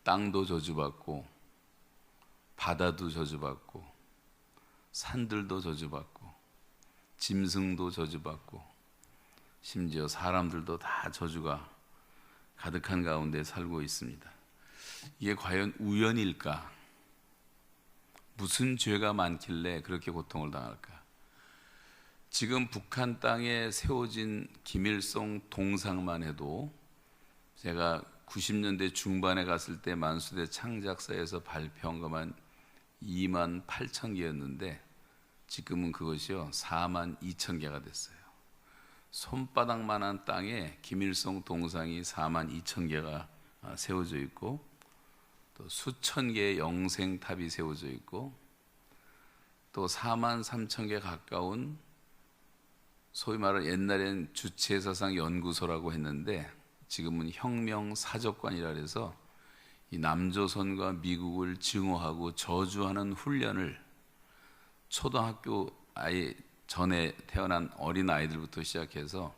땅도 저주받고 바다도 저주받고 산들도 저주받고 짐승도 저주받고 심지어 사람들도 다 저주가 가득한 가운데 살고 있습니다. 이게 과연 우연일까? 무슨 죄가 많길래 그렇게 고통을 당할까? 지금 북한 땅에 세워진 김일성 동상만 해도 제가 90년대 중반에 갔을 때 만수대 창작사에서 발표한 것만 2만 8천 개였는데 지금은 그것이요 4만 2천 개가 됐어요. 손바닥만한 땅에 김일성 동상이 4만 2천 개가 세워져 있고 또 수천 개의 영생탑이 세워져 있고 또 4만 3천 개 가까운 소위 말하는 옛날엔 주체사상 연구소라고 했는데 지금은 혁명사적관이라 해서 이 남조선과 미국을 증오하고 저주하는 훈련을 초등학교 아이 전에 태어난 어린 아이들부터 시작해서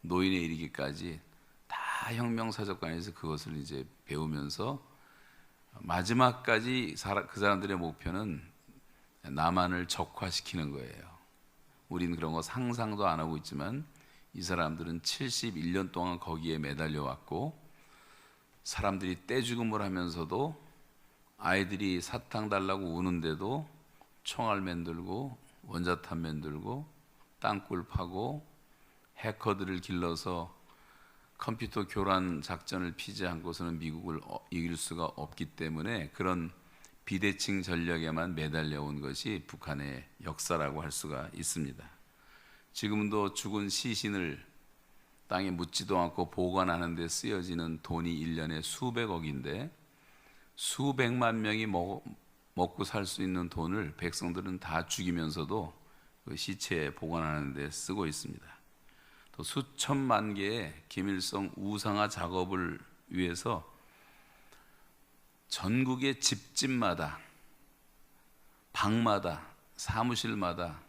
노인에 이르기까지 다 혁명사적관에서 그것을 이제 배우면서 마지막까지 그 사람들의 목표는 남한을 적화시키는 거예요. 우리는 그런 거 상상도 안 하고 있지만 이 사람들은 71년 동안 거기에 매달려 왔고 사람들이 떼죽음을 하면서도 아이들이 사탕 달라고 우는데도 총알 만들고 원자탄 만들고 땅굴 파고 해커들을 길러서 컴퓨터 교란 작전을 피지 않고서는 미국을 이길 수가 없기 때문에 그런 비대칭 전략에만 매달려온 것이 북한의 역사라고 할 수가 있습니다. 지금도 죽은 시신을 땅에 묻지도 않고 보관하는 데 쓰여지는 돈이 1년에 수백억인데 수백만 명이 먹고 살 수 있는 돈을 백성들은 다 죽이면서도 그 시체에 보관하는 데 쓰고 있습니다. 또 수천만 개의 김일성 우상화 작업을 위해서 전국의 집집마다 방마다 사무실마다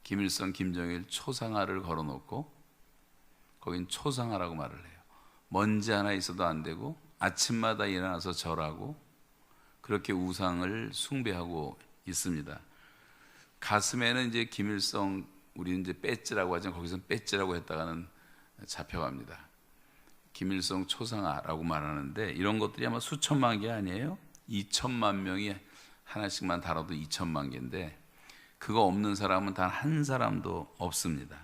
김일성, 김정일 초상화를 걸어놓고 거긴 초상화라고 말을 해요. 먼지 하나 있어도 안 되고 아침마다 일어나서 절하고 그렇게 우상을 숭배하고 있습니다. 가슴에는 이제 김일성 우리는 이제 배지라고 하지만 거기서는 배지라고 했다가는 잡혀갑니다. 김일성 초상화라고 말하는데 이런 것들이 아마 수천만 개 아니에요? 2천만 명이 하나씩만 달아도 2천만 개인데 그거 없는 사람은 단 한 사람도 없습니다.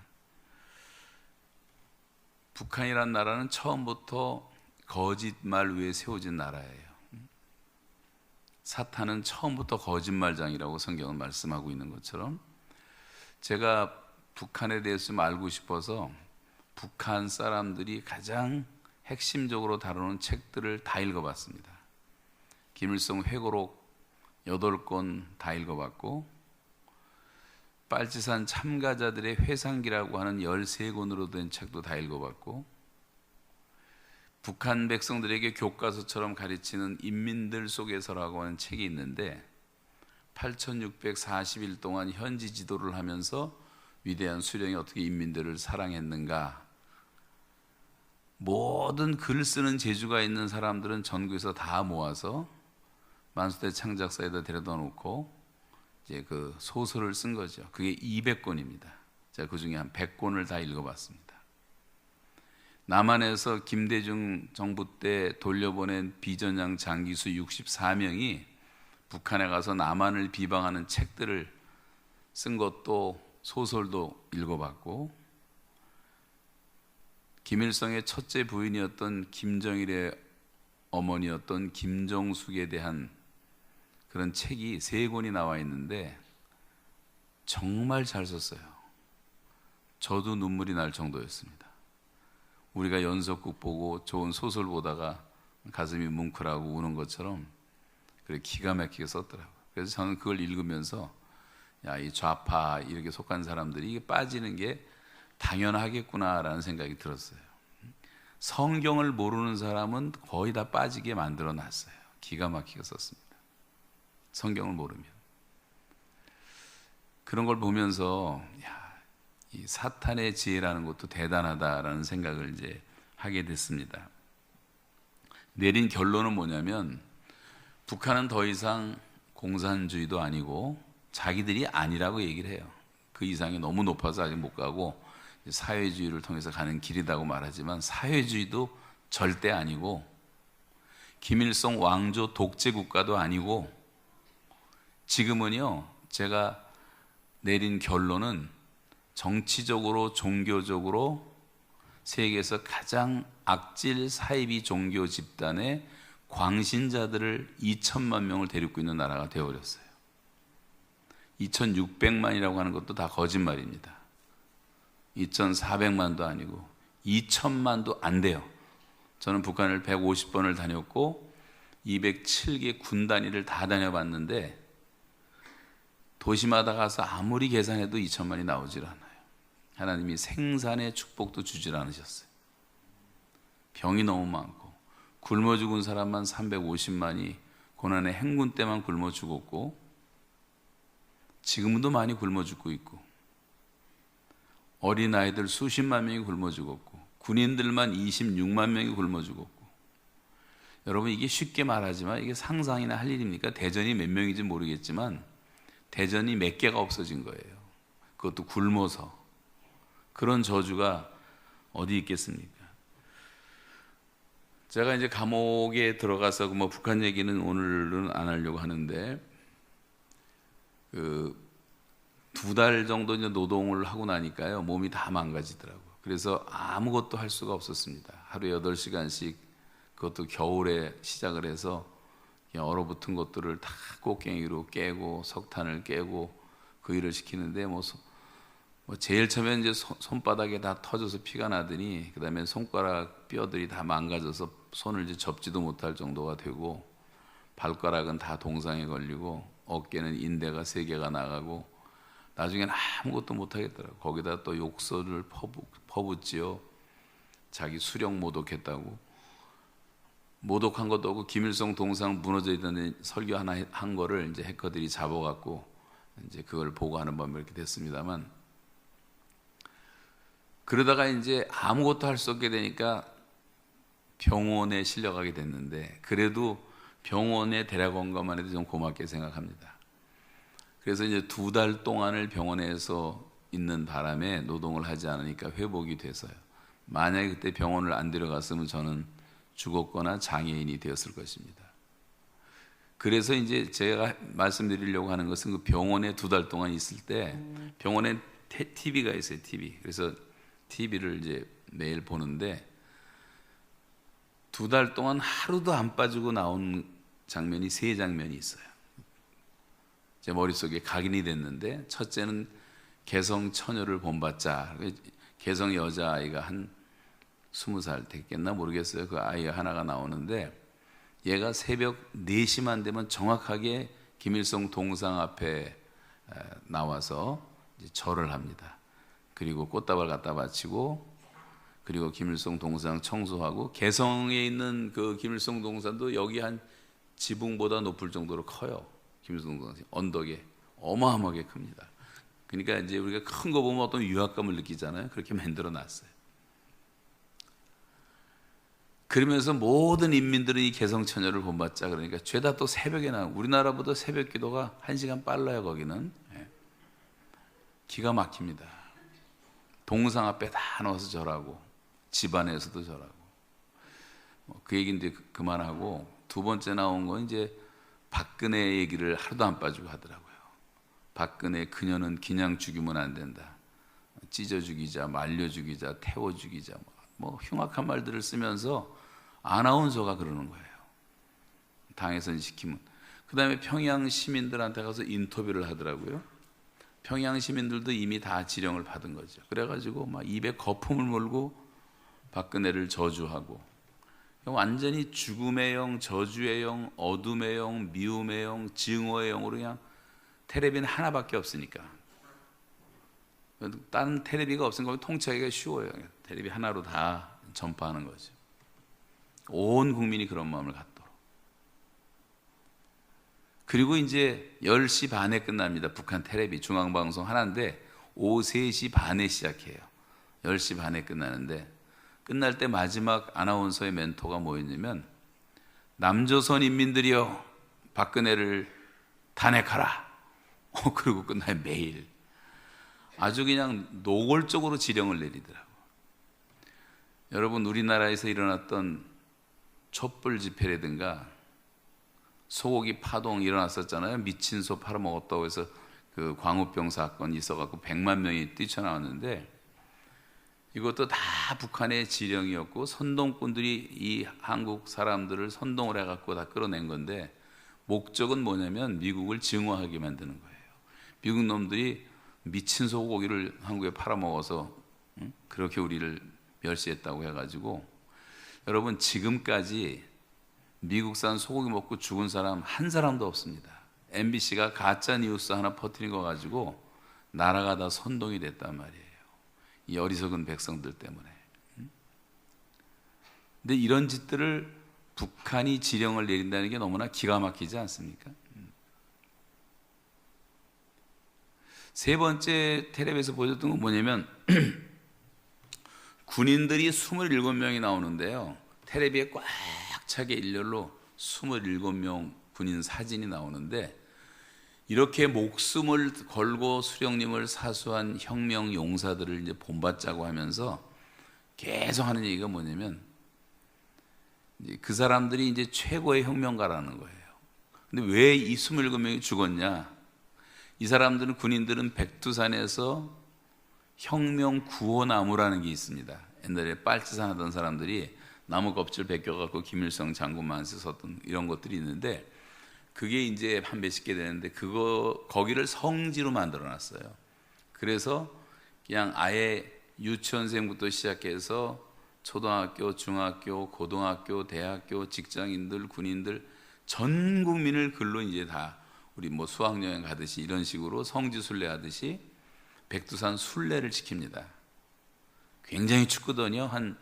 북한이란 나라는 처음부터 거짓말 위에 세워진 나라예요. 사탄은 처음부터 거짓말장이라고 성경은 말씀하고 있는 것처럼 제가 북한에 대해서 좀 알고 싶어서 북한 사람들이 가장 핵심적으로 다루는 책들을 다 읽어봤습니다. 김일성 회고록 8권 다 읽어봤고 빨치산 참가자들의 회상기라고 하는 13권으로 된 책도 다 읽어봤고 북한 백성들에게 교과서처럼 가르치는 인민들 속에서라고 하는 책이 있는데 8640일 동안 현지 지도를 하면서 위대한 수령이 어떻게 인민들을 사랑했는가 모든 글을 쓰는 재주가 있는 사람들은 전국에서 다 모아서 만수대 창작사에다 데려다 놓고 이제 그 소설을 쓴 거죠. 그게 200권입니다. 제가 그 중에 한 100권을 다 읽어봤습니다. 남한에서 김대중 정부 때 돌려보낸 비전향 장기수 64명이 북한에 가서 남한을 비방하는 책들을 쓴 것도 소설도 읽어봤고 김일성의 첫째 부인이었던 김정일의 어머니였던 김정숙에 대한 그런 책이 3권이 나와 있는데 정말 잘 썼어요. 저도 눈물이 날 정도였습니다. 우리가 연속극 보고 좋은 소설 보다가 가슴이 뭉클하고 우는 것처럼 그렇게 기가 막히게 썼더라고요. 그래서 저는 그걸 읽으면서 야, 이 좌파 이렇게 속한 사람들이 이게 빠지는 게 당연하겠구나라는 생각이 들었어요. 성경을 모르는 사람은 거의 다 빠지게 만들어 놨어요. 기가 막히게 썼습니다. 성경을 모르면. 그런 걸 보면서 야, 이 사탄의 지혜라는 것도 대단하다라는 생각을 이제 하게 됐습니다. 내린 결론은 뭐냐면 북한은 더 이상 공산주의도 아니고 자기들이 아니라고 얘기를 해요. 그 이상이 너무 높아서 아직 못 가고 사회주의를 통해서 가는 길이라고 말하지만 사회주의도 절대 아니고 김일성 왕조 독재 국가도 아니고 지금은요 제가 내린 결론은 정치적으로 종교적으로 세계에서 가장 악질 사이비 종교 집단의 광신자들을 2천만 명을 데리고 있는 나라가 되어버렸어요. 2,600만이라고 하는 것도 다 거짓말입니다. 2,400만도 아니고 2천만도 안 돼요. 저는 북한을 150번을 다녔고 207개 군 단위를 다 다녀봤는데 도시마다 가서 아무리 계산해도 2천만이 나오질 않아요. 하나님이 생산의 축복도 주질 않으셨어요. 병이 너무 많고 굶어 죽은 사람만 350만이 고난의 행군 때만 굶어 죽었고 지금도 많이 굶어 죽고 있고 어린아이들 수십만 명이 굶어 죽었고 군인들만 26만 명이 굶어 죽었고 여러분 이게 쉽게 말하지만 이게 상상이나 할 일입니까? 대전이 몇 명인지 모르겠지만 대전이 몇 개가 없어진 거예요. 그것도 굶어서. 그런 저주가 어디 있겠습니까? 제가 이제 감옥에 들어가서 뭐 북한 얘기는 오늘은 안 하려고 하는데 두 달 정도 이제 노동을 하고 나니까요 몸이 다 망가지더라고요. 그래서 아무것도 할 수가 없었습니다. 하루에 8시간씩 그것도 겨울에 시작을 해서 얼어붙은 것들을 다 꽃갱이로 깨고 석탄을 깨고 그 일을 시키는데 뭐 제일 처음에 이제 손바닥에 다 터져서 피가 나더니 그 다음에 손가락 뼈들이 다 망가져서 손을 이제 접지도 못할 정도가 되고 발가락은 다 동상에 걸리고 어깨는 인대가 3개가 나가고 나중에는 아무것도 못하겠더라고. 거기다 또 욕설을 퍼붓지요. 자기 수령 모독했다고. 모독한 것도 없고 김일성 동상 무너져 있던 설교 하나 한 거를 이제 해커들이 잡아갖고 이제 그걸 보고하는 방법이 이렇게 됐습니다만 그러다가 이제 아무것도 할 수 없게 되니까 병원에 실려가게 됐는데 그래도 병원에 데려간 것만 해도 좀 고맙게 생각합니다. 그래서 이제 2달 동안을 병원에서 있는 바람에 노동을 하지 않으니까 회복이 돼서요. 만약에 그때 병원을 안 데려갔으면 저는 죽었거나 장애인이 되었을 것입니다. 그래서 이제 제가 말씀드리려고 하는 것은 그 병원에 2달 동안 있을 때 병원에 TV가 있어요. TV. 그래서 TV를 이제 매일 보는데 2달 동안 하루도 안 빠지고 나온 장면이 3장면이 있어요. 제 머릿속에 각인이 됐는데 첫째는 개성 처녀를 본받자. 개성 여자아이가 한 20살 됐겠나 모르겠어요. 그 아이가 하나가 나오는데 얘가 새벽 4시만 되면 정확하게 김일성 동상 앞에 나와서 이제 절을 합니다. 그리고 꽃다발 갖다 바치고 그리고 김일성 동상 청소하고 개성에 있는 그 김일성 동상도 여기 한 지붕보다 높을 정도로 커요. 김일성 동상 언덕에 어마어마하게 큽니다. 그러니까 이제 우리가 큰 거 보면 어떤 유압감을 느끼잖아요. 그렇게 만들어 놨어요. 그러면서 모든 인민들은 이 개성처녀를 본받자 그러니까 죄다 또 새벽에 나오고 우리나라보다 새벽 기도가 1시간 빨라요. 거기는 기가 막힙니다. 동상 앞에 다 넣어서 절하고 집안에서도 절하고 그 얘기인데 그만하고 두 번째 나온 건 이제 박근혜 얘기를 하루도 안 빠지고 하더라고요. 박근혜 그녀는 그냥 죽이면 안 된다. 찢어 죽이자, 말려 죽이자, 태워 죽이자 뭐 흉악한 말들을 쓰면서 아나운서가 그러는 거예요. 당에서 시키면. 그 다음에 평양 시민들한테 가서 인터뷰를 하더라고요. 평양 시민들도 이미 다 지령을 받은 거죠. 그래가지고 막 입에 거품을 물고 박근혜를 저주하고 완전히 죽음의 영, 저주의 영, 어둠의 영, 미움의 영, 증오의 영으로 그냥 텔레비는 하나밖에 없으니까 다른 텔레비가 없으니까 통치하기가 쉬워요. 텔레비 하나로 다 전파하는 거죠. 온 국민이 그런 마음을 갖도록. 그리고 이제 10시 반에 끝납니다. 북한 텔레비 중앙방송 하나인데 오후 3시 반에 시작해요. 10시 반에 끝나는데 끝날 때 마지막 아나운서의 멘토가 뭐였냐면 남조선 인민들이여 박근혜를 탄핵하라. 그리고 끝나요. 매일 아주 그냥 노골적으로 지령을 내리더라고. 여러분, 우리나라에서 일어났던 촛불 집회라든가 소고기 파동 일어났었잖아요. 미친 소 팔아먹었다고 해서 그 광우병 사건 있어갖고 100만 명이 뛰쳐나왔는데, 이것도 다 북한의 지령이었고 선동꾼들이 이 한국 사람들을 선동을 해갖고 다 끌어낸 건데, 목적은 뭐냐면 미국을 증오하게 만드는 거예요. 미국 놈들이 미친 소고기를 한국에 팔아먹어서 그렇게 우리를 멸시했다고 해가지고, 여러분, 지금까지 미국산 소고기 먹고 죽은 사람 한 사람도 없습니다. MBC가 가짜 뉴스 하나 퍼뜨린 거 가지고 나라가 다 선동이 됐단 말이에요. 이 어리석은 백성들 때문에. 근데 이런 짓들을 북한이 지령을 내린다는 게 너무나 기가 막히지 않습니까? 세 번째 텔레비에서 보여줬던 건 뭐냐면 군인들이 27명이 나오는데요, 텔레비에 꽉 차게 일렬로 27명 군인 사진이 나오는데, 이렇게 목숨을 걸고 수령님을 사수한 혁명 용사들을 이제 본받자고 하면서 계속 하는 얘기가 뭐냐면, 이제 그 사람들이 이제 최고의 혁명가라는 거예요. 근데 왜 이 27명이 죽었냐? 이 사람들은, 군인들은 백두산에서 혁명 구호나무라는 게 있습니다. 옛날에 빨치산 하던 사람들이 나무 껍질 벗겨갖고 김일성 장군만세 썼던 이런 것들이 있는데, 그게 이제 한 몇십 개 되는데 거기를 성지로 만들어놨어요. 그래서 그냥 아예 유치원생부터 시작해서 초등학교, 중학교, 고등학교, 대학교, 직장인들, 군인들 전 국민을 글로 이제 다 우리 뭐 수학여행 가듯이 이런 식으로 성지 순례하듯이 백두산 순례를 시킵니다. 굉장히 춥거든요. 한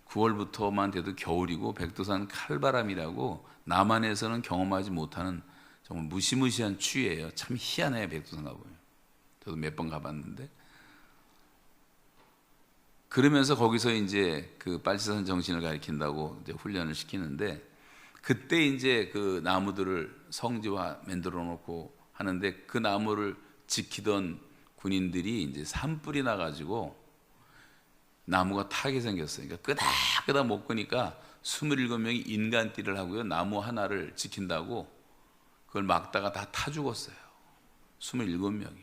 9월부터만 돼도 겨울이고, 백두산 칼바람이라고 남한에서는 경험하지 못하는 정말 무시무시한 추위예요. 참 희한해요, 백두산 가보면. 저도 몇 번 가봤는데. 그러면서 거기서 이제 그 빨치산 정신을 가리킨다고 이제 훈련을 시키는데, 그때 이제 그 나무들을 성지화 만들어 놓고 하는데, 그 나무를 지키던 군인들이 이제 산불이 나가지고 나무가 타게 생겼어요. 그러니까 끄덕끄덕 못 끄니까 27명이 인간띠를 하고요, 나무 하나를 지킨다고 그걸 막다가 다 타 죽었어요. 27명이.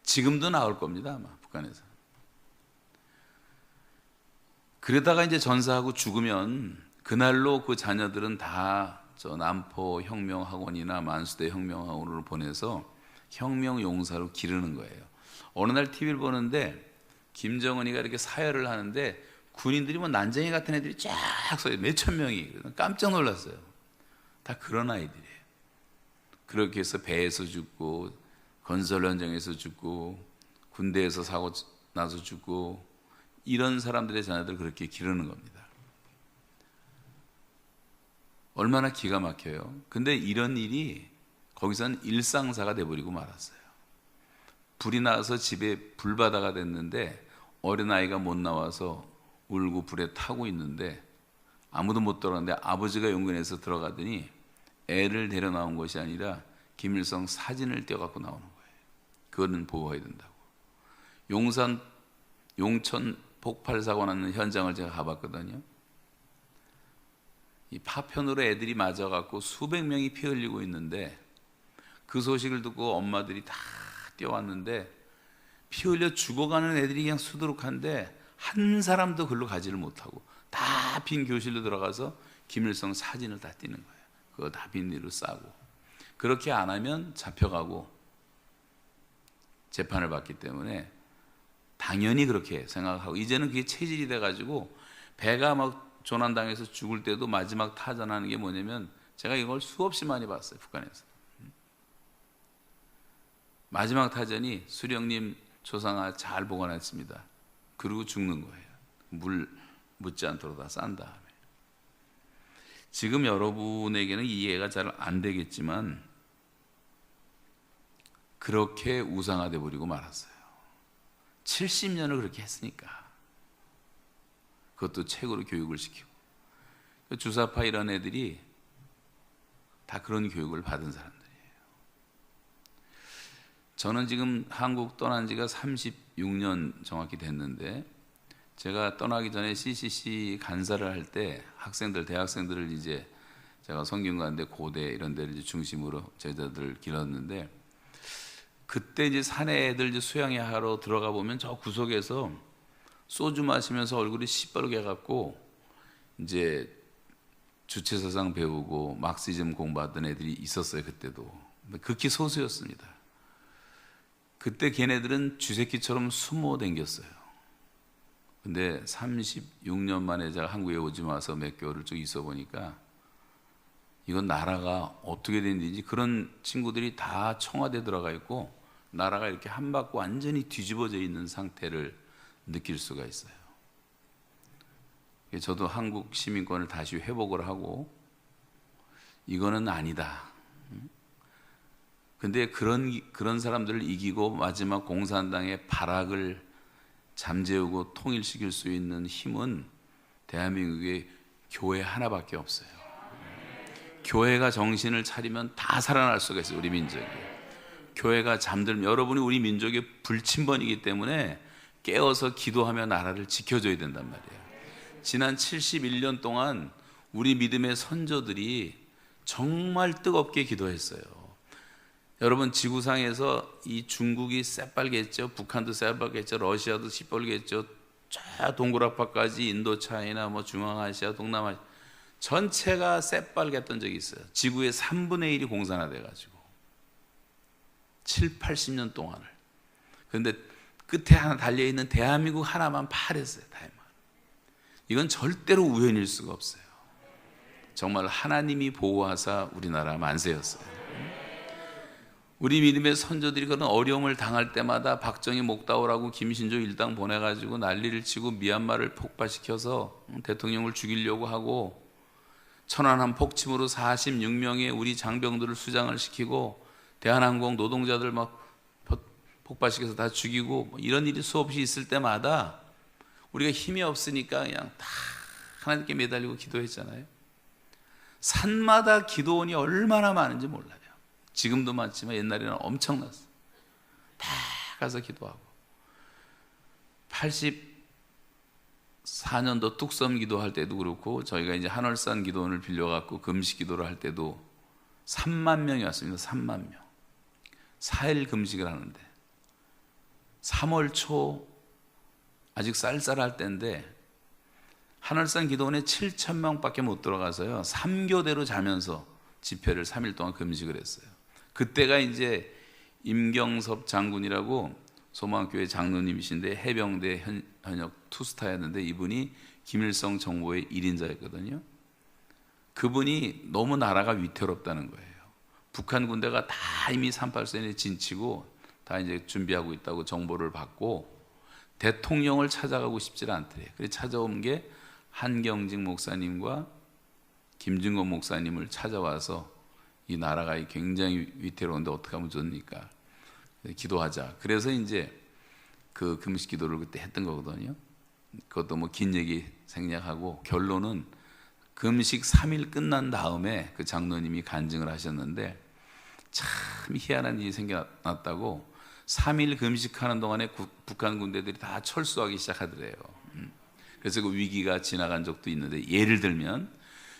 지금도 나올 겁니다, 아마 북한에서. 그러다가 이제 전사하고 죽으면 그날로 그 자녀들은 다 저 남포 혁명학원이나 만수대 혁명학원으로 보내서 혁명용사로 기르는 거예요. 어느 날 TV를 보는데 김정은이가 이렇게 사열을 하는데 군인들이 뭐 난쟁이 같은 애들이 쫙 서요. 몇천 명이. 깜짝 놀랐어요. 다 그런 아이들이에요. 그렇게 해서 배에서 죽고, 건설 현장에서 죽고, 군대에서 사고 나서 죽고, 이런 사람들의 자녀들 그렇게 기르는 겁니다. 얼마나 기가 막혀요. 근데 이런 일이 거기서는 일상사가 돼버리고 말았어요. 불이 나서 집에 불바다가 됐는데 어린아이가 못 나와서 울고 불에 타고 있는데 아무도 못 들어갔는데 아버지가 용건해서 들어가더니 애를 데려 나온 것이 아니라 김일성 사진을 떼어갖고 나오는 거예요. 그거는 보호해야 된다고. 용천 폭발 사고 나는 현장을 제가 가봤거든요. 이 파편으로 애들이 맞아갖고 수백 명이 피 흘리고 있는데, 그 소식을 듣고 엄마들이 다 뛰어왔는데 피 흘려 죽어가는 애들이 그냥 수두룩한데 한 사람도 글로 가지를 못하고 다 빈 교실로 들어가서 김일성 사진을 다 띄는 거예요. 그거 다 비닐로 싸고. 그렇게 안 하면 잡혀가고 재판을 받기 때문에 당연히 그렇게 생각하고, 이제는 그게 체질이 돼가지고 배가 막 조난당해서 죽을 때도 마지막 타전하는 게 뭐냐면, 제가 이걸 수없이 많이 봤어요, 북한에서. 마지막 타전이 수령님 초상화 잘 보관했습니다. 그리고 죽는 거예요. 물 묻지 않도록 다 싼 다음에. 지금 여러분에게는 이해가 잘 안 되겠지만 그렇게 우상화돼 버리고 말았어요. 70년을 그렇게 했으니까. 그것도 책으로 교육을 시키고. 주사파 이런 애들이 다 그런 교육을 받은 사람들이에요. 저는 지금 한국 떠난 지가 36년 정확히 됐는데, 제가 떠나기 전에 CCC 간사를 할 때 학생들, 대학생들을 이제 제가 성균관대, 고대 이런 데를 이제 중심으로 제자들을 길렀는데, 그때 이제 사내 애들 이제 수양회 하러 들어가 보면 저 구석에서 소주 마시면서 얼굴이 시뻘게 갖고 이제 주체사상 배우고 막시즘 공부하던 애들이 있었어요. 그때도 극히 소수였습니다. 그때 걔네들은 쥐새끼처럼 숨어 댕겼어요. 근데 36년 만에 제가 한국에 오지 마서 몇 개월을 쭉 있어 보니까 이건 나라가 어떻게 됐는지, 그런 친구들이 다 청와대 들어가 있고 나라가 이렇게 한 바퀴 완전히 뒤집어져 있는 상태를 느낄 수가 있어요. 저도 한국 시민권을 다시 회복을 하고 이거는 아니다. 근데 그런 사람들을 이기고 마지막 공산당의 발악을 잠재우고 통일시킬 수 있는 힘은 대한민국의 교회 하나밖에 없어요. 교회가 정신을 차리면 다 살아날 수가 있어요. 우리 민족이. 교회가 잠들면, 여러분이 우리 민족의 불침번이기 때문에 깨어서 기도하며 나라를 지켜줘야 된단 말이에요. 지난 71년 동안 우리 믿음의 선조들이 정말 뜨겁게 기도했어요. 여러분, 지구상에서 이 중국이 새빨겠죠, 북한도 새빨겠죠, 러시아도 시뻘겠죠, 저 동굴아파까지 인도, 차이나 뭐 중앙아시아, 동남아시아 전체가 새빨겠던 적이 있어요. 지구의 3분의 1이 공산화돼가지고 7, 80년 동안을. 그런데 끝에 하나 달려있는 대한민국 하나만 파랬어요. 다만 이건 절대로 우연일 수가 없어요. 정말 하나님이 보호하사 우리나라 만세였어요. 우리 믿음의 선조들이 그런 어려움을 당할 때마다 박정희 목다오라고 김신조 일당 보내가지고 난리를 치고 미얀마를 폭파시켜서 대통령을 죽이려고 하고, 천안함 폭침으로 46명의 우리 장병들을 수장을 시키고 대한항공 노동자들 막 폭파시켜서 다 죽이고, 이런 일이 수없이 있을 때마다 우리가 힘이 없으니까 그냥 다 하나님께 매달리고 기도했잖아요. 산마다 기도원이 얼마나 많은지 몰라요. 지금도 많지만 옛날에는 엄청났어요. 다 가서 기도하고. 84년도 뚝섬 기도할 때도 그렇고, 저희가 이제 한월산 기도원을 빌려갖고 금식 기도를 할 때도 3만 명이 왔습니다. 3만 명. 4일 금식을 하는데 3월 초 아직 쌀쌀할 때인데 한월산 기도원에 7,000명밖에 못 들어가서요, 3교대로 자면서 집회를 3일 동안 금식을 했어요. 그때가 이제 임경섭 장군이라고 소망교회 장로님이신데 해병대 현역 투스타였는데, 이분이 김일성 정보의 1인자였거든요. 그분이 너무 나라가 위태롭다는 거예요. 북한 군대가 다 이미 38선에 진치고 다 이제 준비하고 있다고 정보를 받고 대통령을 찾아가고 싶지 않더래요. 그래서 찾아온 게 한경직 목사님과 김증건 목사님을 찾아와서 이 나라가 굉장히 위태로운데 어떻게 하면 좋습니까? 기도하자. 그래서 이제 그 금식 기도를 그때 했던 거거든요. 그것도 뭐 긴 얘기 생략하고, 결론은 금식 3일 끝난 다음에 그 장로님이 간증을 하셨는데 참 희한한 일이 생겨났다고. 3일 금식하는 동안에 북한 군대들이 다 철수하기 시작하더래요. 그래서 그 위기가 지나간 적도 있는데, 예를 들면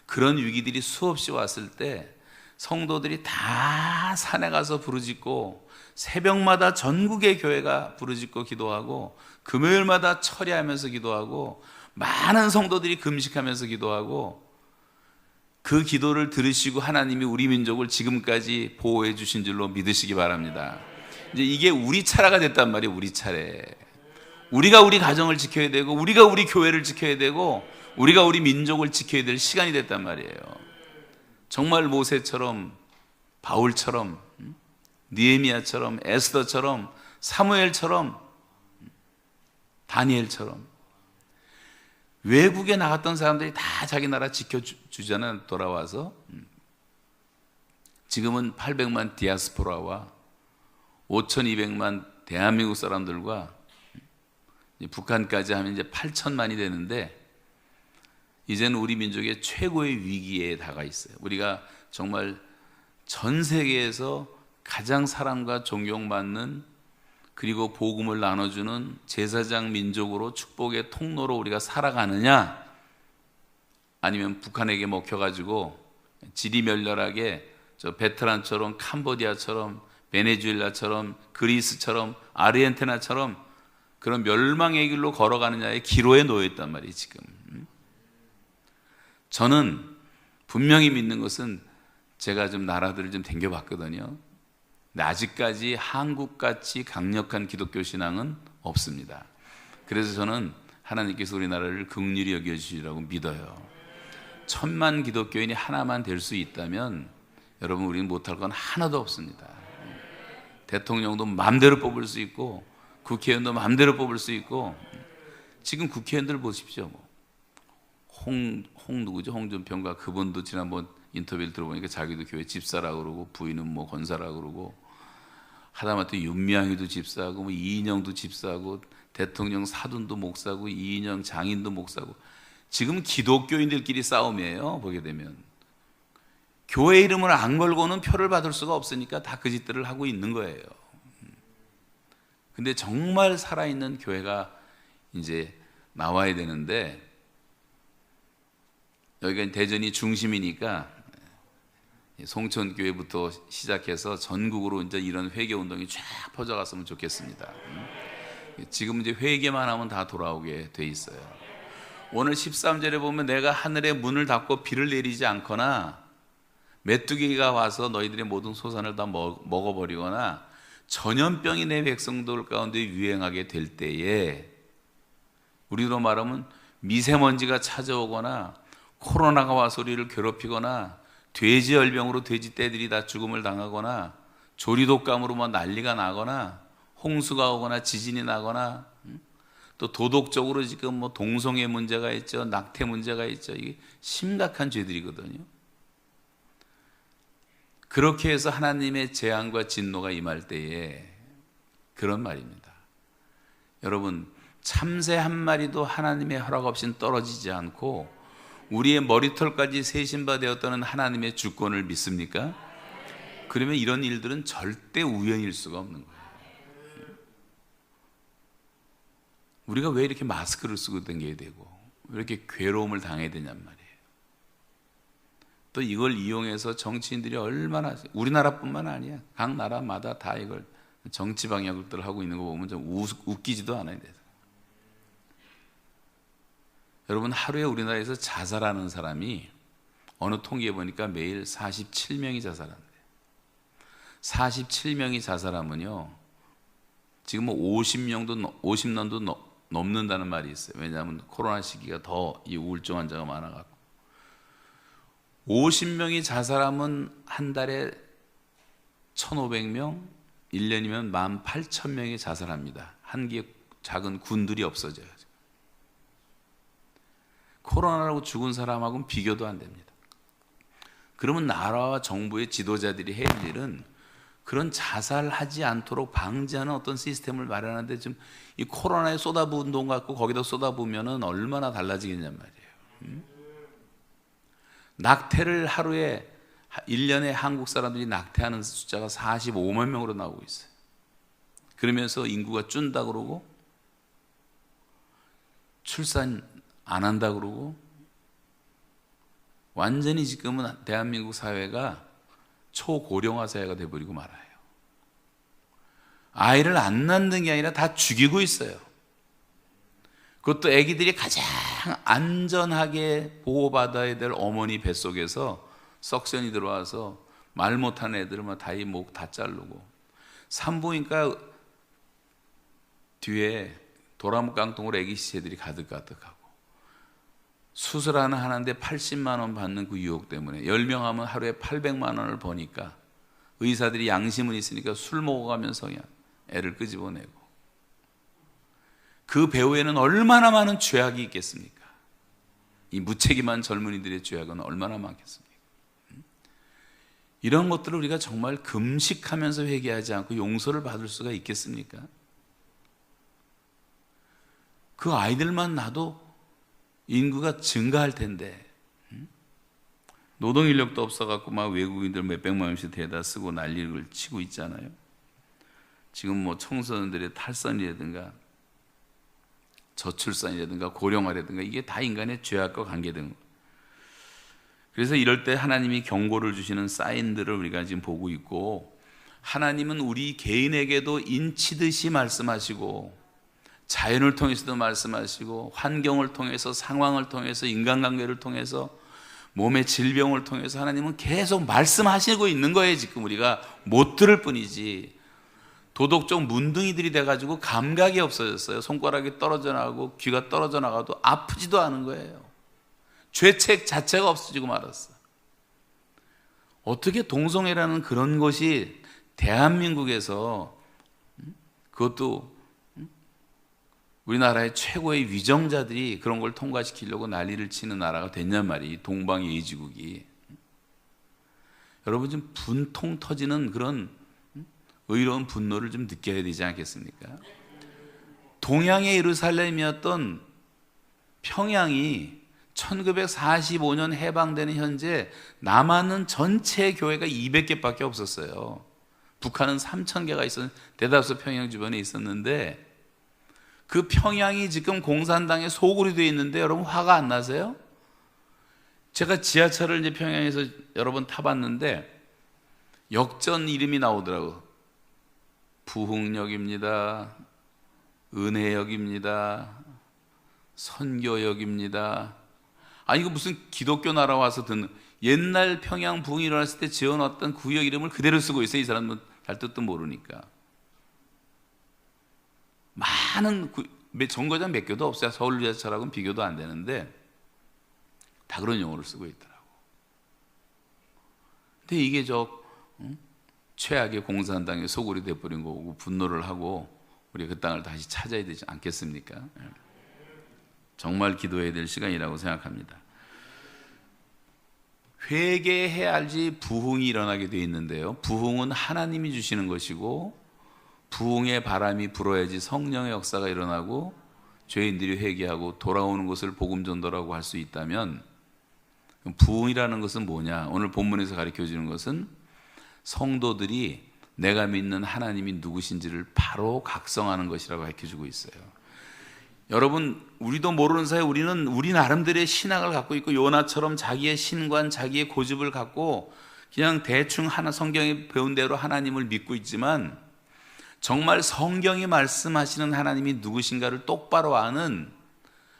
그런 위기들이 수없이 왔을 때 성도들이 다 산에 가서 부르짖고, 새벽마다 전국의 교회가 부르짖고 기도하고, 금요일마다 철야하면서 기도하고, 많은 성도들이 금식하면서 기도하고, 그 기도를 들으시고 하나님이 우리 민족을 지금까지 보호해 주신 줄로 믿으시기 바랍니다. 이제 이게 우리 차례가 됐단 말이에요. 우리 차례. 우리가 우리 가정을 지켜야 되고, 우리가 우리 교회를 지켜야 되고, 우리가 우리 민족을 지켜야 될 시간이 됐단 말이에요. 정말 모세처럼, 바울처럼, 느헤미야처럼, 에스더처럼, 사무엘처럼, 다니엘처럼 외국에 나갔던 사람들이 다 자기 나라 지켜주잖아요. 돌아와서. 지금은 800만 디아스포라와 5,200만 대한민국 사람들과 북한까지 하면 이제 8천만이 되는데, 이제는 우리 민족의 최고의 위기에 다가 있어요. 우리가 정말 전 세계에서 가장 사랑과 존경받는, 그리고 복음을 나눠주는 제사장 민족으로 축복의 통로로 우리가 살아가느냐, 아니면 북한에게 먹혀가지고 지리멸렬하게 저 베트남처럼, 캄보디아처럼, 베네수엘라처럼, 그리스처럼, 아르헨티나처럼 그런 멸망의 길로 걸어가느냐의 기로에 놓여 있단 말이에요 지금. 저는 분명히 믿는 것은, 제가 좀 나라들을 좀 댕겨봤거든요. 근데 아직까지 한국같이 강력한 기독교 신앙은 없습니다. 그래서 저는 하나님께서 우리나라를 긍휼히 여겨주시리라고 믿어요. 1000만 기독교인이 하나만 될 수 있다면 여러분, 우리는 못할 건 하나도 없습니다. 대통령도 마음대로 뽑을 수 있고, 국회의원도 마음대로 뽑을 수 있고. 지금 국회의원들 보십시오. 누구죠? 홍준표인가, 그분도 지난번 인터뷰를 들어보니까 자기도 교회 집사라고 그러고, 부인은 뭐 권사라고 그러고, 하다못해 윤미향이도 집사하고, 뭐 이인영도 집사하고, 대통령 사돈도 목사고, 이인영 장인도 목사고. 지금 기독교인들끼리 싸움이에요. 보게 되면 교회 이름을 안 걸고는 표를 받을 수가 없으니까 다 그 짓들을 하고 있는 거예요. 근데 정말 살아있는 교회가 이제 나와야 되는데, 여기가 대전이 중심이니까 송천교회부터 시작해서 전국으로 이제 이런 회개 운동이 쫙 퍼져갔으면 좋겠습니다. 지금 이제 회개만 하면 다 돌아오게 돼 있어요. 오늘 13절에 보면, 내가 하늘의 문을 닫고 비를 내리지 않거나 메뚜기가 와서 너희들의 모든 소산을 다 먹어버리거나 전염병이 내 백성들 가운데 유행하게 될 때에, 우리로 말하면 미세먼지가 찾아오거나 코로나가 와서 우리를 괴롭히거나 돼지열병으로 돼지 떼들이 다 죽음을 당하거나 조리독감으로 뭐 난리가 나거나 홍수가 오거나 지진이 나거나, 또 도덕적으로 지금 뭐 동성애 문제가 있죠, 낙태 문제가 있죠. 이게 심각한 죄들이거든요. 그렇게 해서 하나님의 재앙과 진노가 임할 때에 그런 말입니다. 여러분, 참새 한 마리도 하나님의 허락 없이는 떨어지지 않고 우리의 머리털까지 세신바 되었다는 하나님의 주권을 믿습니까? 그러면 이런 일들은 절대 우연일 수가 없는 거예요. 우리가 왜 이렇게 마스크를 쓰고 다녀야 되고, 왜 이렇게 괴로움을 당해야 되냔 말이에요. 또 이걸 이용해서 정치인들이 얼마나, 우리나라뿐만 아니야, 각 나라마다 다 이걸 정치 방역들 하고 있는 거 보면 좀 웃기지도 않아야 돼요. 여러분, 하루에 우리나라에서 자살하는 사람이 어느 통계에 보니까 매일 47명이 자살한대요. 47명이 자살하면요, 지금 뭐 50년도 넘는다는 말이 있어요. 왜냐하면 코로나 시기가 더 이 우울증 환자가 많아갖고. 50명이 자살하면 한 달에 1,500명, 1년이면 18,000명이 자살합니다. 한 개의 작은 군들이 없어져요. 코로나라고 죽은 사람하고는 비교도 안 됩니다. 그러면 나라와 정부의 지도자들이 해야 할 일은 그런 자살하지 않도록 방지하는 어떤 시스템을 마련하는데, 좀 이 코로나에 쏟아부은 돈 갖고 거기다 쏟아부으면 얼마나 달라지겠냔 말이에요. 낙태를 하루에, 1년에 한국 사람들이 낙태하는 숫자가 45만 명으로 나오고 있어요. 그러면서 인구가 준다 그러고, 출산 안 한다 그러고, 완전히 지금은 대한민국 사회가 초고령화 사회가 돼버리고 말아요. 아이를 안 낳는 게 아니라 다 죽이고 있어요. 그것도 아기들이 가장 안전하게 보호받아야 될 어머니 뱃속에서 석션이 들어와서 말 못하는 애들은 다이 목 다 자르고, 산부인과 뒤에 도라묵 깡통으로 아기 시체들이 가득가득하고, 수술하는데 80만 원 받는 그 유혹 때문에 10명 하면 하루에 800만 원을 버니까 의사들이 양심은 있으니까 술 먹어가면서 그냥 애를 끄집어내고. 그 배후에는 얼마나 많은 죄악이 있겠습니까? 이 무책임한 젊은이들의 죄악은 얼마나 많겠습니까? 이런 것들을 우리가 정말 금식하면서 회개하지 않고 용서를 받을 수가 있겠습니까? 그 아이들만 나도 인구가 증가할 텐데, 노동 인력도 없어갖고 막 외국인들 몇백만 원씩 대다 쓰고 난리를 치고 있잖아요. 지금 뭐 청소년들의 탈선이라든가 저출산이라든가 고령화라든가 이게 다 인간의 죄악과 관계된 거예요. 그래서 이럴 때 하나님이 경고를 주시는 사인들을 우리가 지금 보고 있고, 하나님은 우리 개인에게도 인치듯이 말씀하시고 자연을 통해서도 말씀하시고 환경을 통해서, 상황을 통해서, 인간관계를 통해서, 몸의 질병을 통해서 하나님은 계속 말씀하시고 있는 거예요. 지금 우리가 못 들을 뿐이지. 도덕적 문둥이들이 돼가지고 감각이 없어졌어요. 손가락이 떨어져 나가고 귀가 떨어져 나가도 아프지도 않은 거예요. 죄책 자체가 없어지고 말았어. 어떻게 동성애라는 그런 것이 대한민국에서, 그것도 우리나라의 최고의 위정자들이 그런 걸 통과시키려고 난리를 치는 나라가 됐냔 말이에요. 동방예의지국이. 여러분 좀 분통 터지는 그런 의로운 분노를 좀 느껴야 되지 않겠습니까? 동양의 예루살렘이었던 평양이 1945년 해방되는 현재 남아는 전체 교회가 200개밖에 없었어요. 북한은 3,000개가 있었는데 대다수 평양 주변에 있었는데, 그 평양이 지금 공산당의 소굴이 되어 있는데 여러분 화가 안 나세요? 제가 지하철을 이제 평양에서 여러 번 타봤는데 역전 이름이 나오더라고요. 부흥역입니다, 은혜역입니다, 선교역입니다. 아니 이거 무슨 기독교 나라 와서 듣는, 옛날 평양 부흥이 일어났을 때 지어놨던 구역 이름을 그대로 쓰고 있어요. 이 사람은 잘 뜻도 모르니까. 많은 정거장 몇 개도 없어요. 서울 지하철하고는 비교도 안 되는데 다 그런 용어를 쓰고 있더라고. 근데 이게 최악의 공산당의 소굴이 돼버린 거고, 분노를 하고 우리가 그 땅을 다시 찾아야 되지 않겠습니까? 정말 기도해야 될 시간이라고 생각합니다. 회개해야 알지 부흥이 일어나게 되어 있는데요, 부흥은 하나님이 주시는 것이고 부흥의 바람이 불어야지 성령의 역사가 일어나고 죄인들이 회개하고 돌아오는 것을 복음 전도라고 할 수 있다면, 부흥이라는 것은 뭐냐? 오늘 본문에서 가르쳐 주는 것은 성도들이 내가 믿는 하나님이 누구신지를 바로 각성하는 것이라고 가르쳐 주고 있어요. 여러분, 우리도 모르는 사이에 우리는 우리 나름대로의 신앙을 갖고 있고 요나처럼 자기의 신관, 자기의 고집을 갖고 그냥 대충 하나 성경에 배운 대로 하나님을 믿고 있지만, 정말 성경이 말씀하시는 하나님이 누구신가를 똑바로 아는,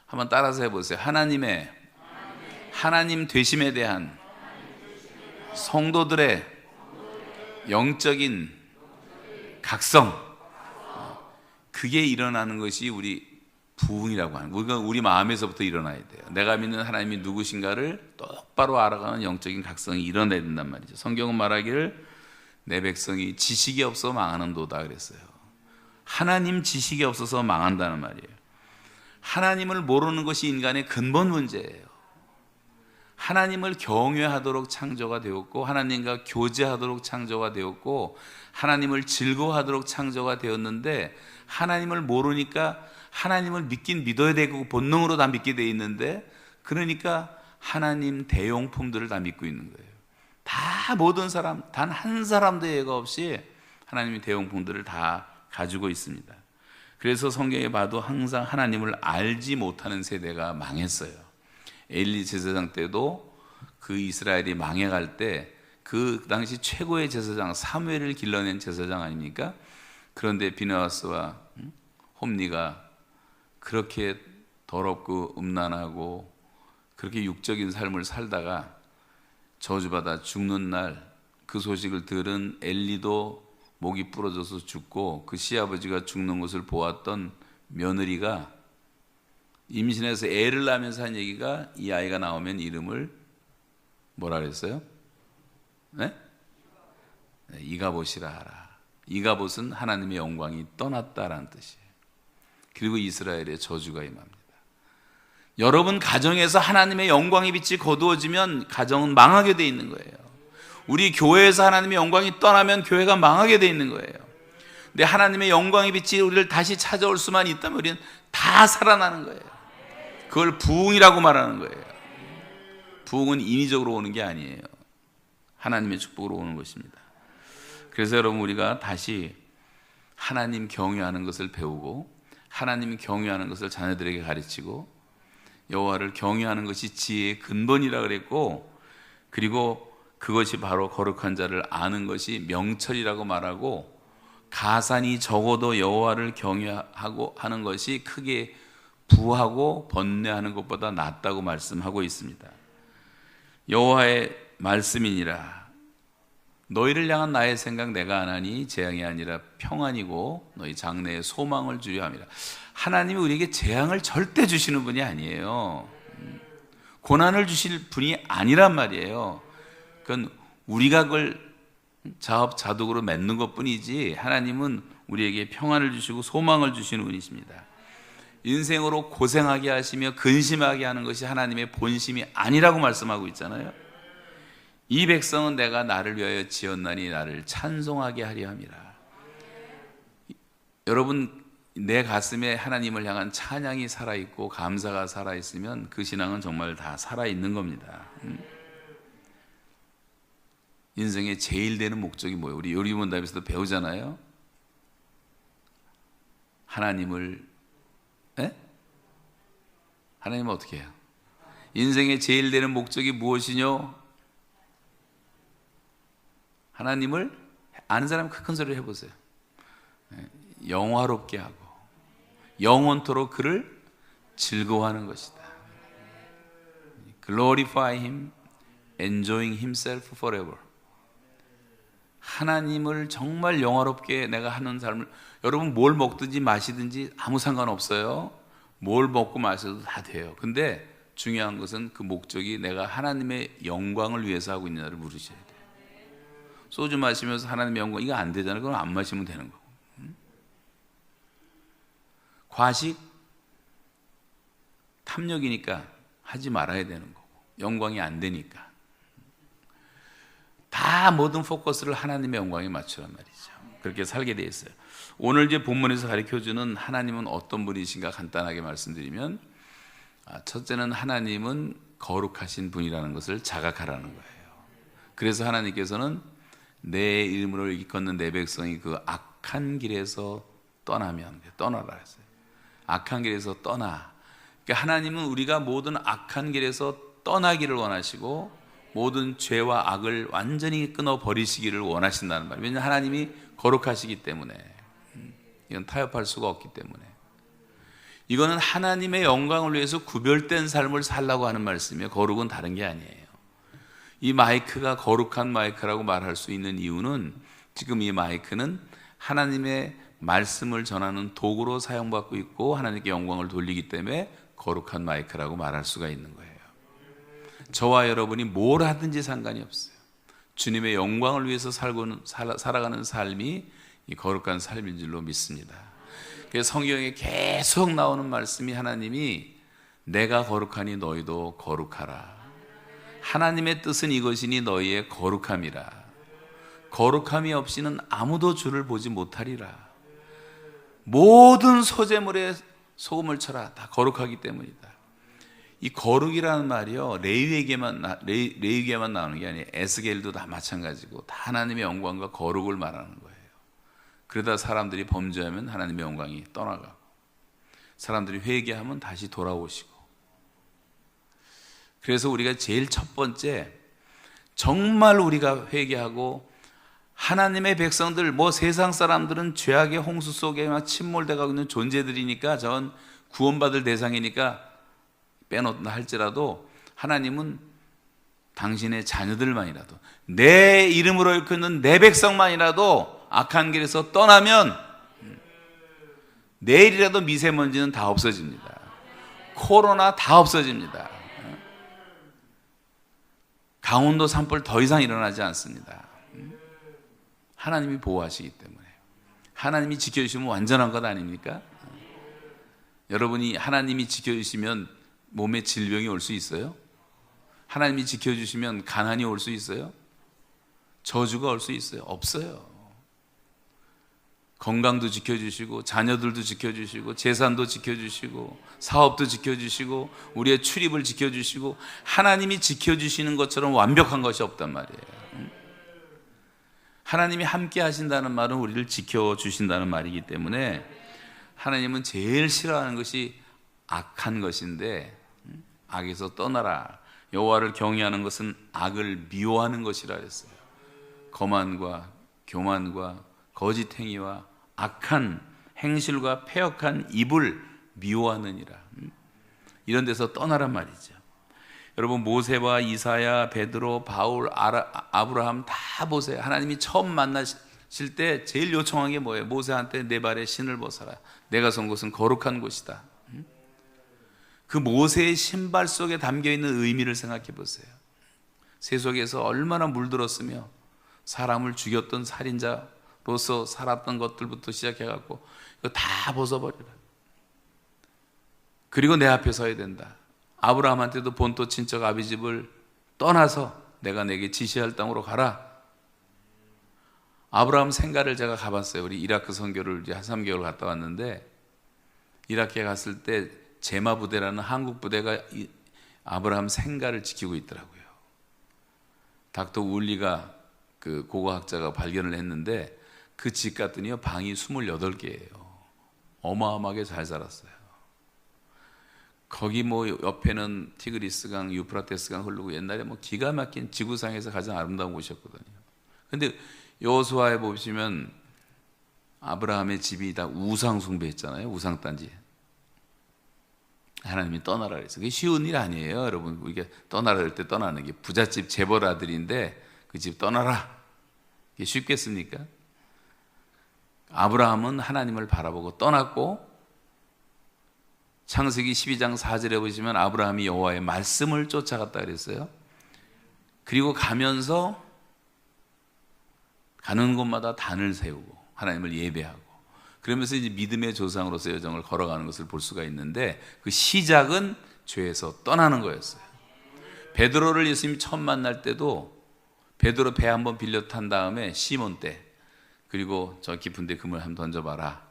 한번 따라서 해보세요. 하나님 되심에 대한 성도들의 영적인 각성, 그게 일어나는 것이 우리 부흥이라고 하는 거예요. 우리 마음에서부터 일어나야 돼요. 내가 믿는 하나님이 누구신가를 똑바로 알아가는 영적인 각성이 일어나야 된단 말이죠. 성경은 말하기를 내 백성이 지식이 없어 망하는도다 그랬어요. 하나님 지식이 없어서 망한다는 말이에요. 하나님을 모르는 것이 인간의 근본 문제예요. 하나님을 경외하도록 창조가 되었고, 하나님과 교제하도록 창조가 되었고, 하나님을 즐거워하도록 창조가 되었는데, 하나님을 모르니까 하나님을 믿긴 믿어야 되고 본능으로 다 믿게 돼 있는데, 그러니까 하나님 대용품들을 다 믿고 있는 거예요. 다 모든 사람, 단 한 사람도 예가 없이 하나님의 대용품들을 다 가지고 있습니다. 그래서 성경에 봐도 항상 하나님을 알지 못하는 세대가 망했어요. 엘리 제사장 때도 그 이스라엘이 망해갈 때 그 당시 최고의 제사장 사무엘을 길러낸 제사장 아닙니까? 그런데 비느하스와 홈리가 그렇게 더럽고 음란하고 그렇게 육적인 삶을 살다가 저주받아 죽는 날, 그 소식을 들은 엘리도 목이 부러져서 죽고, 그 시아버지가 죽는 것을 보았던 며느리가 임신해서 애를 낳으면서 한 얘기가, 이 아이가 나오면 이름을 뭐라 그랬어요? 네? 이가봇이라 하라. 이가봇은 하나님의 영광이 떠났다라는 뜻이에요. 그리고 이스라엘의 저주가 임합니다. 여러분 가정에서 하나님의 영광의 빛이 거두어지면 가정은 망하게 돼 있는 거예요. 우리 교회에서 하나님의 영광이 떠나면 교회가 망하게 돼 있는 거예요. 근데 하나님의 영광의 빛이 우리를 다시 찾아올 수만 있다면 우리는 다 살아나는 거예요. 그걸 부흥이라고 말하는 거예요. 부흥은 인위적으로 오는 게 아니에요. 하나님의 축복으로 오는 것입니다. 그래서 여러분, 우리가 다시 하나님 경외하는 것을 배우고 하나님 경외하는 것을 자녀들에게 가르치고 여호와를 경외하는 것이 지혜의 근본이라 그랬고, 그리고 그것이 바로 거룩한 자를 아는 것이 명철이라고 말하고, 가산이 적어도 여호와를 경외하고 하는 것이 크게 부하고 번뇌하는 것보다 낫다고 말씀하고 있습니다. 여호와의 말씀이니라. 너희를 향한 나의 생각 내가 안 하니 재앙이 아니라 평안이고 너희 장래에 소망을 주려 함이라. 하나님이 우리에게 재앙을 절대 주시는 분이 아니에요. 고난을 주실 분이 아니란 말이에요. 그건 우리가 그걸 자업자득으로 맺는 것뿐이지, 하나님은 우리에게 평안을 주시고 소망을 주시는 분이십니다. 인생으로 고생하게 하시며 근심하게 하는 것이 하나님의 본심이 아니라고 말씀하고 있잖아요. 이 백성은 내가 나를 위하여 지었나니 나를 찬송하게 하려 함이라. 여러분, 내 가슴에 하나님을 향한 찬양이 살아있고 감사가 살아있으면 그 신앙은 정말 다 살아있는 겁니다. 인생의 제일 되는 목적이 뭐예요? 우리 요리문답에서도 배우잖아요. 하나님을 하나님은 어떻게 해요? 인생의 제일 되는 목적이 무엇이뇨? 하나님을 아는 사람 큰 소리를 해보세요. 영화롭게 하고 영원토록 그를 즐거워하는 것이다. Glorify Him, enjoying Himself forever. 하나님을 정말 영화롭게 내가 하는 삶을, 여러분 뭘 먹든지 마시든지 아무 상관없어요. 뭘 먹고 마셔도 다 돼요. 근데 중요한 것은 그 목적이 내가 하나님의 영광을 위해서 하고 있느냐를 물으셔야 돼요. 소주 마시면서 하나님의 영광, 이거 안 되잖아요. 그건 안 마시면 되는 거고. 과식, 탐욕이니까 하지 말아야 되는 거고, 영광이 안 되니까. 다 모든 포커스를 하나님의 영광에 맞추란 말이죠. 그렇게 살게 돼 있어요. 오늘 이제 본문에서 가르쳐주는 하나님은 어떤 분이신가 간단하게 말씀드리면, 첫째는 하나님은 거룩하신 분이라는 것을 자각하라는 거예요. 그래서 하나님께서는 내 이름으로 일컫는 내 백성이 그 악한 길에서 떠나라 했어요. 악한 길에서 떠나. 그러니까 하나님은 우리가 모든 악한 길에서 떠나기를 원하시고 모든 죄와 악을 완전히 끊어버리시기를 원하신다는 말이에요. 왜냐하면 하나님이 거룩하시기 때문에. 이건 타협할 수가 없기 때문에. 이거는 하나님의 영광을 위해서 구별된 삶을 살라고 하는 말씀이에요. 거룩은 다른 게 아니에요. 이 마이크가 거룩한 마이크라고 말할 수 있는 이유는, 지금 이 마이크는 하나님의 말씀을 전하는 도구로 사용받고 있고 하나님께 영광을 돌리기 때문에 거룩한 마이크라고 말할 수가 있는 거예요. 저와 여러분이 뭘 하든지 상관이 없어요. 주님의 영광을 위해서 살아가는 삶이 이 거룩한 삶인 줄로 믿습니다. 그래서 성경에 계속 나오는 말씀이, 하나님이 내가 거룩하니 너희도 거룩하라. 하나님의 뜻은 이것이니 너희의 거룩함이라. 거룩함이 없이는 아무도 주를 보지 못하리라. 모든 소재물에 소금을 쳐라. 다 거룩하기 때문이다. 이 거룩이라는 말이요, 레위기에만 나오는 게 아니에요. 에스겔도 다 마찬가지고 다 하나님의 영광과 거룩을 말하는 거예요. 그러다 사람들이 범죄하면 하나님의 영광이 떠나가고, 사람들이 회개하면 다시 돌아오시고. 그래서 우리가 제일 첫 번째, 정말 우리가 회개하고, 하나님의 백성들, 세상 사람들은 죄악의 홍수 속에 막 침몰되고 있는 존재들이니까, 전 구원받을 대상이니까 빼놓다 할지라도, 하나님은 당신의 자녀들만이라도, 내 이름으로 일컫는 내 백성만이라도 악한 길에서 떠나면 내일이라도 미세먼지는 다 없어집니다. 코로나 다 없어집니다. 강원도 산불 더 이상 일어나지 않습니다. 하나님이 보호하시기 때문에. 하나님이 지켜주시면 완전한 것 아닙니까? 여러분이 하나님이 지켜주시면 몸에 질병이 올 수 있어요? 하나님이 지켜주시면 가난이 올 수 있어요? 저주가 올 수 있어요? 없어요. 건강도 지켜주시고 자녀들도 지켜주시고 재산도 지켜주시고 사업도 지켜주시고 우리의 출입을 지켜주시고 하나님이 지켜주시는 것처럼 완벽한 것이 없단 말이에요. 하나님이 함께 하신다는 말은 우리를 지켜주신다는 말이기 때문에 하나님은 제일 싫어하는 것이 악한 것인데 악에서 떠나라. 여호와를 경외하는 것은 악을 미워하는 것이라 했어요. 거만과 교만과 거짓행위와 악한 행실과 패역한 입을 미워하느니라. 이런 데서 떠나란 말이죠. 여러분 모세와 이사야, 베드로, 바울, 아브라함 다 보세요. 하나님이 처음 만나실 때 제일 요청한 게 뭐예요? 모세한테 내 발에 신을 벗어라. 내가 선 곳은 거룩한 곳이다. 그 모세의 신발 속에 담겨있는 의미를 생각해 보세요. 세속에서 얼마나 물들었으며 사람을 죽였던 살인자로서 살았던 것들부터 시작해갖고 이거 다 벗어버려라. 그리고 내 앞에 서야 된다. 아브라함한테도 본토 친척 아비집을 떠나서 내가 내게 지시할 땅으로 가라. 아브라함 생가를 제가 가봤어요. 우리 이라크 선교를 이제 한 3개월 갔다 왔는데 이라크에 갔을 때 제마 부대라는 한국 부대가 아브라함 생가를 지키고 있더라고요. 닥터 울리가 그 고고학자가 발견을 했는데 그 집 갔더니요 방이 28개예요. 어마어마하게 잘 살았어요. 거기 뭐 옆에는 티그리스강, 유프라테스강 흐르고 옛날에 뭐 기가 막힌 지구상에서 가장 아름다운 곳이었거든요. 근데 여호수아에 보시면 아브라함의 집이 다 우상 숭배했잖아요. 우상 단지. 하나님이 떠나라 그랬어요. 그게 쉬운 일 아니에요, 여러분. 우리가 떠나라 할 때 떠나는 게 부잣집 재벌 아들인데 그 집 떠나라. 이게 쉽겠습니까? 아브라함은 하나님을 바라보고 떠났고 창세기 12장 4절에 보시면 아브라함이 여호와의 말씀을 쫓아갔다 그랬어요. 그리고 가면서 가는 곳마다 단을 세우고 하나님을 예배하고 그러면서 이제 믿음의 조상으로서 여정을 걸어가는 것을 볼 수가 있는데 그 시작은 죄에서 떠나는 거였어요. 베드로를 예수님이 처음 만날 때도 베드로 배 한번 빌려 탄 다음에 시몬 때 그리고 저 깊은 데 그물 한번 던져봐라.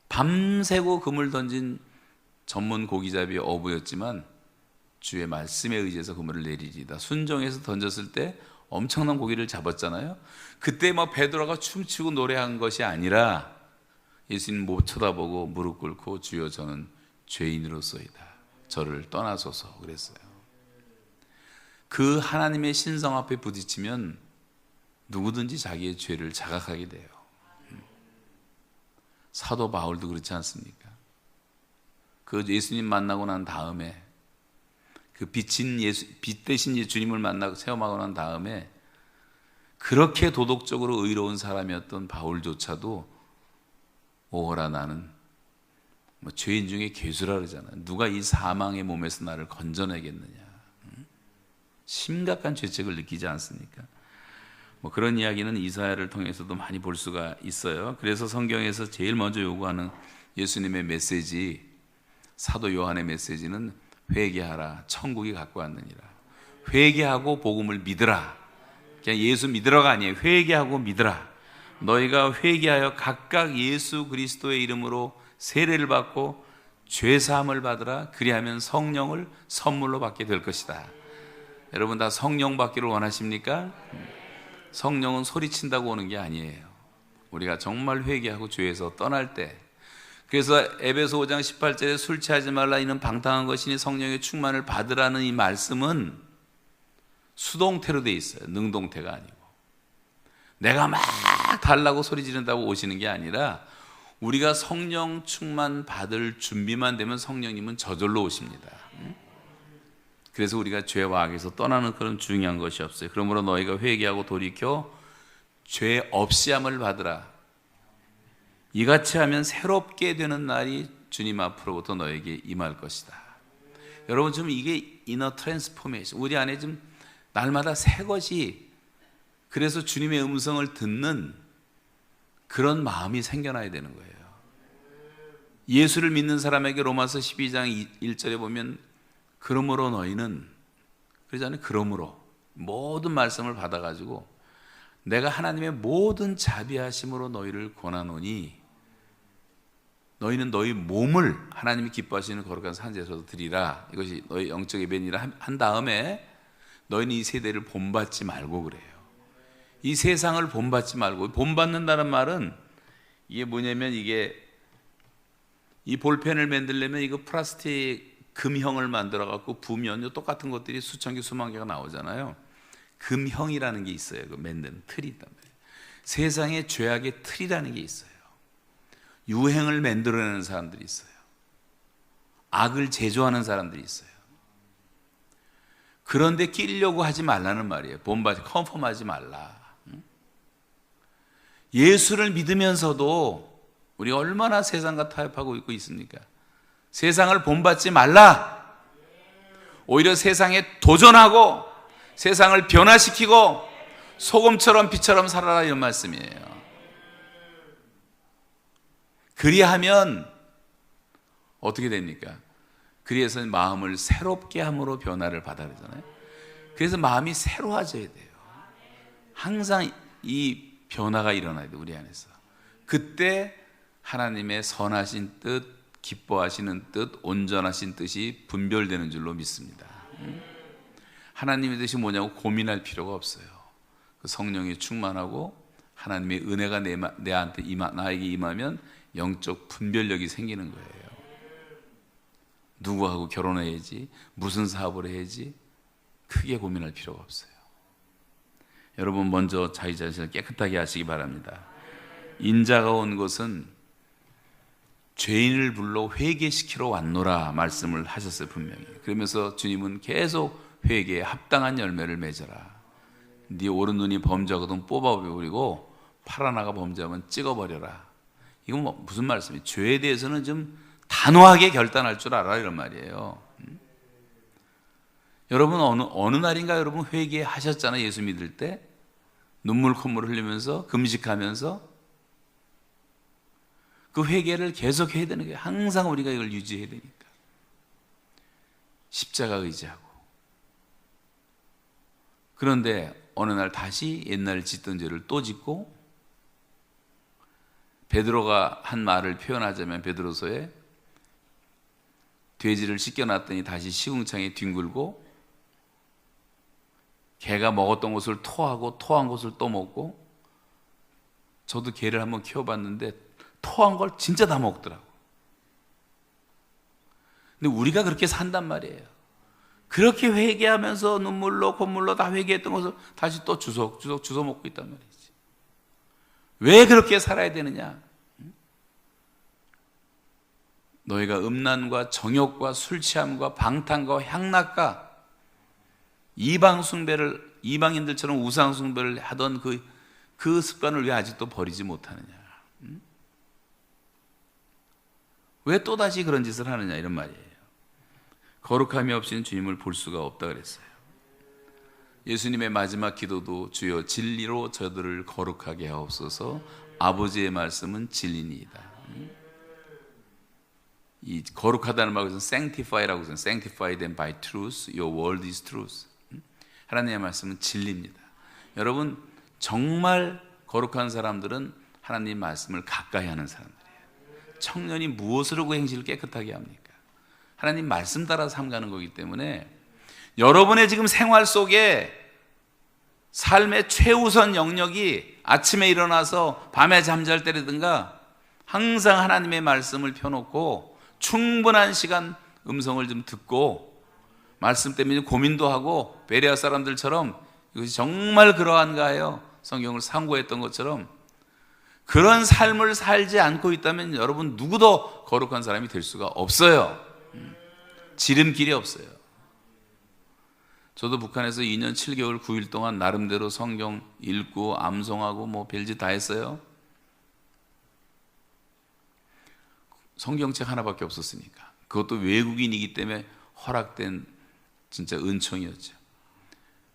밤새고 그물 던진 전문 고기잡이 어부였지만 주의 말씀에 의지해서 그물을 내리리다. 순종해서 던졌을 때 엄청난 고기를 잡았잖아요. 그때 뭐 베드로가 춤추고 노래한 것이 아니라 예수님 못 쳐다보고 무릎 꿇고 주여 저는 죄인으로서이다. 저를 떠나소서 그랬어요. 그 하나님의 신성 앞에 부딪히면 누구든지 자기의 죄를 자각하게 돼요. 사도 바울도 그렇지 않습니까? 그 예수님 만나고 난 다음에 그 빛 대신 예수님을 만나고 체험하고 난 다음에 그렇게 도덕적으로 의로운 사람이었던 바울조차도 오호라 나는 뭐 죄인 중에 괴수라 그러잖아요. 누가 이 사망의 몸에서 나를 건져내겠느냐. 심각한 죄책을 느끼지 않습니까? 뭐 그런 이야기는 이사야를 통해서도 많이 볼 수가 있어요. 그래서 성경에서 제일 먼저 요구하는 예수님의 메시지, 사도 요한의 메시지는 회개하라, 천국이 갖고 왔느니라. 회개하고 복음을 믿으라. 그냥 예수 믿으라가 아니에요. 회개하고 믿으라. 너희가 회개하여 각각 예수 그리스도의 이름으로 세례를 받고 죄 사함을 받으라. 그리하면 성령을 선물로 받게 될 것이다. 여러분 다 성령 받기를 원하십니까? 성령은 소리친다고 오는 게 아니에요. 우리가 정말 회개하고 죄에서 떠날 때. 그래서 에베소 5장 18절에 술 취하지 말라 이는 방탕한 것이니 성령의 충만을 받으라는 이 말씀은 수동태로 돼 있어요. 능동태가 아니고. 내가 막 달라고 소리 지른다고 오시는 게 아니라 우리가 성령 충만 받을 준비만 되면 성령님은 저절로 오십니다. 그래서 우리가 죄와 악에서 떠나는 그런 중요한 것이 없어요. 그러므로 너희가 회개하고 돌이켜 죄 없이함을 받으라. 이같이 하면 새롭게 되는 날이 주님 앞으로부터 너에게 임할 것이다. 여러분 좀 이게 이너 트랜스포메이션, 우리 안에 좀 날마다 새 것이, 그래서 주님의 음성을 듣는 그런 마음이 생겨나야 되는 거예요. 예수를 믿는 사람에게 로마서 12장 1절에 보면 그러므로 너희는, 그러잖아요. 그러므로 모든 말씀을 받아가지고 내가 하나님의 모든 자비하심으로 너희를 권하노니 너희는 너희 몸을 하나님이 기뻐하시는 거룩한 산제에서 드리라. 이것이 너희 영적 예배니라 한 다음에 너희는 이 세대를 본받지 말고 그래요. 이 세상을 본받지 말고, 본받는다는 말은 이게 뭐냐면, 이게 이 볼펜을 만들려면 이거 플라스틱 금형을 만들어 갖고 부면 똑같은 것들이 수천 개 수만 개가 나오잖아요. 금형이라는 게 있어요. 그 만드는 틀이 있단 말이에요. 세상에 죄악의 틀이라는 게 있어요. 유행을 만들어내는 사람들이 있어요. 악을 제조하는 사람들이 있어요. 그런데 끼려고 하지 말라는 말이에요. 본받지, 컨펌하지 말라. 예수를 믿으면서도 우리가 얼마나 세상과 타협하고 있고 있습니까? 세상을 본받지 말라. 오히려 세상에 도전하고 세상을 변화시키고 소금처럼 빛처럼 살아라, 이런 말씀이에요. 그리하면 어떻게 됩니까? 그래서 마음을 새롭게 함으로 변화를 받아야 되잖아요. 그래서 마음이 새로워져야 돼요. 항상 이 변화가 일어나야 돼요, 우리 안에서. 그때 하나님의 선하신 뜻, 기뻐하시는 뜻, 온전하신 뜻이 분별되는 줄로 믿습니다. 하나님의 뜻이 뭐냐고 고민할 필요가 없어요. 그 성령이 충만하고 하나님의 은혜가 나에게 임하면 영적 분별력이 생기는 거예요. 누구하고 결혼해야지, 무슨 사업을 해야지, 크게 고민할 필요가 없어요. 여러분, 먼저 자기 자신을 깨끗하게 하시기 바랍니다. 인자가 온 것은 죄인을 불러 회개시키러 왔노라 말씀을 하셨어요, 분명히. 그러면서 주님은 계속 회개에 합당한 열매를 맺어라. 네 오른 눈이 범죄하거든 뽑아버리고 파란 아가 범죄하면 찍어버려라. 이건 뭐 무슨 말씀이에요? 죄에 대해서는 좀 단호하게 결단할 줄 알아, 이런 말이에요. 여러분, 어느 날인가 여러분 회개하셨잖아요. 예수 믿을 때 눈물 콧물 흘리면서 금식하면서. 그 회개를 계속 해야 되는 거예요. 항상 우리가 이걸 유지해야 되니까. 십자가 의지하고. 그런데 어느 날 다시 옛날 짓던 죄를 또 짓고, 베드로가 한 말을 표현하자면 베드로서에 돼지를 씻겨놨더니 다시 시궁창에 뒹굴고, 개가 먹었던 것을 토하고 토한 것을 또 먹고. 저도 개를 한번 키워봤는데 토한 걸 진짜 다 먹더라고. 근데 우리가 그렇게 산단 말이에요. 그렇게 회개하면서 눈물로 콧물로 다 회개했던 것을 다시 또 주워 먹고 있단 말이지. 왜 그렇게 살아야 되느냐? 너희가 음란과 정욕과 술 취함과 방탕과 향락과 이방 숭배를, 이방인들처럼 우상 숭배를 하던 그 습관을 왜 아직도 버리지 못하느냐? 왜 또다시 그런 짓을 하느냐, 이런 말이에요. 거룩함이 없이는 주님을 볼 수가 없다 그랬어요. 예수님의 마지막 기도도 주여 진리로 저들을 거룩하게 하옵소서. 아버지의 말씀은 진리니이다. 이 거룩하다는 말은 sanctify라고 해서 sanctify them by truth, your word is truth. 하나님의 말씀은 진리입니다. 여러분, 정말 거룩한 사람들은 하나님 말씀을 가까이 하는 사람들이에요. 청년이 무엇으로 그 행실을 깨끗하게 합니까? 하나님 말씀 따라 삼가는 거기 때문에 여러분의 지금 생활 속에 삶의 최우선 영역이 아침에 일어나서 밤에 잠잘 때라든가 항상 하나님의 말씀을 펴놓고 충분한 시간 음성을 좀 듣고 말씀 때문에 고민도 하고 베레아 사람들처럼 이것이 정말 그러한가요? 성경을 상고했던 것처럼 그런 삶을 살지 않고 있다면 여러분 누구도 거룩한 사람이 될 수가 없어요. 지름길이 없어요. 저도 북한에서 2년 7개월 9일 동안 나름대로 성경 읽고 암송하고 뭐 별짓 다 했어요. 성경책 하나밖에 없었으니까. 그것도 외국인이기 때문에 허락된 진짜 은총이었죠.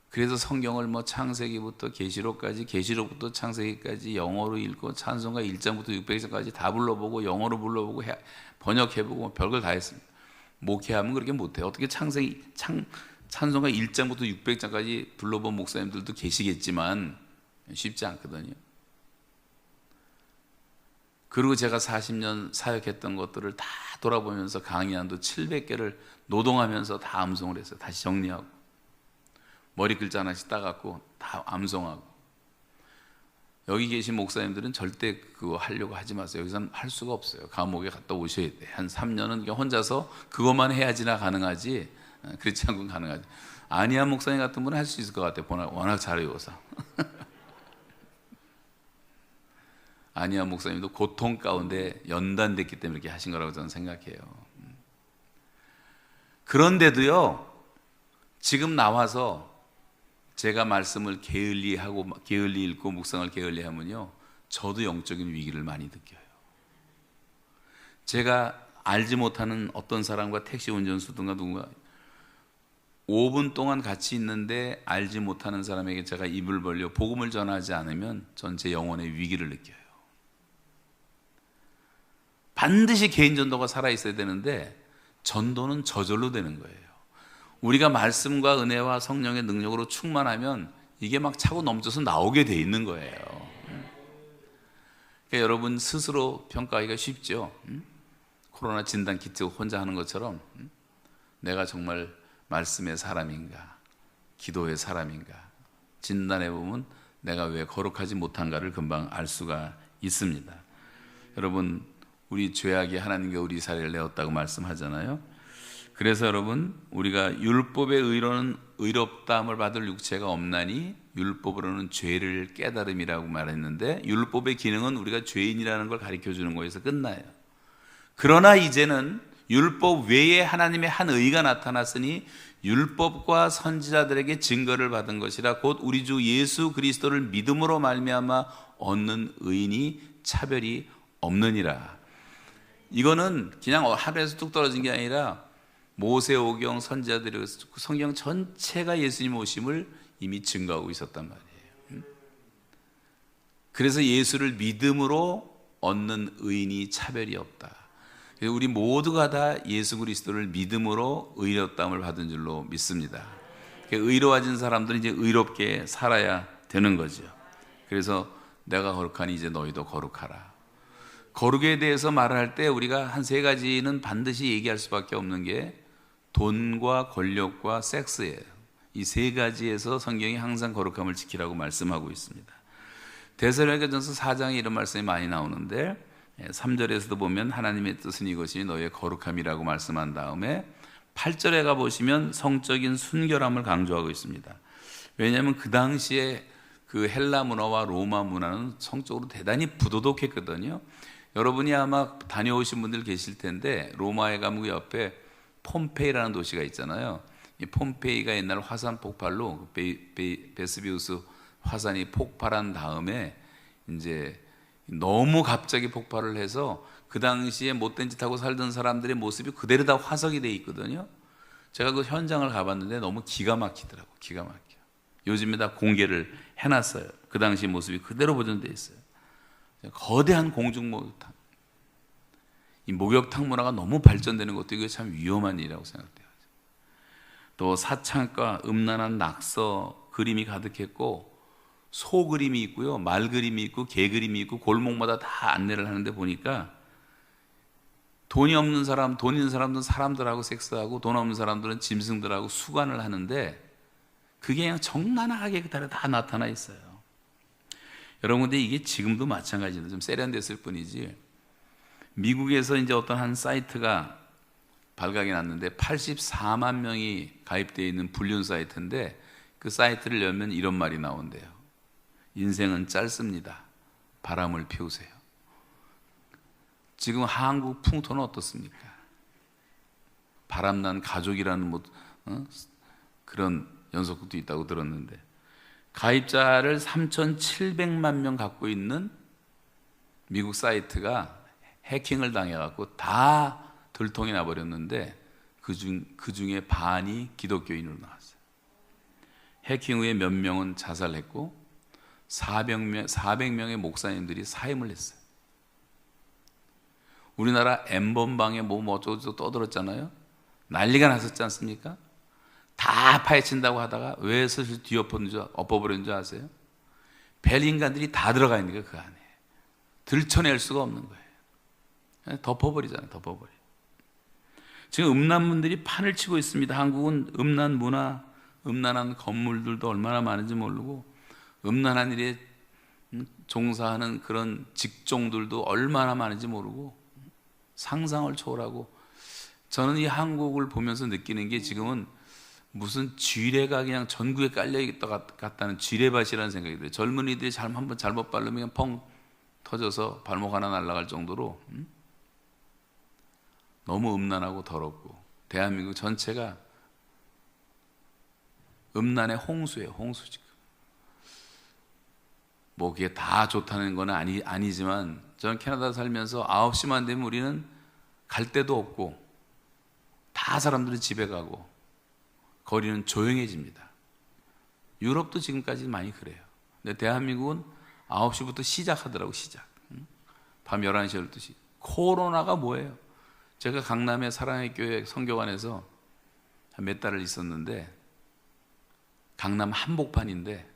그래서 성경을 뭐 창세기부터 계시록까지, 계시록부터 창세기까지 영어로 읽고 찬송가 1장부터 600장까지 다 불러보고 영어로 불러보고 번역해보고 별걸 다 했습니다. 목회하면 그렇게 못해요. 어떻게 찬송가 1장부터 600장까지 불러본 목사님들도 계시겠지만 쉽지 않거든요. 그리고 제가 40년 사역했던 것들을 다 돌아보면서 강의안도 700개를 노동하면서 다 암송을 했어요. 다시 정리하고 머리 글자 하나씩 따갖고 다 암송하고. 여기 계신 목사님들은 절대 그거 하려고 하지 마세요. 여기서는 할 수가 없어요. 감옥에 갔다 오셔야 돼. 한 3년은 혼자서 그것만 해야지나 가능하지, 그렇지 않고는 가능하지. 아니야 목사님 같은 분은 할 수 있을 것 같아요. 워낙 잘 외워서. 아니야 목사님도 고통 가운데 연단됐기 때문에 이렇게 하신 거라고 저는 생각해요. 그런데도요, 지금 나와서 제가 말씀을 게을리 읽고 묵상을 게을리 하면요, 저도 영적인 위기를 많이 느껴요. 제가 알지 못하는 어떤 사람과 택시 운전수든가 누군가 5분 동안 같이 있는데 알지 못하는 사람에게 제가 입을 벌려 복음을 전하지 않으면 전 제 영혼의 위기를 느껴요. 반드시 개인 전도가 살아있어야 되는데 전도는 저절로 되는 거예요. 우리가 말씀과 은혜와 성령의 능력으로 충만하면 이게 막 차고 넘쳐서 나오게 돼 있는 거예요. 그러니까 여러분 스스로 평가하기가 쉽죠. 코로나 진단 키트 혼자 하는 것처럼 내가 정말 말씀의 사람인가, 기도의 사람인가, 진단해보면 내가 왜 거룩하지 못한가를 금방 알 수가 있습니다. 여러분, 우리 죄악이 하나님께 우리 사례를 내었다고 말씀하잖아요. 그래서 여러분, 우리가 율법의 의로는 의롭다함을 받을 육체가 없나니 율법으로는 죄를 깨달음이라고 말했는데, 율법의 기능은 우리가 죄인이라는 걸 가르쳐 주는 거에서 끝나요. 그러나 이제는 율법 외에 하나님의 한 의가 나타났으니 율법과 선지자들에게 증거를 받은 것이라 곧 우리 주 예수 그리스도를 믿음으로 말미암아 얻는 의인이 차별이 없느니라. 이거는 그냥 하늘에서 뚝 떨어진 게 아니라 모세오경 선지자들의 성경 전체가 예수님 오심을 이미 증거하고 있었단 말이에요. 그래서 예수를 믿음으로 얻는 의인이 차별이 없다. 우리 모두가 다 예수 그리스도를 믿음으로 의롭다함을 받은 줄로 믿습니다. 의로워진 사람들은 이제 의롭게 살아야 되는 거죠. 그래서 내가 거룩하니 이제 너희도 거룩하라. 거룩에 대해서 말을 할 때 우리가 한 세 가지는 반드시 얘기할 수밖에 없는 게 돈과 권력과 섹스예요. 이 세 가지에서 성경이 항상 거룩함을 지키라고 말씀하고 있습니다. 데살로니가전서 4장에 이런 말씀이 많이 나오는데 3절에서도 보면 하나님의 뜻은 이것이 너의 거룩함이라고 말씀한 다음에 8절에 가보시면 성적인 순결함을 강조하고 있습니다. 왜냐하면 그 당시에 그 헬라 문화와 로마 문화는 성적으로 대단히 부도덕했거든요. 여러분이 아마 다녀오신 분들 계실 텐데 로마에 가면 그 옆에 폼페이라는 도시가 있잖아요. 이 폼페이가 옛날 화산 폭발로 베스비우스 화산이 폭발한 다음에 이제 너무 갑자기 폭발을 해서 그 당시에 못된 짓 하고 살던 사람들의 모습이 그대로 다 화석이 돼 있거든요. 제가 그 현장을 가봤는데 너무 기가 막히더라고. 기가 막혀. 요즘에 다 공개를 해놨어요. 그 당시 모습이 그대로 보존돼 있어요. 거대한 공중 목욕탕. 이 목욕탕 문화가 너무 발전되는 것도 이게 참 위험한 일이라고 생각돼요. 또 사창가, 음란한 낙서 그림이 가득했고 소 그림이 있고요, 말 그림이 있고 개 그림이 있고 골목마다 다 안내를 하는데 보니까 돈이 없는 사람, 돈 있는 사람들은 사람들하고 섹스하고 돈 없는 사람들은 짐승들하고 수관을 하는데 그게 그냥 적나라하게 다 나타나 있어요. 여러분, 근데 이게 지금도 마찬가지입니다. 좀 세련됐을 뿐이지 미국에서 이제 어떤 한 사이트가 발각이 났는데 84만 명이 가입되어 있는 불륜 사이트인데 그 사이트를 열면 이런 말이 나온대요. 인생은 짧습니다. 바람을 피우세요. 지금 한국 풍토는 어떻습니까? 바람난 가족이라는 그런 연속극도 있다고 들었는데 가입자를 3,700만 명 갖고 있는 미국 사이트가 해킹을 당해갖고 다 들통이 나버렸는데 그 중에 반이 기독교인으로 나왔어요. 해킹 후에 몇 명은 자살했고 400명의 목사님들이 사임을 했어요. 우리나라 N번방에 뭐 어쩌고저쩌고 떠들었잖아요. 난리가 났었지 않습니까? 다 파헤친다고 하다가 왜 슬슬 엎어버린 줄 아세요? 벨 인간들이 다 들어가 있는 거예요. 그 안에 들춰낼 수가 없는 거예요. 덮어버리잖아요. 덮어버려. 지금 음란문들이 판을 치고 있습니다. 한국은 음란 문화, 음란한 건물들도 얼마나 많은지 모르고 음란한 일에 종사하는 그런 직종들도 얼마나 많은지 모르고 상상을 초월하고, 저는 이 한국을 보면서 느끼는 게 지금은 무슨 쥐레가 그냥 전국에 깔려있다 같다는 쥐레밭이라는 생각이 들어요. 젊은이들이 한번 잘못 바르면 펑 터져서 발목 하나 날아갈 정도로 너무 음란하고 더럽고, 대한민국 전체가 음란의 홍수예요. 홍수. 지금 뭐 그게 다 좋다는 건 아니지만, 저는 캐나다 살면서 9시만 되면 우리는 갈 데도 없고 다 사람들은 집에 가고 거리는 조용해집니다. 유럽도 지금까지 많이 그래요. 근데 대한민국은 9시부터 시작하더라고. 시작. 밤 11시, 12시. 코로나가 뭐예요? 제가 강남의 사랑의 교회 선교관에서 한 몇 달을 있었는데, 강남 한복판인데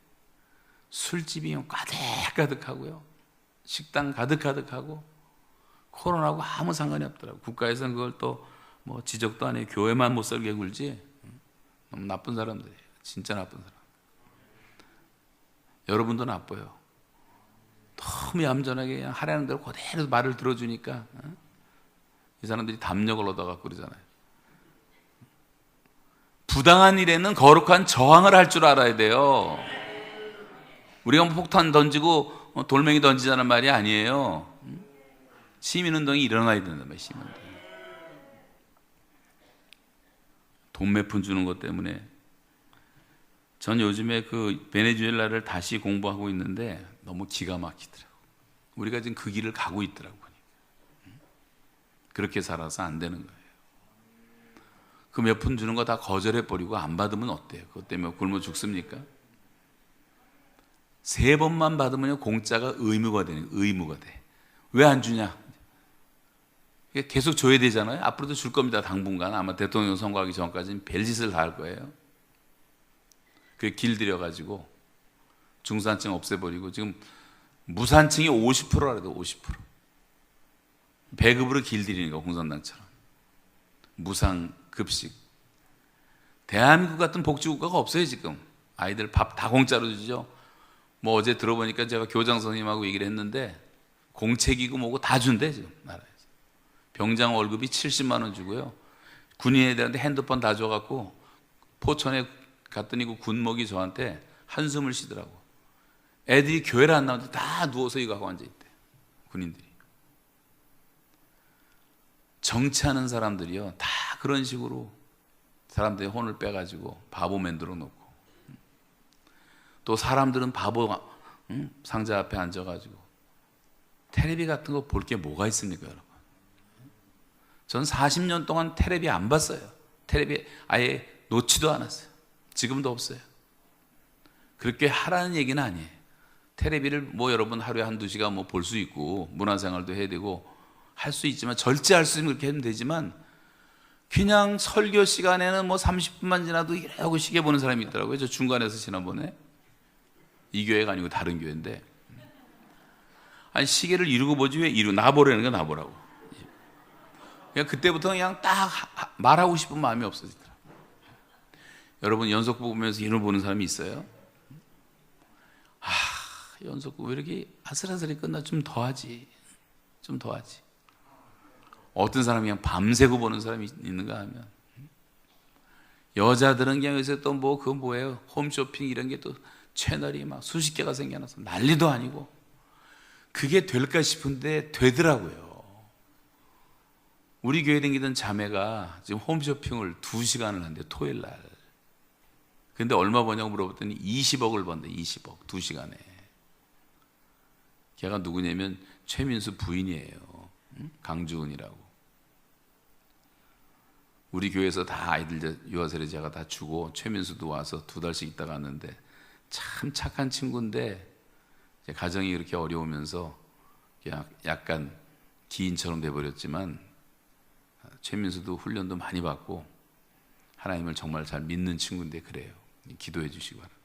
술집이 가득가득하고요, 식당 가득가득하고, 코로나하고 아무 상관이 없더라고. 국가에서는 그걸 또 뭐 지적도 안 해요. 교회만 못 살게 굴지. 너무 나쁜 사람들이에요. 진짜 나쁜 사람. 여러분도 나빠요. 너무 얌전하게 그냥 하라는 대로 그대로 말을 들어주니까 이 사람들이 담력을 얻어갖고 그러잖아요. 부당한 일에는 거룩한 저항을 할 줄 알아야 돼요. 우리가 뭐 폭탄 던지고 돌멩이 던지자는 말이 아니에요. 시민운동이 일어나야 된단 말이에요. 시민운동. 돈 몇 푼 주는 것 때문에. 전 요즘에 그 베네수엘라를 다시 공부하고 있는데 너무 기가 막히더라고요. 우리가 지금 그 길을 가고 있더라고요. 그렇게 살아서 안 되는 거예요. 그 몇 푼 주는 거 다 거절해버리고 안 받으면 어때요? 그것 때문에 굶어 죽습니까? 3번만 받으면 공짜가 의무가 되는, 의무가 돼. 왜 안 주냐? 계속 줘야 되잖아요. 앞으로도 줄 겁니다. 당분간. 아마 대통령 선거하기 전까지는 별짓을 다 할 거예요. 그 길들여가지고 중산층 없애버리고, 지금 무산층이 50%라도 50%. 배급으로 길들이는 거, 공산당처럼. 무상급식. 대한민국 같은 복지국가가 없어요, 지금. 아이들 밥 다 공짜로 주죠. 뭐 어제 들어보니까 제가 교장 선생님하고 얘기를 했는데, 공책이고 뭐고 다 준대, 지금 나라에서. 병장 월급이 70만 원 주고요. 군인 애들한테 핸드폰 다 줘갖고, 포천에 갔더니 그 군목이 저한테 한숨을 쉬더라고. 애들이 교회를 안 나오는데 다 누워서 이거 하고 앉아있대, 군인들이. 정치하는 사람들이요, 다 그런 식으로 사람들의 혼을 빼가지고 바보 만들어 놓고, 또 사람들은 바보 상자 앞에 앉아가지고 텔레비 같은 거 볼 게 뭐가 있습니까, 여러분? 전 40년 동안 텔레비 안 봤어요. 텔레비 아예 놓지도 않았어요. 지금도 없어요. 그렇게 하라는 얘기는 아니에요. 텔레비를 뭐 여러분 하루에 한두 시간 뭐 볼 수 있고 문화생활도 해야 되고 할 수 있지만, 절제할 수 있는 그렇게 하면 되지만, 그냥 설교 시간에는 뭐 30분만 지나도 이러고 시계 보는 사람이 있더라고요. 저 중간에서 지난번에, 이 교회가 아니고 다른 교회인데, 아니 시계를 이러고 보지 왜 나보라는 거야, 나보라고. 그냥 그때부터 그냥 딱 말하고 싶은 마음이 없어지더라고요. 여러분 연속극 보면서 이런 보는 사람이 있어요? 연속극 왜 이렇게 아슬아슬히 끝나? 좀 더 하지. 좀 더 하지. 어떤 사람이 그냥 밤새고 보는 사람이 있는가 하면, 여자들은 그냥 요새 또 뭐 그거 뭐예요? 홈쇼핑 이런 게 또 채널이 막 수십 개가 생겨나서 난리도 아니고, 그게 될까 싶은데 되더라고요. 우리 교회 다니던 자매가 지금 홈쇼핑을 2시간을 한대요, 토요일 날. 근데 얼마 버냐고 물어봤더니 20억을 번대. 20억 2시간에. 걔가 누구냐면 최민수 부인이에요. 강주은이라고. 우리 교회에서 다 아이들 유아세례 제가 다 주고, 최민수도 와서 2달씩 있다 갔는데, 참 착한 친구인데 가정이 이렇게 어려우면서 약간 기인처럼 돼버렸지만, 최민수도 훈련도 많이 받고 하나님을 정말 잘 믿는 친구인데 그래요. 기도해 주시기 바랍니다.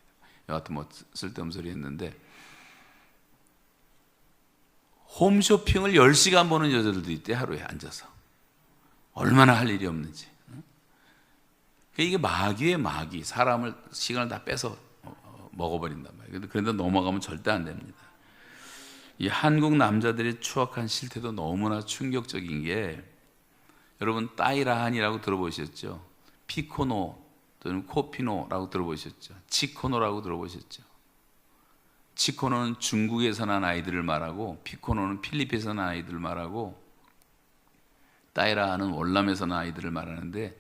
여하튼 뭐 쓸데없는 소리 했는데, 홈쇼핑을 10시간 보는 여자들도 있대, 하루에 앉아서. 얼마나 할 일이 없는지. 이게 마귀의 마귀. 사람을 시간을 다 뺏어 먹어버린단 말이에요. 그런데 넘어가면 절대 안 됩니다. 이 한국 남자들의 추악한 실태도 너무나 충격적인 게, 여러분 따이라한이라고 들어보셨죠? 피코노 또는 코피노라고 들어보셨죠? 치코노라고 들어보셨죠? 치코노는 중국에서 난 아이들을 말하고, 피코노는 필리핀에서 난 아이들을 말하고, 따이라한은 월남에서 난 아이들을 말하는데,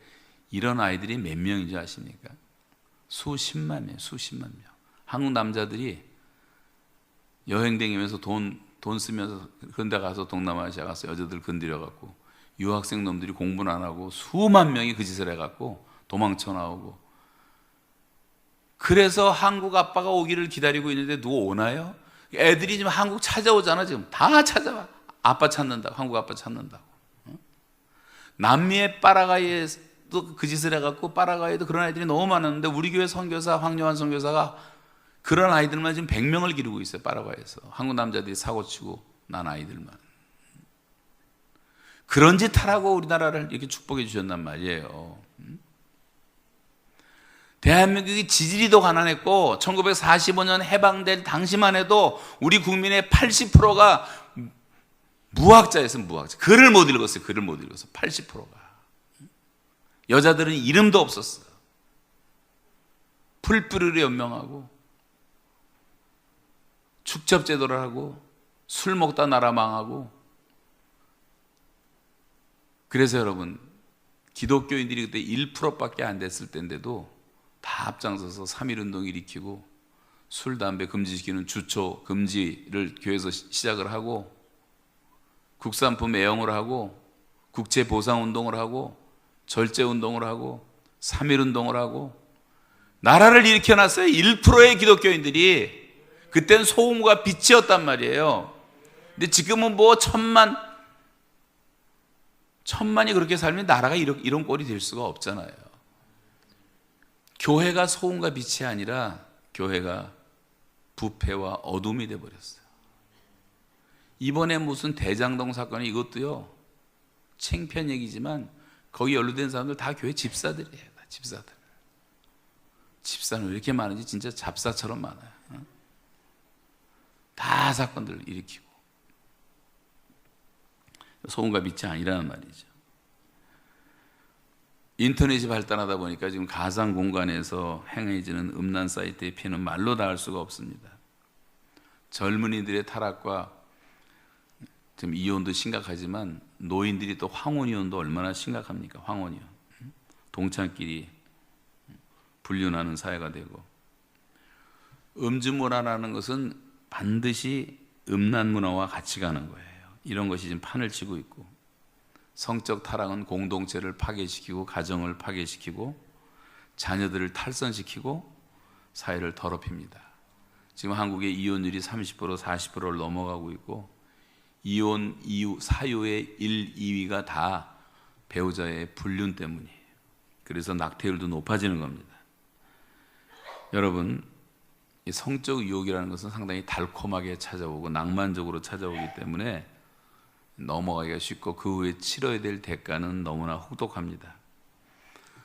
이런 아이들이 몇 명인지 아십니까? 수십만 명, 수십만 명. 한국 남자들이 여행 다니면서 돈 쓰면서 그런 데 가서 동남아시아 가서 여자들 건드려 갖고, 유학생 놈들이 공부는 안 하고 수만 명이 그 짓을 해 갖고 도망쳐 나오고, 그래서 한국 아빠가 오기를 기다리고 있는데 누구 오나요? 애들이 지금 한국 찾아오잖아. 지금 다 찾아와. 아빠 찾는다고, 한국 아빠 찾는다고. 남미의 파라과이에도 그 짓을 해갖고, 파라과이에도 그런 아이들이 너무 많았는데, 우리 교회 선교사 황요한 선교사가 그런 아이들만 지금 100명을 기르고 있어요. 파라과이에서. 한국 남자들이 사고치고 난 아이들만. 그런 짓 하라고 우리나라를 이렇게 축복해 주셨단 말이에요. 대한민국이 지지리도 가난했고, 1945년 해방될 당시만 해도 우리 국민의 80%가 무학자였어요. 무학자. 글을 못 읽었어요. 글을 못 읽었어. 80%가. 여자들은 이름도 없었어요. 풀뿌리로 연명하고, 축첩제도를 하고, 술 먹다 나라 망하고. 그래서 여러분, 기독교인들이 그때 1%밖에 안 됐을 때인데도 다 앞장서서 3.1운동 일으키고, 술, 담배 금지시키는 주초 금지를 교회에서 시작을 하고, 국산품 애용을 하고, 국제보상운동을 하고, 절제운동을 하고, 3.1운동을 하고, 나라를 일으켜놨어요. 1%의 기독교인들이. 그때는 소음과 빛이었단 말이에요. 근데 지금은 뭐 천만이 그렇게 살면 나라가 이런 꼴이 될 수가 없잖아요. 교회가 소음과 빛이 아니라 교회가 부패와 어둠이 돼버렸어요. 이번에 무슨 대장동 사건이, 이것도요, 창피한 얘기지만 거기 연루된 사람들 다 교회 집사들이에요. 다 집사들. 집사는 왜 이렇게 많은지 진짜 잡사처럼 많아요. 다 사건들을 일으키고. 소음과 빛이 아니라는 말이죠. 인터넷이 발달하다 보니까 지금 가상 공간에서 행해지는 음란 사이트의 피해는 말로 다 할 수가 없습니다. 젊은이들의 타락과 지금 이혼도 심각하지만, 노인들이 또 황혼이혼도 얼마나 심각합니까? 황혼이혼. 동창끼리 불륜하는 사회가 되고, 음주문화라는 것은 반드시 음란 문화와 같이 가는 거예요. 이런 것이 지금 판을 치고 있고, 성적 타락은 공동체를 파괴시키고, 가정을 파괴시키고, 자녀들을 탈선시키고, 사회를 더럽힙니다. 지금 한국의 이혼율이 30%, 40%를 넘어가고 있고, 이혼 이후 사유의 1, 2위가 다 배우자의 불륜 때문이에요. 그래서 낙태율도 높아지는 겁니다. 여러분, 이 성적 유혹이라는 것은 상당히 달콤하게 찾아오고 낭만적으로 찾아오기 때문에 넘어가기가 쉽고, 그 후에 치러야 될 대가는 너무나 혹독합니다.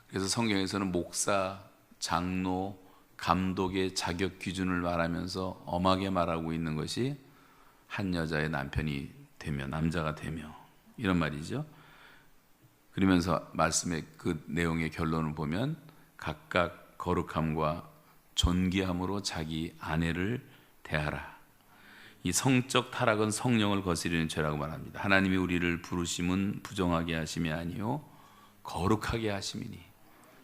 그래서 성경에서는 목사, 장로, 감독의 자격 기준을 말하면서 엄하게 말하고 있는 것이 한 여자의 남편이 되며, 남자가 되며, 이런 말이죠. 그러면서 말씀의 그 내용의 결론을 보면, 각각 거룩함과 존귀함으로 자기 아내를 대하라. 이 성적 타락은 성령을 거스리는 죄라고 말합니다. 하나님이 우리를 부르심은 부정하게 하심이 아니요 거룩하게 하심이니,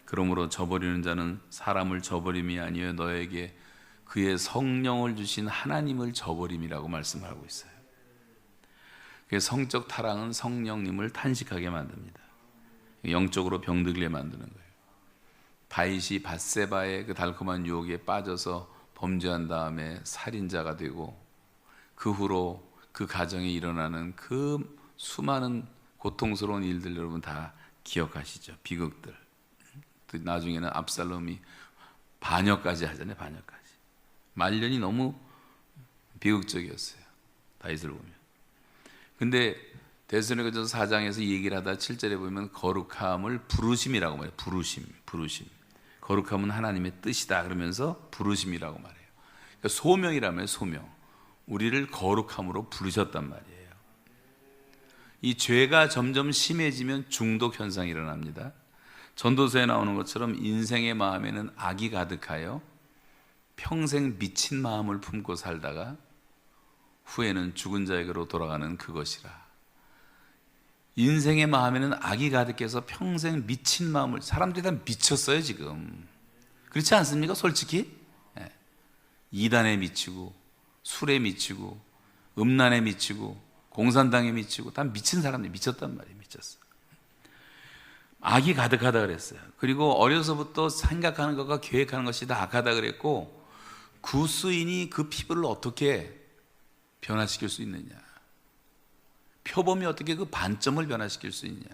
그러므로 저버리는 자는 사람을 저버림이 아니요 너에게 그의 성령을 주신 하나님을 저버림이라고 말씀하고 있어요. 성적 타락은 성령님을 탄식하게 만듭니다. 영적으로 병들게 만드는 거예요. 다윗이 밧세바의 그 달콤한 유혹에 빠져서 범죄한 다음에 살인자가 되고, 그 후로 그 가정에 일어나는 그 수많은 고통스러운 일들 여러분 다 기억하시죠? 비극들. 나중에는 압살롬이 반역까지 하잖아요. 반역까지. 말년이 너무 비극적이었어요. 다윗을 보면. 근데 데살로니가전서 4장에서 이 얘기를 하다 7절에 보면 거룩함을 부르심이라고 말해요. 부르심. 거룩함은 하나님의 뜻이다 그러면서 부르심이라고 말해요. 그러니까 소명이라면 소명. 우리를 거룩함으로 부르셨단 말이에요. 이 죄가 점점 심해지면 중독 현상이 일어납니다. 전도서에 나오는 것처럼 인생의 마음에는 악이 가득하여 평생 미친 마음을 품고 살다가 후에는 죽은 자에게로 돌아가는 그것이라. 인생의 마음에는 악이 가득해서 평생 미친 마음을, 사람들이 다 미쳤어요 지금. 그렇지 않습니까? 솔직히 이단에 미치고 술에 미치고 음란에 미치고 공산당에 미치고 다 미친 사람들이 미쳤단 말이에요. 미쳤어. 악이 가득하다 그랬어요. 그리고 어려서부터 생각하는 것과 계획하는 것이 다 악하다 그랬고, 구스인이 그 피부를 어떻게 변화시킬 수 있느냐, 표범이 어떻게 그 반점을 변화시킬 수 있냐,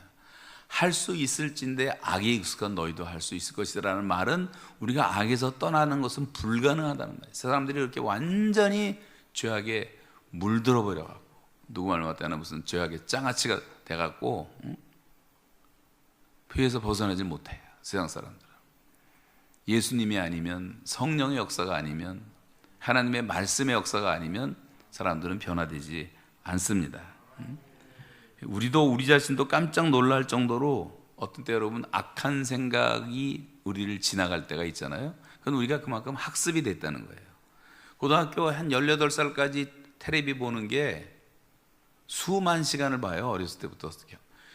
할 수 있을진데 악에 익숙한 너희도 할 수 있을 것이라는 말은 우리가 악에서 떠나는 것은 불가능하다는 말이에요. 사람들이 이렇게 완전히 죄악에 물들어 버려갖고, 누구 말 같다는 무슨 죄악의 장아찌가 돼갖고 피해서 벗어나지 못해요. 세상 사람들은 예수님이 아니면, 성령의 역사가 아니면, 하나님의 말씀의 역사가 아니면 사람들은 변화되지 않습니다. 우리도, 우리 자신도 깜짝 놀랄 정도로 어떤 때 여러분 악한 생각이 우리를 지나갈 때가 있잖아요. 그건 우리가 그만큼 학습이 됐다는 거예요. 고등학교 한 18살까지 텔레비 보는 게 수만 시간을 봐요. 어렸을 때부터.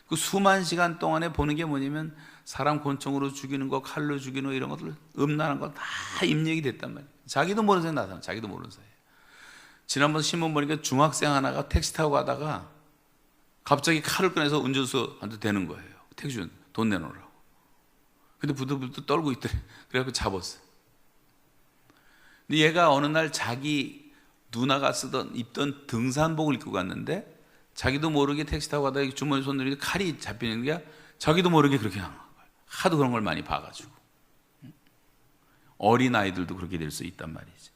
그 수만 시간 동안에 보는 게 뭐냐면 사람 권총으로 죽이는 거, 칼로 죽이는 거, 이런 것들, 음란한 거 다 입력이 됐단 말이에요. 자기도 모르는 사이에 나타나. 자기도 모르는 사이에. 지난번 신문 보니까 중학생 하나가 택시 타고 가다가 갑자기 칼을 꺼내서 운전수한테 대는 거예요. 택시 돈 내놓으라고. 근데 부들부들 떨고 있더래. 그래갖고 잡았어요. 근데 얘가 어느 날 자기 누나가 입던 등산복을 입고 갔는데, 자기도 모르게 택시 타고 가다가 주머니 손 들이는데 칼이 잡히는 게 자기도 모르게 그렇게 하는 거예요. 하도 그런 걸 많이 봐가지고. 어린 아이들도 그렇게 될 수 있단 말이지.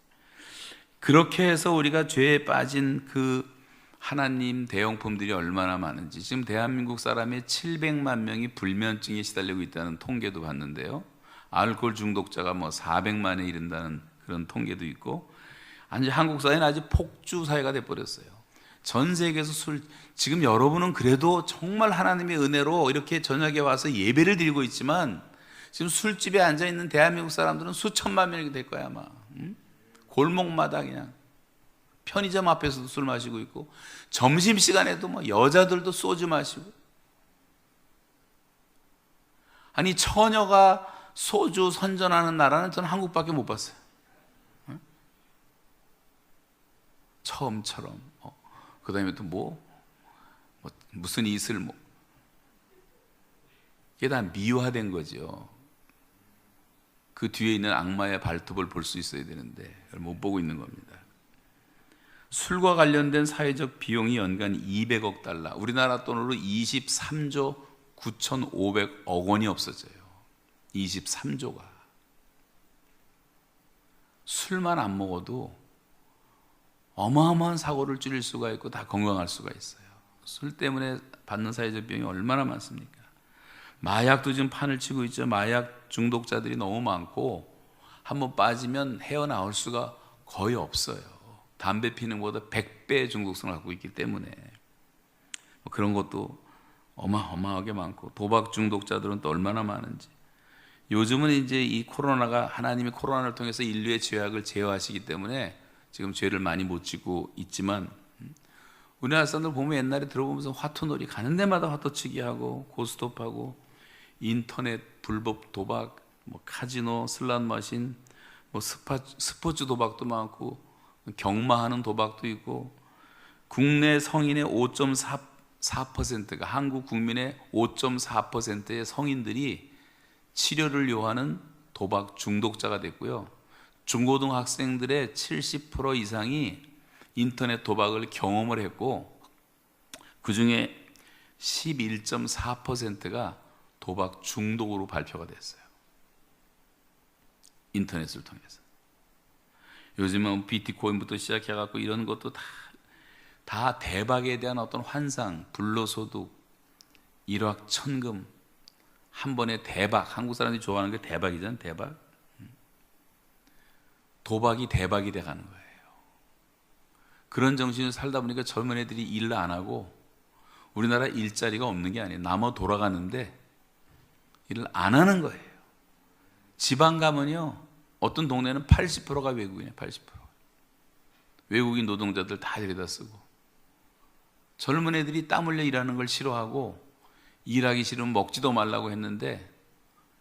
그렇게 해서 우리가 죄에 빠진 그 하나님 대형품들이 얼마나 많은지, 지금 대한민국 사람의 700만 명이 불면증에 시달리고 있다는 통계도 봤는데요. 알코올 중독자가 뭐 400만에 이른다는 그런 통계도 있고, 아니 한국 사회는 아주 폭주 사회가 돼버렸어요. 전 세계에서 지금 여러분은 그래도 정말 하나님의 은혜로 이렇게 저녁에 와서 예배를 드리고 있지만, 지금 술집에 앉아있는 대한민국 사람들은 수천만 명이 될 거야 아마. 골목마다 그냥 편의점 앞에서도 술 마시고 있고, 점심시간에도 뭐 여자들도 소주 마시고. 아니 처녀가 소주 선전하는 나라는 저는 한국밖에 못 봤어요. 처음처럼. 그 다음에 또 무슨 이슬 이게 다 미화된 거죠. 그 뒤에 있는 악마의 발톱을 볼 수 있어야 되는데 그걸 못 보고 있는 겁니다. 술과 관련된 사회적 비용이 연간 200억 달러, 우리나라 돈으로 23조 9,500억 원이 없어져요. 23조가. 술만 안 먹어도 어마어마한 사고를 줄일 수가 있고 다 건강할 수가 있어요. 술 때문에 받는 사회적 비용이 얼마나 많습니까? 마약도 지금 판을 치고 있죠. 마약 중독자들이 너무 많고 한번 빠지면 헤어나올 수가 거의 없어요. 담배 피는 것보다 100배 중독성을 갖고 있기 때문에 그런 것도 어마어마하게 많고, 도박 중독자들은 또 얼마나 많은지. 요즘은 이제 이 코로나가, 하나님이 코로나를 통해서 인류의 죄악을 제어하시기 때문에 지금 죄를 많이 못 짓고 있지만, 우리나라 사람들 보면 옛날에 들어보면서 화투놀이 가는 데마다 화투치기 하고 고스톱하고 인터넷 불법 도박, 카지노, 슬롯머신, 스포츠 도박도 많고 경마하는 도박도 있고, 국내 성인의 5.4%가, 한국 국민의 5.4%의 성인들이 치료를 요하는 도박 중독자가 됐고요. 중고등학생들의 70% 이상이 인터넷 도박을 경험을 했고, 그 중에 11.4%가 도박 중독으로 발표가 됐어요. 인터넷을 통해서. 요즘은 비트코인부터 시작해갖고 이런 것도 다 다 대박에 대한 어떤 환상, 불로소득, 일확천금, 한 번에 대박. 한국 사람들이 좋아하는 게 대박이잖아요. 대박. 도박이 대박이 돼가는 거예요. 그런 정신을 살다 보니까 젊은 애들이 일을 안 하고, 우리나라 일자리가 없는 게 아니에요. 남아 돌아가는데 일을 안 하는 거예요. 지방 가면요, 어떤 동네는 80%가 외국인이에요. 80%. 외국인 노동자들 다 데려다 쓰고, 젊은 애들이 땀 흘려 일하는 걸 싫어하고 일하기 싫으면 먹지도 말라고 했는데,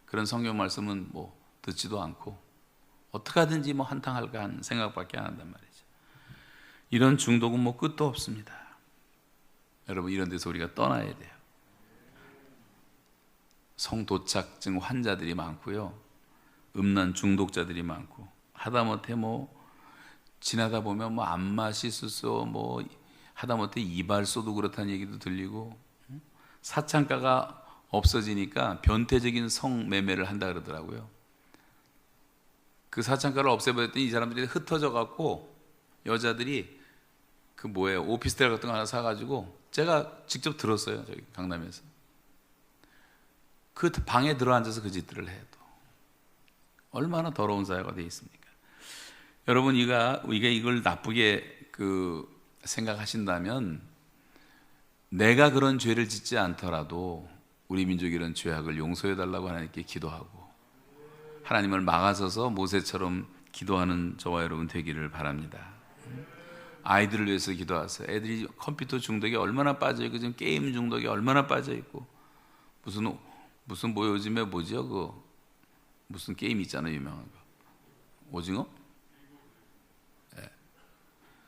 그런 성경 말씀은 뭐 듣지도 않고 어떻게 하든지 뭐 한탕할까 하는 생각밖에 안 한단 말이죠. 이런 중독은 뭐 끝도 없습니다. 여러분, 이런 데서 우리가 떠나야 돼요. 성도착증 환자들이 많고요, 음란 중독자들이 많고, 하다못해 뭐 지나다 보면 뭐 안마시 수소, 뭐 하다못해 이발소도 그렇다는 얘기도 들리고, 사창가가 없어지니까 변태적인 성매매를 한다 그러더라고요. 그 사창가를 없애버렸더니 이 사람들이 흩어져 갖고 여자들이 그 뭐예요, 오피스텔 같은 거 하나 사가지고, 제가 직접 들었어요. 저기 강남에서 그 방에 들어앉아서 그 짓들을 해요. 또 얼마나 더러운 사회가 되어 있습니까? 여러분, 이걸 나쁘게 생각하신다면, 내가 그런 죄를 짓지 않더라도 우리 민족이 이런 죄악을 용서해 달라고 하나님께 기도하고, 하나님을 막아서서 모세처럼 기도하는 저와 여러분 되기를 바랍니다. 아이들을 위해서 기도하세요. 애들이 컴퓨터 중독에 얼마나 빠져있고, 지금 게임 중독에 얼마나 빠져있고, 무슨 뭐 요즘에 뭐죠? 무슨 게임 있잖아요, 유명한 거. 오징어? 네.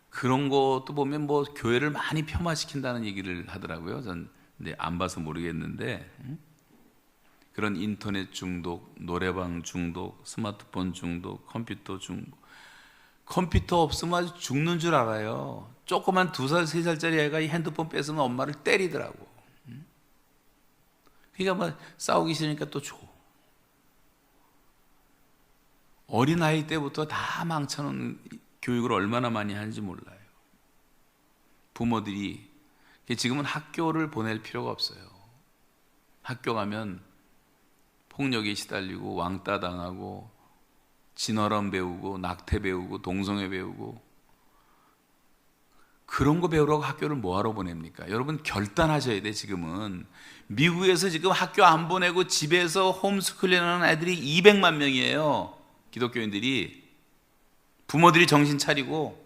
그런 것도 보면 뭐 교회를 많이 폄하시킨다는 얘기를 하더라고요. 전 근데 안 봐서 모르겠는데, 그런 인터넷 중독, 노래방 중독, 스마트폰 중독, 컴퓨터 중독. 컴퓨터 없으면 아주 죽는 줄 알아요. 조그만 2살, 3살짜리 애가 이 핸드폰 뺏으면 엄마를 때리더라고. 그러니까 뭐 싸우기 싫으니까 또 줘. 어린아이 때부터 다 망쳐놓은 교육을 얼마나 많이 하는지 몰라요. 부모들이 지금은 학교를 보낼 필요가 없어요. 학교 가면 폭력에 시달리고 왕따 당하고 진어람 배우고 낙태 배우고 동성애 배우고, 그런 거 배우라고 학교를 뭐하러 보냅니까? 여러분, 결단하셔야 돼. 지금은 미국에서 지금 학교 안 보내고 집에서 홈스쿨링하는 애들이 200만 명이에요. 기독교인들이. 부모들이 정신 차리고,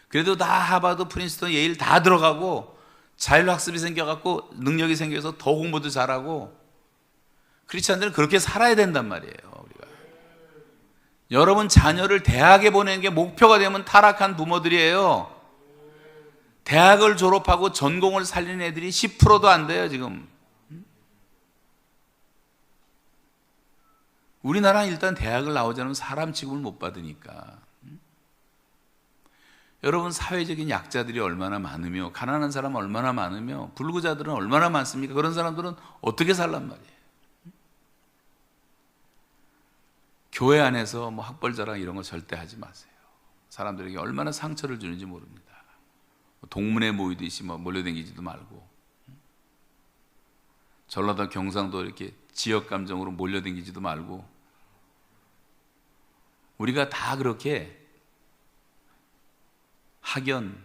그래도 다 하버드, 프린스턴, 예일 다 들어가고 자율학습이 생겨갖고 능력이 생겨서 더 공부도 잘하고, 크리스찬들은 그렇게 살아야 된단 말이에요. 우리가 여러분 자녀를 대학에 보내는 게 목표가 되면 타락한 부모들이에요. 대학을 졸업하고 전공을 살리는 애들이 10%도 안 돼요, 지금. 우리나라는 일단 대학을 나오지 않으면 사람 취급을 못 받으니까. 여러분, 사회적인 약자들이 얼마나 많으며, 가난한 사람은 얼마나 많으며, 불구자들은 얼마나 많습니까? 그런 사람들은 어떻게 살란 말이에요? 교회 안에서 뭐 학벌자랑 이런 거 절대 하지 마세요. 사람들에게 얼마나 상처를 주는지 모릅니다. 동문회 모이듯이 뭐 몰려다니지도 말고, 전라도 경상도 이렇게 지역 감정으로 몰려다니지도 말고, 우리가 다 그렇게 학연,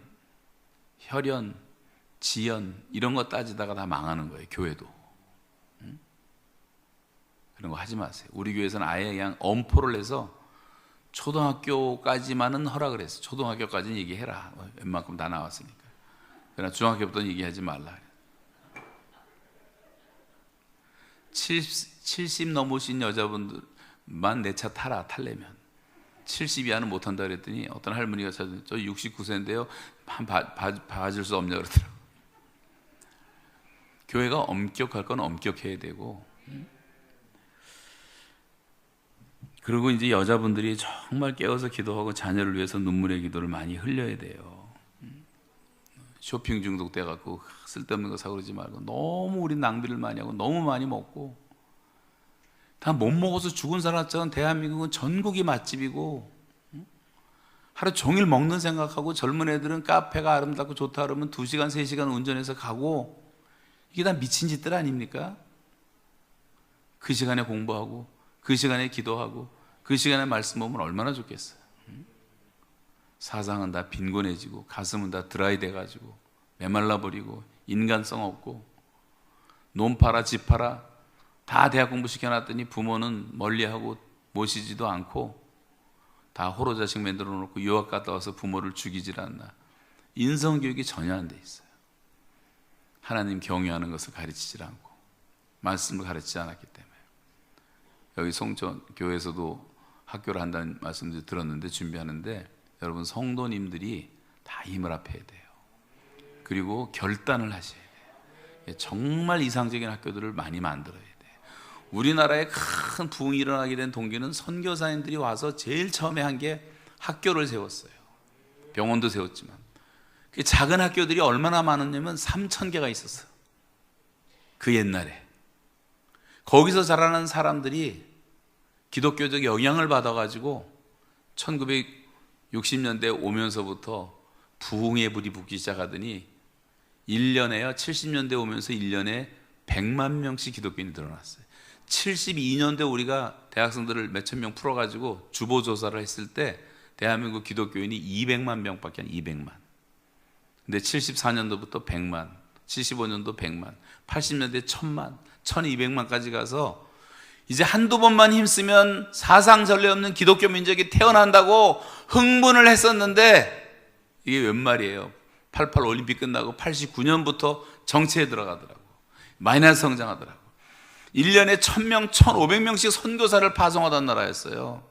혈연, 지연 이런 거 따지다가 다 망하는 거예요. 교회도. 그런 거 하지 마세요. 우리 교회에서는 아예 그냥 엄포를 해서 초등학교까지만은 허락을 했어요. 초등학교까지는 얘기해라. 웬만큼 다 나왔으니까. 그러나 중학교부터는 얘기하지 말라. 70 넘으신 여자분들만 내 차 타라, 타려면. 70 이하는 못한다 그랬더니 어떤 할머니가 저 69세인데요. 봐줄 수 없냐 그러더라고요. 교회가 엄격할 건 엄격해야 되고, 그리고 이제 여자분들이 정말 깨어서 기도하고 자녀를 위해서 눈물의 기도를 많이 흘려야 돼요. 쇼핑 중독 돼갖고 쓸데없는 거 사고 그러지 말고, 너무 우리 낭비를 많이 하고 너무 많이 먹고, 다 못 먹어서 죽은 사람처럼 대한민국은 전국이 맛집이고, 하루 종일 먹는 생각하고, 젊은 애들은 카페가 아름답고 좋다 그러면 2시간, 3시간 운전해서 가고, 이게 다 미친 짓들 아닙니까? 그 시간에 공부하고, 그 시간에 기도하고, 그 시간에 말씀 보면 얼마나 좋겠어요. 사상은 다 빈곤해지고, 가슴은 다 드라이 돼가지고, 메말라버리고, 인간성 없고, 논 팔아 집 팔아 다 대학 공부 시켜놨더니 부모는 멀리하고 모시지도 않고, 다 호로 자식 만들어 놓고 유학 갔다 와서 부모를 죽이질 않나. 인성교육이 전혀 안 돼 있어요. 하나님 경외하는 것을 가르치질 않고, 말씀을 가르치지 않았기 때문에. 여기 송천 교회에서도 학교를 한다는 말씀도 들었는데, 준비하는데 여러분 성도님들이 다 힘을 합해야 돼요. 그리고 결단을 하셔야 돼요. 정말 이상적인 학교들을 많이 만들어야 돼요. 우리나라에 큰 부흥이 일어나게 된 동기는 선교사님들이 와서 제일 처음에 한 게 학교를 세웠어요. 병원도 세웠지만 그 작은 학교들이 얼마나 많았냐면 3,000개가 있었어요. 그 옛날에 거기서 자라는 사람들이 기독교적 영향을 받아가지고 1960년대 오면서부터 부흥의 불이 붙기 시작하더니 1년에요 70년대 오면서 1년에 100만 명씩 기독교인이 늘어났어요. 72년대 우리가 대학생들을 몇천 명 풀어가지고 주보조사를 했을 때 대한민국 기독교인이 200만 명밖에 안 200만. 근데 74년도부터 100만, 75년도 100만, 80년대 1000만, 1200만까지 가서 이제 한두 번만 힘쓰면 사상전례 없는 기독교 민족이 태어난다고 흥분을 했었는데 이게 웬 말이에요. 88 올림픽 끝나고 89년부터 정체에 들어가더라고. 마이너스 성장하더라고. 1년에 1000명, 1500명씩 선교사를 파송하던 나라였어요.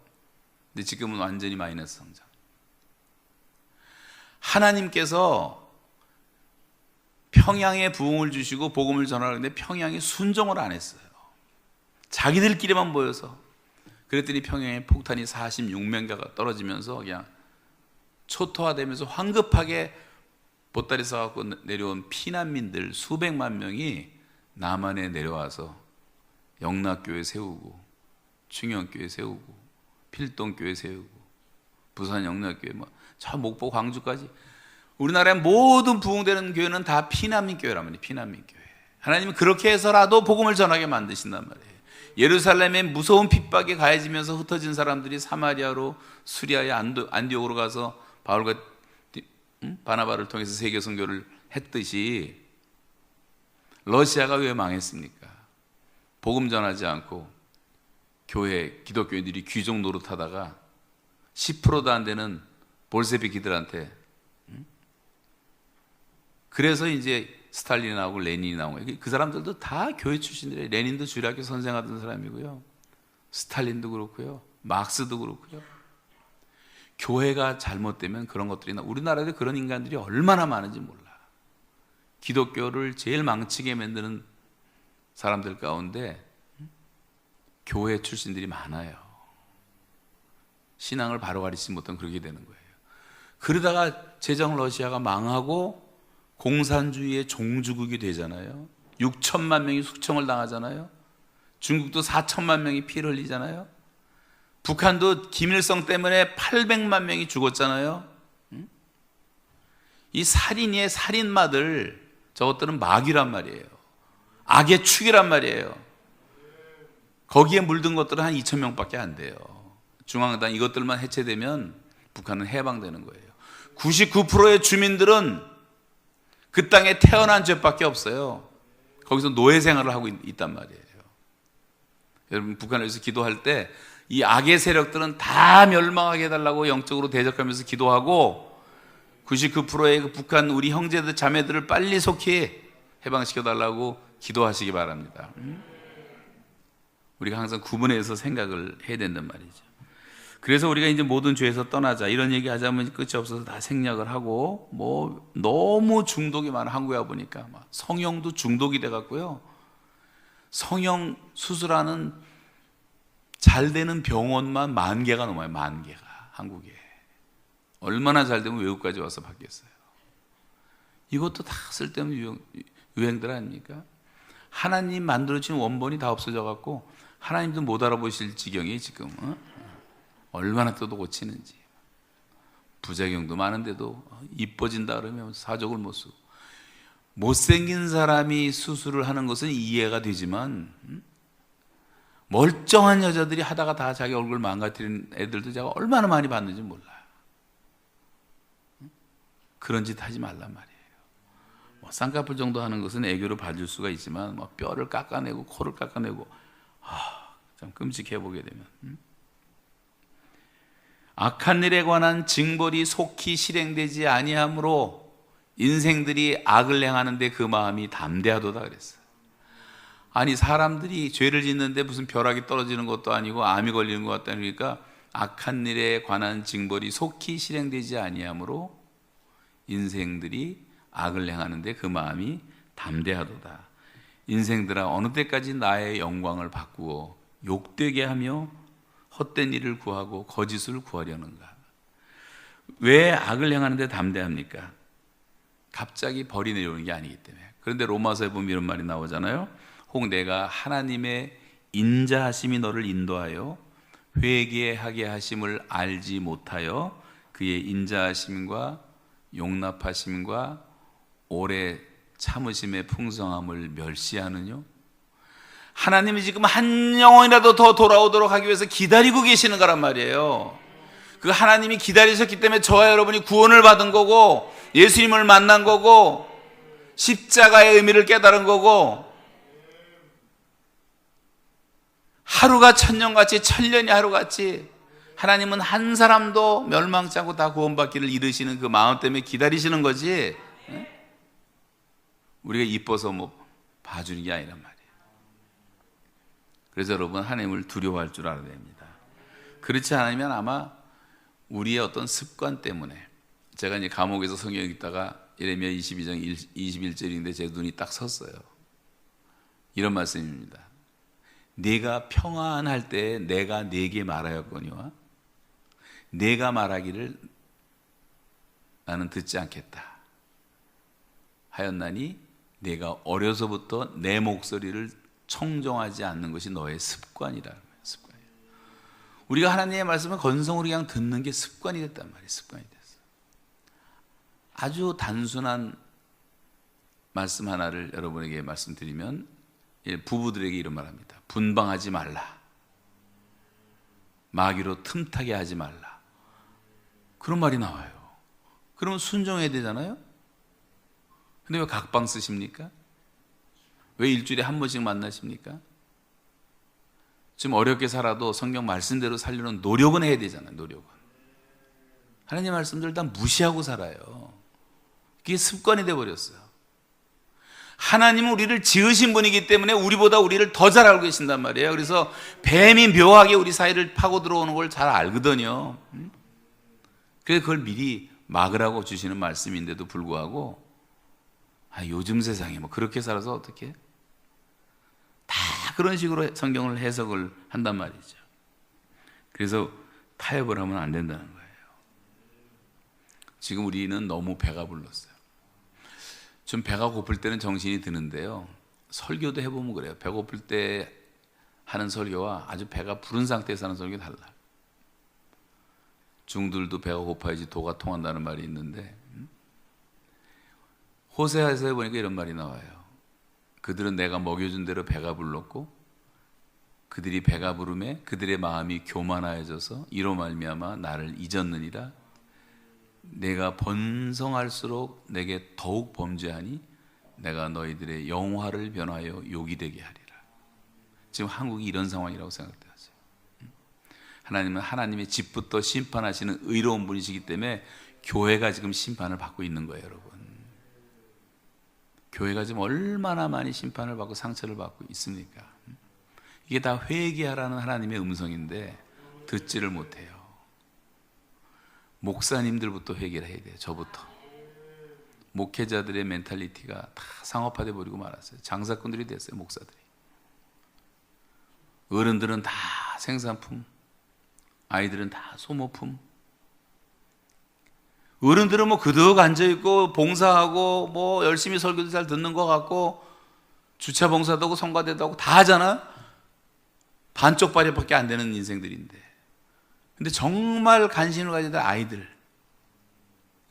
근데 지금은 완전히 마이너스 성장. 하나님께서 평양에 부흥을 주시고 복음을 전하는데 평양이 순종을 안 했어요. 자기들끼리만 모여서. 그랬더니 평양에 폭탄이 46명가가 떨어지면서 그냥 초토화되면서 황급하게 보따리 싸갖고 내려온 피난민들 수백만 명이 남한에 내려와서 영락교회 세우고 충영교회 세우고 필동교회 세우고 부산 영락교회 저 목포 광주까지 우리나라의 모든 부흥되는 교회는 다 피난민 교회란 말이에요. 피난민 교회. 하나님은 그렇게 해서라도 복음을 전하게 만드신단 말이에요. 예루살렘에 무서운 핍박이 가해지면서 흩어진 사람들이 사마리아로 수리아의 안디옥으로 가서 바울과 바나바를 통해서 세계 선교를 했듯이 러시아가 왜 망했습니까? 복음 전하지 않고 교회 기독교인들이 귀족 노릇하다가 10%도 안 되는 볼세비키들한테 그래서 이제 스탈린이 나오고 레닌이 나오고 그 사람들도 다 교회 출신들이에요. 레닌도 주일학교 선생하던 사람이고요. 스탈린도 그렇고요. 막스도 그렇고요. 교회가 잘못되면 그런 것들이 우리나라에 그런 인간들이 얼마나 많은지 몰라. 기독교를 제일 망치게 만드는 사람들 가운데 교회 출신들이 많아요. 신앙을 바로 가르치지 못하면 그렇게 되는 거예요. 그러다가 제정 러시아가 망하고 공산주의의 종주국이 되잖아요. 6천만 명이 숙청을 당하잖아요. 중국도 4천만 명이 피를 흘리잖아요. 북한도 김일성 때문에 800만 명이 죽었잖아요. 이 살인의 살인마들 저것들은 마귀란 말이에요. 악의 축이란 말이에요. 거기에 물든 것들은 한 2,000명밖에 안 돼요. 중앙당 이것들만 해체되면 북한은 해방되는 거예요. 99%의 주민들은 그 땅에 태어난 죄밖에 없어요. 거기서 노예 생활을 하고 있단 말이에요. 여러분 북한을 위해서 기도할 때 이 악의 세력들은 다 멸망하게 해달라고 영적으로 대적하면서 기도하고 99%의 그 북한 우리 형제들 자매들을 빨리 속히 해방시켜달라고 기도하시기 바랍니다. 우리가 항상 구분해서 생각을 해야 된단 말이죠. 그래서 우리가 이제 모든 죄에서 떠나자 이런 얘기 하자면 끝이 없어서 다 생략을 하고 너무 중독이 많아. 한국에 와보니까 성형도 중독이 돼갖고요. 성형 수술하는 잘 되는 병원만 10,000개가 넘어요. 10,000개가 한국에. 얼마나 잘 되면 외국까지 와서 받겠어요. 이것도 다 쓸데없는 유행들 아닙니까? 하나님 만들어진 원본이 다 없어져갖고 하나님도 못 알아보실 지경이 지금 얼마나 또 고치는지. 부작용도 많은데도 이뻐진다 그러면 사족을 못 쓰고, 못생긴 사람이 수술을 하는 것은 이해가 되지만 멀쩡한 여자들이 하다가 다 자기 얼굴 망가뜨린 애들도 제가 얼마나 많이 봤는지 몰라요. 그런 짓 하지 말란 말이에요. 쌍꺼풀 정도 하는 것은 애교로 봐줄 수가 있지만 뼈를 깎아내고 코를 깎아내고 참 끔찍해 보게 되면, 악한 일에 관한 징벌이 속히 실행되지 아니하므로 인생들이 악을 행하는데 그 마음이 담대하도다 그랬어요. 아니, 사람들이 죄를 짓는데 무슨 벼락이 떨어지는 것도 아니고 암이 걸리는 것 같다 그러니까 악한 일에 관한 징벌이 속히 실행되지 아니하므로 인생들이 악을 행하는데 그 마음이 담대하도다. 인생들아, 어느 때까지 나의 영광을 바꾸어 욕되게 하며 헛된 일을 구하고 거짓을 구하려는가? 왜 악을 행하는데 담대합니까? 갑자기 벌이 내려오는 게 아니기 때문에. 그런데 로마서에 보면 이런 말이 나오잖아요. 혹 내가 하나님의 인자하심이 너를 인도하여 회개하게 하심을 알지 못하여 그의 인자하심과 용납하심과 오래 참으심의 풍성함을 멸시하느뇨? 하나님이 지금 한 영혼이라도 더 돌아오도록 하기 위해서 기다리고 계시는 거란 말이에요. 그 하나님이 기다리셨기 때문에 저와 여러분이 구원을 받은 거고, 예수님을 만난 거고, 십자가의 의미를 깨달은 거고, 하루가 천년같이 천년이 하루같이 하나님은 한 사람도 멸망치 않고 다 구원받기를 이르시는 그 마음 때문에 기다리시는 거지, 우리가 이뻐서 봐주는 게 아니란 말이에요. 그래서 여러분, 하나님을 두려워할 줄 알아야 됩니다. 그렇지 않으면 아마 우리의 어떤 습관 때문에, 제가 이제 감옥에서 성경 읽다가 예레미야 22장 21절인데 제 눈이 딱 섰어요. 이런 말씀입니다. 네가 평안할 때 내가 네게 말하였거니와 네가 말하기를 나는 듣지 않겠다 하였나니 네가 어려서부터 내 목소리를 청종하지 않는 것이 너의 습관이라. 습관이에요. 우리가 하나님의 말씀을 건성으로 그냥 듣는 게 습관이 됐단 말이에요. 습관이 됐어. 아주 단순한 말씀 하나를 여러분에게 말씀드리면, 부부들에게 이런 말합니다. 분방하지 말라. 마귀로 틈타게 하지 말라. 그런 말이 나와요. 그러면 순종해야 되잖아요. 근데 왜 각방 쓰십니까? 왜 일주일에 한 번씩 만나십니까? 지금 어렵게 살아도 성경 말씀대로 살려는 노력은 해야 되잖아요. 노력은. 하나님 말씀들 다 무시하고 살아요. 그게 습관이 돼버렸어요. 하나님은 우리를 지으신 분이기 때문에 우리보다 우리를 더 잘 알고 계신단 말이에요. 그래서 뱀이 묘하게 우리 사이를 파고 들어오는 걸 잘 알거든요. 그래서 그걸 미리 막으라고 주시는 말씀인데도 불구하고, 요즘 세상에 그렇게 살아서 어떻게? 다 그런 식으로 성경을 해석을 한단 말이죠. 그래서 타협을 하면 안 된다는 거예요. 지금 우리는 너무 배가 불렀어요. 좀 배가 고플 때는 정신이 드는데요, 설교도 해보면 그래요. 배고플 때 하는 설교와 아주 배가 부른 상태에서 하는 설교 달라요. 중들도 배가 고파야지 도가 통한다는 말이 있는데, 호세아서에 보니까 이런 말이 나와요. 그들은 내가 먹여준 대로 배가 불렀고 그들이 배가 부르매 그들의 마음이 교만하여져서 이로 말미암아 나를 잊었느니라. 내가 번성할수록 내게 더욱 범죄하니 내가 너희들의 영화를 변하여 욕이 되게 하리라. 지금 한국이 이런 상황이라고 생각되었어요. 하나님은 하나님의 집부터 심판하시는 의로운 분이시기 때문에 교회가 지금 심판을 받고 있는 거예요, 여러분. 교회가 지금 얼마나 많이 심판을 받고 상처를 받고 있습니까? 이게 다 회개하라는 하나님의 음성인데 듣지를 못해요. 목사님들부터 회개를 해야 돼요. 저부터. 목회자들의 멘탈리티가 다 상업화돼 버리고 말았어요. 장사꾼들이 됐어요. 목사들이. 어른들은 다 생산품, 아이들은 다 소모품. 어른들은 그득 앉아있고 봉사하고 열심히 설교도 잘 듣는 것 같고 주차 봉사도 하고 성가대도 하고 다 하잖아. 반쪽발이밖에 안 되는 인생들인데, 근데 정말 관심을 가지던 아이들,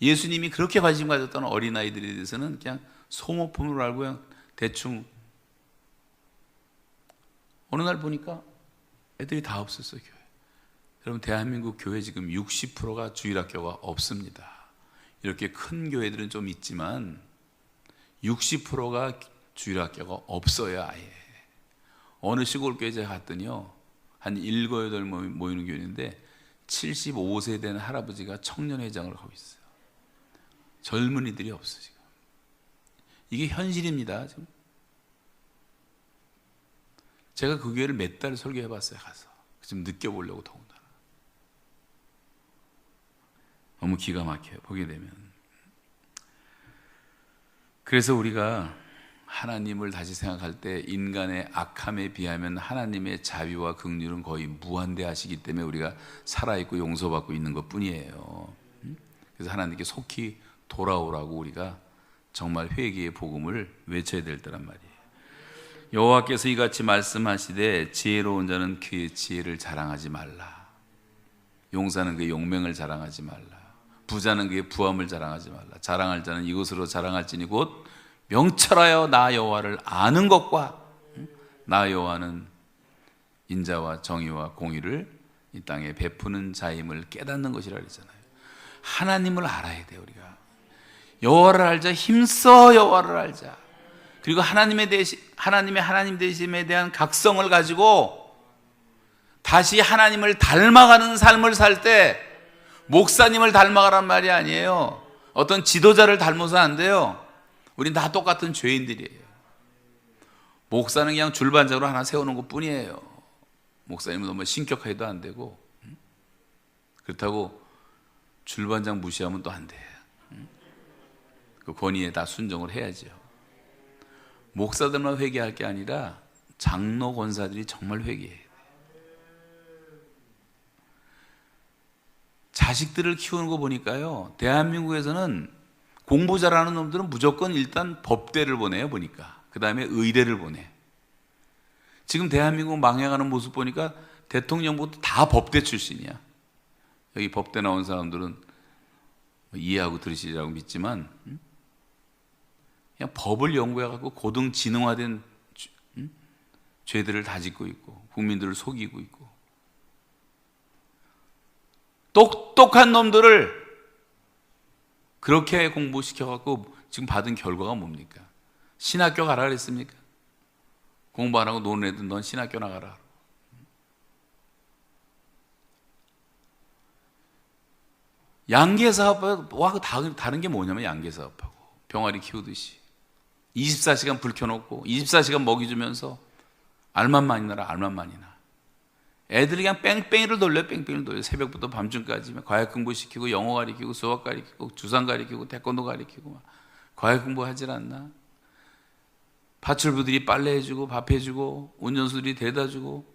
예수님이 그렇게 관심 가졌던 어린아이들에 대해서는 그냥 소모품으로 알고 그냥 대충. 어느 날 보니까 애들이 다 없었어요, 교회. 여러분, 대한민국 교회 지금 60%가 주일학교가 없습니다. 이렇게 큰 교회들은 좀 있지만 60%가 주일학교가 없어요, 아예. 어느 시골 교회 제가 갔더니요, 한 7, 8 모이는 교회인데 75세 된 할아버지가 청년회장을 하고 있어요. 젊은이들이 없어 지금. 이게 현실입니다. 지금. 제가 그 교회를 몇 달 설교해봤어요, 가서. 지금 느껴보려고 더군다나. 너무 기가 막혀요, 보게 되면. 그래서 우리가 하나님을 다시 생각할 때 인간의 악함에 비하면 하나님의 자비와 긍휼은 거의 무한대하시기 때문에 우리가 살아있고 용서받고 있는 것 뿐이에요. 그래서 하나님께 속히 돌아오라고 우리가 정말 회개의 복음을 외쳐야 될 때란 말이에요. 여호와께서 이같이 말씀하시되 지혜로운 자는 그의 지혜를 자랑하지 말라. 용사는 그의 용맹을 자랑하지 말라. 부자는 그의 부함을 자랑하지 말라. 자랑할 자는 이것으로 자랑할지니 곧 명철하여 나 여호와를 아는 것과 나 여호와는 인자와 정의와 공의를 이 땅에 베푸는 자임을 깨닫는 것이라 그랬잖아요. 하나님을 알아야 돼요. 우리가 여호와를 알자. 힘써 여호와를 알자. 그리고 하나님의 하나님 되심에 대한 각성을 가지고 다시 하나님을 닮아가는 삶을 살 때, 목사님을 닮아가란 말이 아니에요. 어떤 지도자를 닮아서 안 돼요. 우린 다 똑같은 죄인들이에요. 목사는 그냥 줄반장으로 하나 세우는 것 뿐이에요. 목사님은 너무 신격해도 안 되고, 그렇다고 줄반장 무시하면 또 안 돼요. 그 권위에 다 순종을 해야죠. 목사들만 회개할 게 아니라 장로 권사들이 정말 회개해야 돼요. 자식들을 키우는 거 보니까요, 대한민국에서는 공부 잘하는 놈들은 무조건 일단 법대를 보내요, 보니까. 그 다음에 의대를 보내. 지금 대한민국 망해가는 모습 보니까 대통령부터 다 법대 출신이야. 여기 법대 나온 사람들은 이해하고 들으시리라고 믿지만, 그냥 법을 연구해갖고 고등지능화된 죄들을 다 짓고 있고 국민들을 속이고 있고, 똑똑한 놈들을 그렇게 공부시켜갖고 지금 받은 결과가 뭡니까? 신학교 가라 그랬습니까? 공부 안 하고 노는 애들 넌 신학교 나가라. 양계사업하고 다른 게 뭐냐면, 양계사업하고 병아리 키우듯이 24시간 불 켜놓고 24시간 먹이 주면서 알만 많이 나라. 알만 많이 나. 애들이 그냥 뺑뺑이를 돌려요. 뺑뺑이를 돌려요. 새벽부터 밤중까지 과학 공부시키고 영어 가르치고 수학 가르치고 주상 가르치고 태권도 가르치고 과학 공부하질 않나? 파출부들이 빨래해주고 밥해주고 운전수들이 대다주고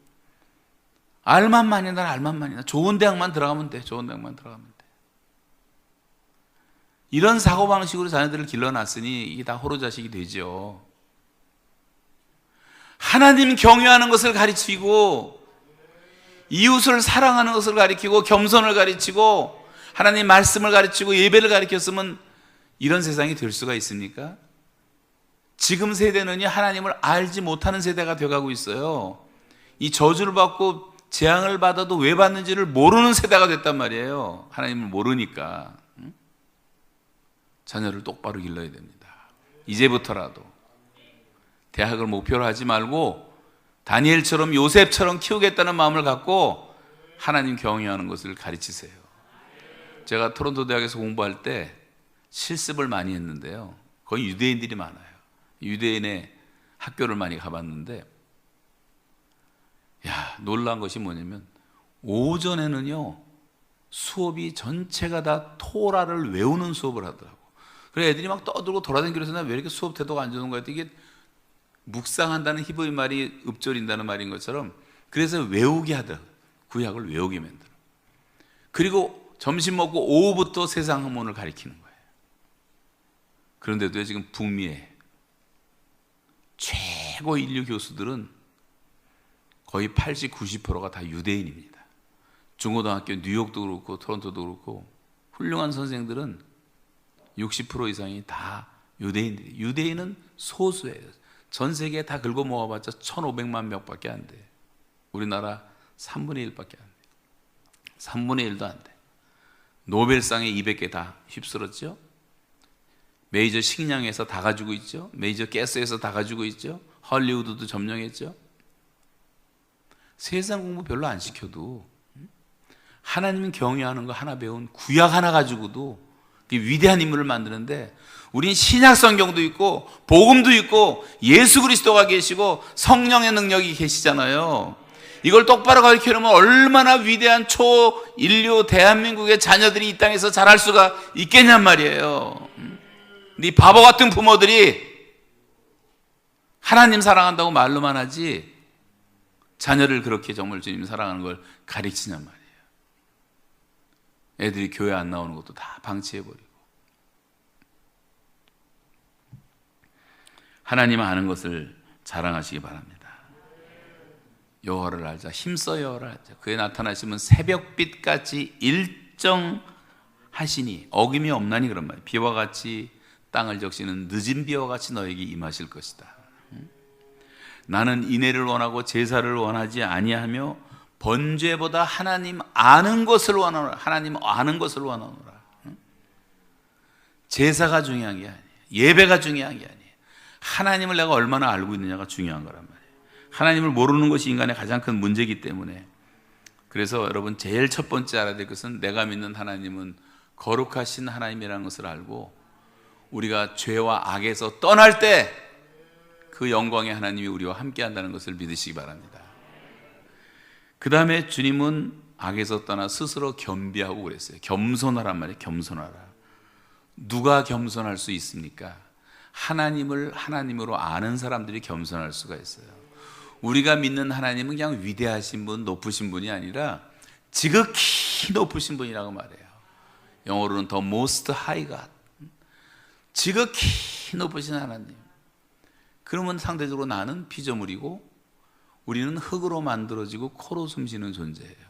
알만 많이 나. 알만 많이 나. 좋은 대학만 들어가면 돼. 좋은 대학만 들어가면 돼. 이런 사고방식으로 자녀들을 길러놨으니 이게 다 호로자식이 되죠. 하나님 경외하는 것을 가르치고 이웃을 사랑하는 것을 가르치고 겸손을 가르치고 하나님 말씀을 가르치고 예배를 가르쳤으면 이런 세상이 될 수가 있습니까? 지금 세대는요, 하나님을 알지 못하는 세대가 되어가고 있어요. 이 저주를 받고 재앙을 받아도 왜 받는지를 모르는 세대가 됐단 말이에요. 하나님을 모르니까. 자녀를 똑바로 길러야 됩니다. 이제부터라도 대학을 목표로 하지 말고 다니엘처럼 요셉처럼 키우겠다는 마음을 갖고 하나님 경외하는 것을 가르치세요. 제가 토론토 대학에서 공부할 때 실습을 많이 했는데요, 거의 유대인들이 많아요. 유대인의 학교를 많이 가봤는데, 놀라운 것이 뭐냐면 오전에는요, 수업이 전체가 다 토라를 외우는 수업을 하더라고. 그래 애들이 막 떠들고 돌아다니면서 나 왜 이렇게 수업 태도가 안 좋은 거야? 이게 묵상한다는 히브리 말이 읊조린다는 말인 것처럼, 그래서 외우게 하더라고. 구약을 외우게 만들어. 그리고 점심 먹고 오후부터 세상 학문을 가리키는 거예요. 그런데도 지금 북미의 최고 인류 교수들은 거의 80, 90%가 다 유대인입니다. 중고등학교 뉴욕도 그렇고 토론토도 그렇고 훌륭한 선생들은 60% 이상이 다 유대인들이. 유대인은 소수예요. 전 세계에 다 긁어 모아봤자 1,500만 명밖에 안 돼. 우리나라 3분의 1밖에 안 돼. 3분의 1도 안 돼. 노벨상에 200개 다 휩쓸었죠. 메이저 식량에서 다 가지고 있죠. 메이저 가스에서 다 가지고 있죠. 헐리우드도 점령했죠. 세상 공부 별로 안 시켜도 하나님 경외하는 거 하나 배운 구약 하나 가지고도 위대한 인물을 만드는데, 우린 신약 성경도 있고 복음도 있고 예수 그리스도가 계시고 성령의 능력이 계시잖아요. 이걸 똑바로 가르치려면 얼마나 위대한 초인류 대한민국의 자녀들이 이 땅에서 자랄 수가 있겠냔 말이에요. 네 바보 같은 부모들이 하나님 사랑한다고 말로만 하지 자녀를 그렇게 정말 주님 사랑하는 걸 가르치냔 말이에요. 애들이 교회 안 나오는 것도 다 방치해버리고. 하나님 아는 것을 자랑하시기 바랍니다. 여호와를 알자. 힘써 여호와를 알자. 그에 나타나시면 새벽빛같이 일정하시니 어김이 없나니, 그런 말이에요. 비와 같이 땅을 적시는 늦은 비와 같이 너에게 임하실 것이다. 나는 인애를 원하고 제사를 원하지 아니하며 번제보다 하나님 아는 것을 원하노라. 하나님 아는 것을 원하노라. 제사가 중요한 게 아니에요. 예배가 중요한 게 아니에요. 하나님을 내가 얼마나 알고 있느냐가 중요한 거란 말이에요. 하나님을 모르는 것이 인간의 가장 큰 문제이기 때문에. 그래서 여러분, 제일 첫 번째 알아야 될 것은 내가 믿는 하나님은 거룩하신 하나님이라는 것을 알고, 우리가 죄와 악에서 떠날 때 그 영광의 하나님이 우리와 함께 한다는 것을 믿으시기 바랍니다. 그 다음에 주님은 악에서 떠나 스스로 겸비하고 그랬어요. 겸손하란 말이에요. 겸손하라. 누가 겸손할 수 있습니까? 하나님을 하나님으로 아는 사람들이 겸손할 수가 있어요. 우리가 믿는 하나님은 그냥 위대하신 분, 높으신 분이 아니라 지극히 높으신 분이라고 말해요. 영어로는 the most high God. 지극히 높으신 하나님. 그러면 상대적으로 나는 피조물이고 우리는 흙으로 만들어지고 코로 숨쉬는 존재예요.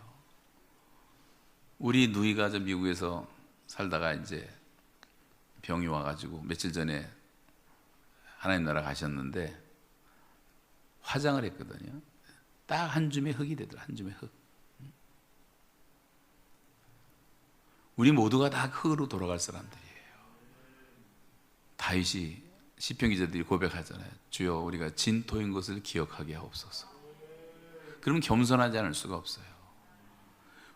우리 누이가 저 미국에서 살다가 이제 병이 와가지고 며칠 전에 하나님 나라 가셨는데 화장을 했거든요. 딱 한 줌의 흙이 되더라. 한 줌의 흙. 우리 모두가 다 흙으로 돌아갈 사람들이에요. 다윗이 시편 기자들이 고백하잖아요. 주여, 우리가 진토인 것을 기억하게 하옵소서. 그러면 겸손하지 않을 수가 없어요.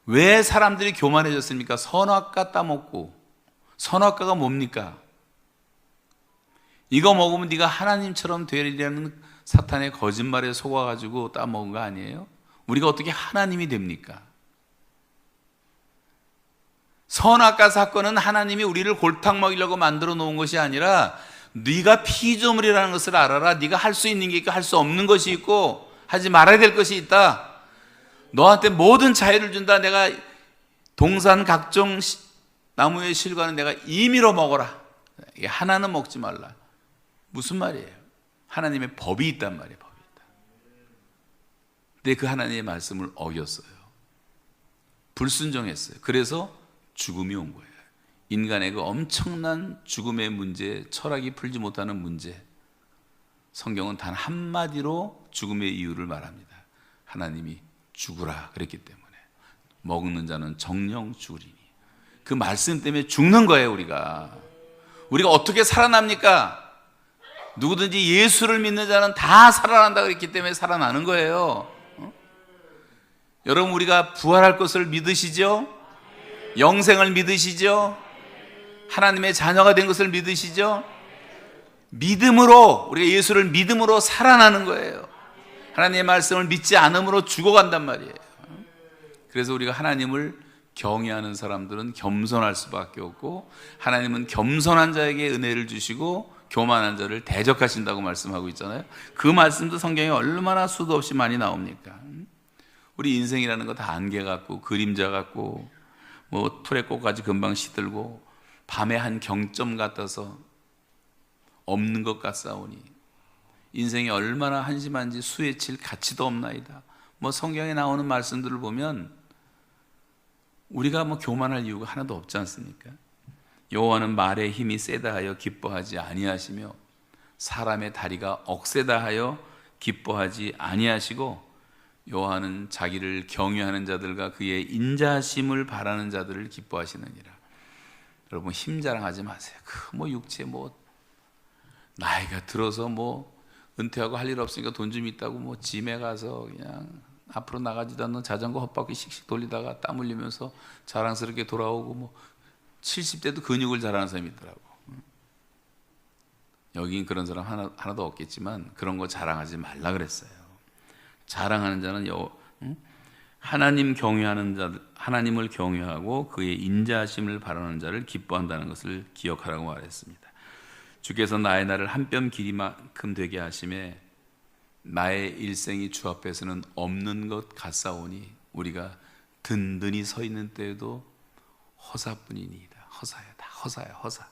왜 사람들이 교만해졌습니까? 선악과 따먹고. 선악과가 뭡니까? 이거 먹으면 네가 하나님처럼 되리라는 사탄의 거짓말에 속아가지고 따먹은 거 아니에요? 우리가 어떻게 하나님이 됩니까? 선악과 사건은 하나님이 우리를 골탕 먹이려고 만들어 놓은 것이 아니라, 네가 피조물이라는 것을 알아라. 네가 할 수 있는 게 있고 할 수 없는 것이 있고 하지 말아야 될 것이 있다. 너한테 모든 자유를 준다. 내가 동산 각종 나무의 실과는 내가 임의로 먹어라. 하나는 먹지 말라. 무슨 말이에요? 하나님의 법이 있단 말이에요. 법이 있다. 근데 그 하나님의 말씀을 어겼어요. 불순종했어요. 그래서 죽음이 온 거예요. 인간의 그 엄청난 죽음의 문제, 철학이 풀지 못하는 문제, 성경은 단 한마디로 죽음의 이유를 말합니다. 하나님이 죽으라 그랬기 때문에. 먹는 자는 정령 죽으리니. 그 말씀 때문에 죽는 거예요. 우리가 어떻게 살아납니까? 누구든지 예수를 믿는 자는 다 살아난다 그랬기 때문에 살아나는 거예요. 여러분, 우리가 부활할 것을 믿으시죠? 영생을 믿으시죠? 하나님의 자녀가 된 것을 믿으시죠? 믿음으로, 우리가 예수를 믿음으로 살아나는 거예요. 하나님의 말씀을 믿지 않음으로 죽어간단 말이에요. 그래서 우리가 하나님을 경외하는 사람들은 겸손할 수밖에 없고, 하나님은 겸손한 자에게 은혜를 주시고 교만한 자를 대적하신다고 말씀하고 있잖아요. 그 말씀도 성경에 얼마나 수도 없이 많이 나옵니까? 우리 인생이라는 거 다 안개 같고 그림자 같고 뭐 풀의 꽃까지 금방 시들고 밤의 한 경점 같아서 없는 것 같사오니 인생이 얼마나 한심한지 수에 칠 가치도 없나이다. 뭐 성경에 나오는 말씀들을 보면 우리가 뭐 교만할 이유가 하나도 없지 않습니까? 여호와는 말의 힘이 세다 하여 기뻐하지 아니하시며 사람의 다리가 억세다 하여 기뻐하지 아니하시고 여호와는 자기를 경외하는 자들과 그의 인자심을 바라는 자들을 기뻐하시느니라. 여러분, 힘 자랑하지 마세요. 육체 나이가 들어서 은퇴하고 할 일 없으니까 돈 좀 있다고 짐에 가서 그냥 앞으로 나가지도 않는 자전거 헛바퀴 씩씩 돌리다가 땀 흘리면서 자랑스럽게 돌아오고 70대도 근육을 자랑하는 사람이 있더라고. 여긴 그런 사람 하나도 없겠지만 그런 거 자랑하지 말라 그랬어요. 자랑하는 자는 하나님 경외하는 자들, 하나님을 경외하고 그의 인자하심을 바라는 자를 기뻐한다는 것을 기억하라고 말했습니다. 주께서 나의 날을 한 뼘 길이만큼 되게 하심에 나의 일생이 주 앞에서는 없는 것 같사오니 우리가 든든히 서 있는 때에도 허사뿐이니이다. 허사야, 다 허사야, 허사.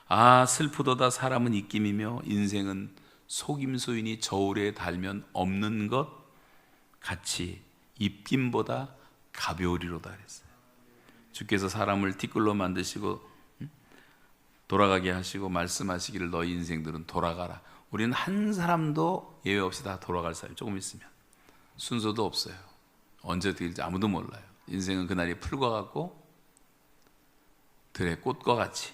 아, 슬프도다 사람은 입김이며 인생은 속임수이니 저울에 달면 없는 것 같이 입김보다 가벼우리로다 그랬어요. 주께서 사람을 티끌로 만드시고 돌아가게 하시고 말씀하시기를 너희 인생들은 돌아가라. 우리는 한 사람도 예외 없이 다 돌아갈 사람이 조금 있으면 순서도 없어요. 언제 될지 아무도 몰라요. 인생은 그날이 풀과 같고 들의 꽃과 같이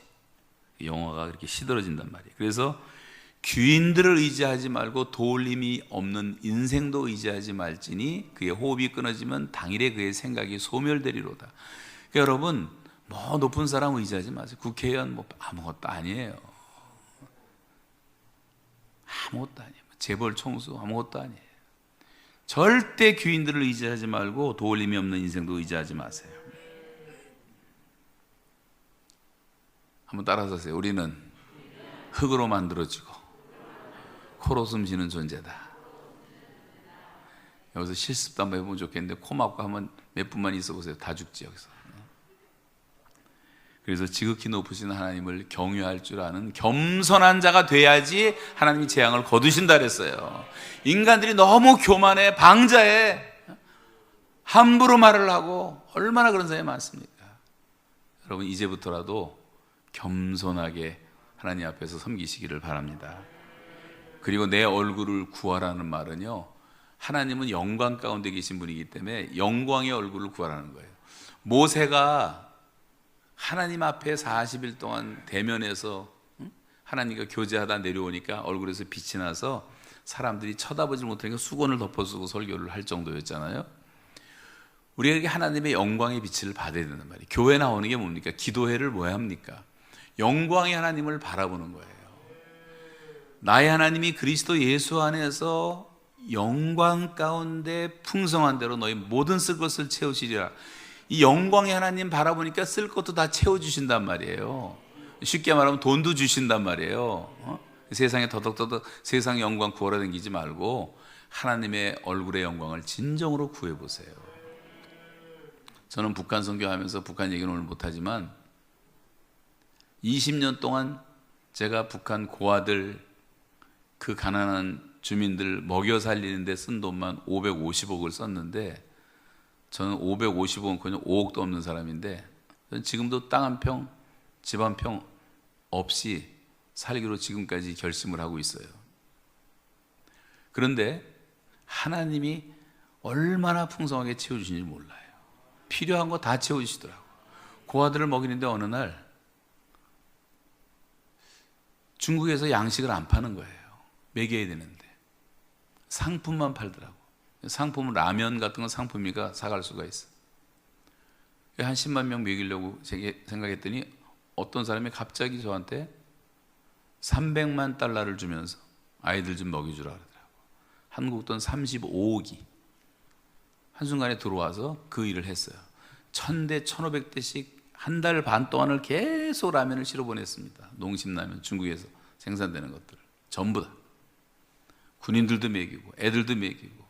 영화가 그렇게 시들어진단 말이에요. 그래서 귀인들을 의지하지 말고 도울 힘이 없는 인생도 의지하지 말지니 그의 호흡이 끊어지면 당일에 그의 생각이 소멸되리로다. 그러니까 여러분, 높은 사람 의지하지 마세요. 국회의원 아무것도 아니에요. 아무것도 아니에요. 재벌 총수 아무것도 아니에요. 절대 귀인들을 의지하지 말고 도울 힘이 없는 인생도 의지하지 마세요. 한번 따라서 하세요. 우리는 흙으로 만들어지고 코로 숨쉬는 존재다. 여기서 실습도 한번 해보면 좋겠는데 코 막고 한번 몇 분만 있어 보세요. 다 죽지 여기서. 그래서 지극히 높으신 하나님을 경외할 줄 아는 겸손한 자가 돼야지 하나님이 재앙을 거두신다 그랬어요. 인간들이 너무 교만해, 방자해, 함부로 말을 하고 얼마나 그런 사람이 많습니까? 여러분, 이제부터라도 겸손하게 하나님 앞에서 섬기시기를 바랍니다. 그리고 내 얼굴을 구하라는 말은요, 하나님은 영광 가운데 계신 분이기 때문에 영광의 얼굴을 구하라는 거예요. 모세가 하나님 앞에 40일 동안 대면해서 하나님과 교제하다 내려오니까 얼굴에서 빛이 나서 사람들이 쳐다보지 못하니까 수건을 덮어쓰고 설교를 할 정도였잖아요. 우리에게 하나님의 영광의 빛을 받아야 된단 말이에요. 교회 나오는 게 뭡니까? 기도회를 뭐 합니까? 영광의 하나님을 바라보는 거예요. 나의 하나님이 그리스도 예수 안에서 영광 가운데 풍성한 대로 너희 모든 쓸 것을 채우시리라. 이 영광의 하나님 바라보니까 쓸 것도 다 채워주신단 말이에요. 쉽게 말하면 돈도 주신단 말이에요. 세상에 더덕더덕 세상 영광 구하러 다니지 말고 하나님의 얼굴의 영광을 진정으로 구해보세요. 저는 북한 선교하면서 북한 얘기는 오늘 못하지만 20년 동안 제가 북한 고아들, 그 가난한 주민들 먹여 살리는 데 쓴 돈만 550억을 썼는데, 저는 550억은 그냥 5억도 없는 사람인데 저는 지금도 땅 한 평, 집 한 평 없이 살기로 지금까지 결심을 하고 있어요. 그런데 하나님이 얼마나 풍성하게 채워주시는지 몰라요. 필요한 거 다 채워주시더라고요. 고아들을 먹이는데 어느 날 중국에서 양식을 안 파는 거예요. 먹여야 되는데 상품만 팔더라고. 상품은 라면 같은 건 상품이니까 사갈 수가 있어. 한 10만 명 먹이려고 생각했더니 어떤 사람이 갑자기 저한테 300만 달러를 주면서 아이들 좀 먹여주라 그러더라고. 한국 돈 35억이 한순간에 들어와서 그 일을 했어요. 1000대 1500대씩 한 달 반 동안을 계속 라면을 실어 보냈습니다. 농심라면, 중국에서 생산되는 것들 전부 다. 군인들도 먹이고 애들도 먹이고.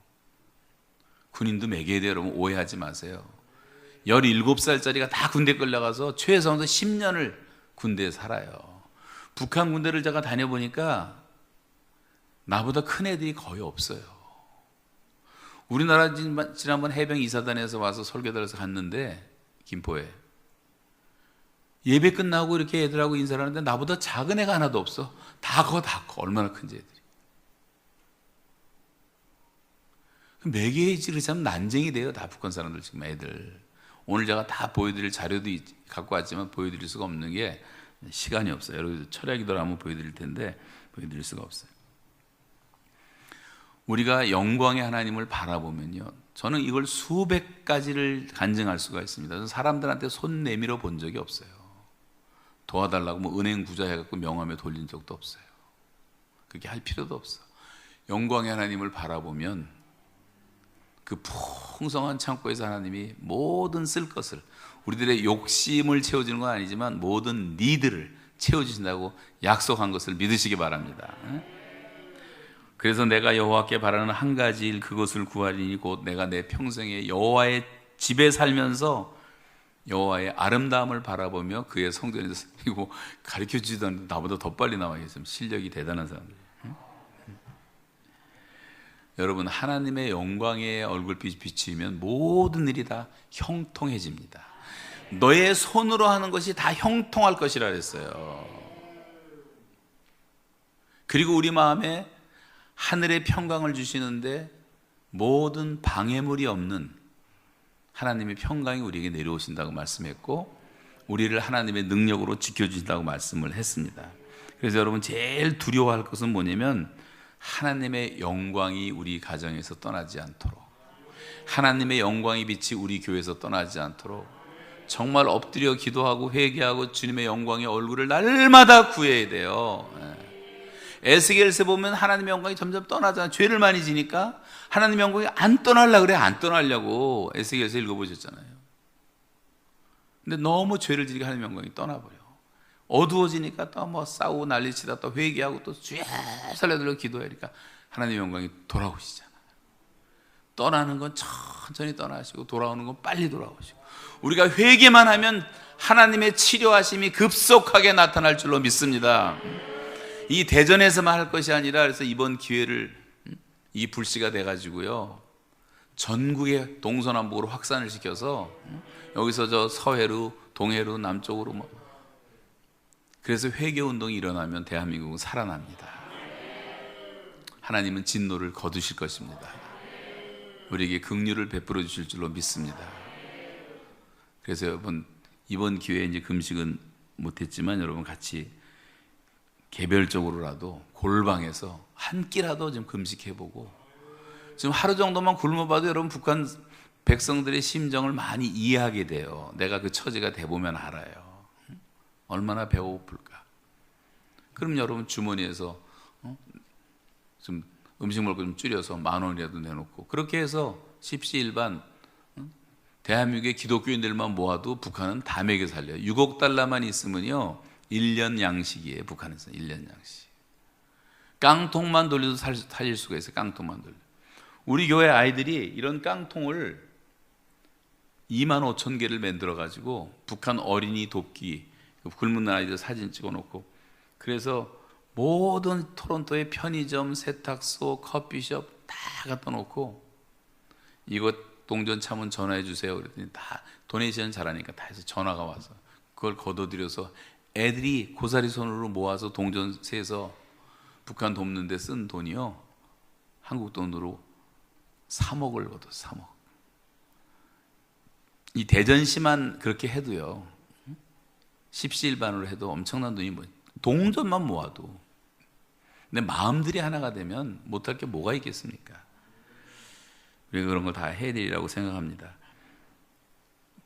군인도 먹여야 돼요. 여러분, 오해하지 마세요. 17살짜리가 다 군대 끌려가서 최소한도 10년을 군대에 살아요. 북한 군대를 제가 다녀보니까 나보다 큰 애들이 거의 없어요. 우리나라 지난번 해병 이사단에서 와서 설교단에서 갔는데 김포에 예배 끝나고 이렇게 애들하고 인사를 하는데 나보다 작은 애가 하나도 없어. 다 커. 얼마나 큰지 애들이. 매개지 그렇지만 난쟁이 돼요. 다 북한 사람들 지금 애들. 오늘 제가 다 보여드릴 자료도 갖고 왔지만 보여드릴 수가 없는 게 시간이 없어요. 여러분 철야기도를 한번 보여드릴 텐데 보여드릴 수가 없어요. 우리가 영광의 하나님을 바라보면요, 저는 이걸 수백 가지를 간증할 수가 있습니다. 저는 사람들한테 손 내밀어 본 적이 없어요. 도와달라고 뭐 은행 구자 해갖고 명함에 돌린 적도 없어요. 그렇게 할 필요도 없어. 영광의 하나님을 바라보면 그 풍성한 창고에서 하나님이 모든 쓸 것을, 우리들의 욕심을 채워주는 건 아니지만 모든 니들을 채워주신다고 약속한 것을 믿으시기 바랍니다. 그래서 내가 여호와께 바라는 한 가지 일, 그것을 구하리니 곧 내가 내 평생에 여호와의 집에 살면서 여호와의 아름다움을 바라보며 그의 성전에서, 이거 가르쳐주지도 않는데 나보다 더 빨리 나와야겠어요. 실력이 대단한 사람들. 여러분, 하나님의 영광의 얼굴빛이 비치면 모든 일이 다 형통해집니다. 너의 손으로 하는 것이 다 형통할 것이라 그랬어요. 그리고 우리 마음에 하늘의 평강을 주시는데 모든 방해물이 없는 하나님의 평강이 우리에게 내려오신다고 말씀했고, 우리를 하나님의 능력으로 지켜주신다고 말씀을 했습니다. 그래서 여러분, 제일 두려워할 것은 뭐냐면 하나님의 영광이 우리 가정에서 떠나지 않도록, 하나님의 영광의 빛이 우리 교회에서 떠나지 않도록 정말 엎드려 기도하고 회개하고 주님의 영광의 얼굴을 날마다 구해야 돼요. 에스겔서 보면 하나님의 영광이 점점 떠나잖아요. 죄를 많이 지니까 하나님의 영광이 안 떠나려고 그래. 안 떠나려고 에스겔서 읽어보셨잖아요. 근데 너무 죄를 지니까 하나님의 영광이 떠나버려. 어두워지니까 또 뭐 싸우고 난리치다 또 회개하고 또 주여 살려달라고 기도하니까 하나님의 영광이 돌아오시잖아요. 떠나는 건 천천히 떠나시고 돌아오는 건 빨리 돌아오시고, 우리가 회개만 하면 하나님의 치료하심이 급속하게 나타날 줄로 믿습니다. 이 대전에서만 할 것이 아니라, 그래서 이번 기회를 이 불씨가 돼가지고요, 전국의 동서남북으로 확산을 시켜서 여기서 저 서해로 동해로 남쪽으로 뭐, 그래서 회개운동이 일어나면 대한민국은 살아납니다. 하나님은 진노를 거두실 것입니다. 우리에게 긍휼을 베풀어 주실 줄로 믿습니다. 그래서 여러분, 이번 기회에 이제 금식은 못했지만 여러분 같이 개별적으로라도 골방에서 한 끼라도 좀 금식해보고, 지금 하루 정도만 굶어봐도 여러분 북한 백성들의 심정을 많이 이해하게 돼요. 내가 그 처지가 돼보면 알아요. 얼마나 배고플까. 그럼 여러분 주머니에서 좀 음식 먹을 거 좀 줄여서 10,000원이라도 내놓고, 그렇게 해서 십시일반 대한민국의 기독교인들만 모아도 북한은 다 먹여 살려요. 6억 달러만 있으면요 1년 양식이에요. 북한에서 1년 양식. 깡통만 돌려도 살릴 수가 있어요. 깡통만 돌려. 우리 교회 아이들이 이런 깡통을 25,000개를 만들어 가지고 북한 어린이 돕기, 굶은 아이들 사진 찍어놓고, 그래서 모든 토론토의 편의점, 세탁소, 커피숍 다 갖다 놓고, 이거 동전 참은 전화해 주세요 그랬더니 다 도네이션 잘하니까 다 해서 전화가 와서 그걸 거둬들여서 애들이 고사리 손으로 모아서 동전 세서 북한 돕는 데 쓴 돈이요, 한국 돈으로 3억을 거둬. 3억. 이 대전시만 그렇게 해도요, 십시일반으로 해도 엄청난 돈이 동전만 모아도. 근데 마음들이 하나가 되면 못할 게 뭐가 있겠습니까? 우리가 그런 걸 다 해야 되리라고 생각합니다.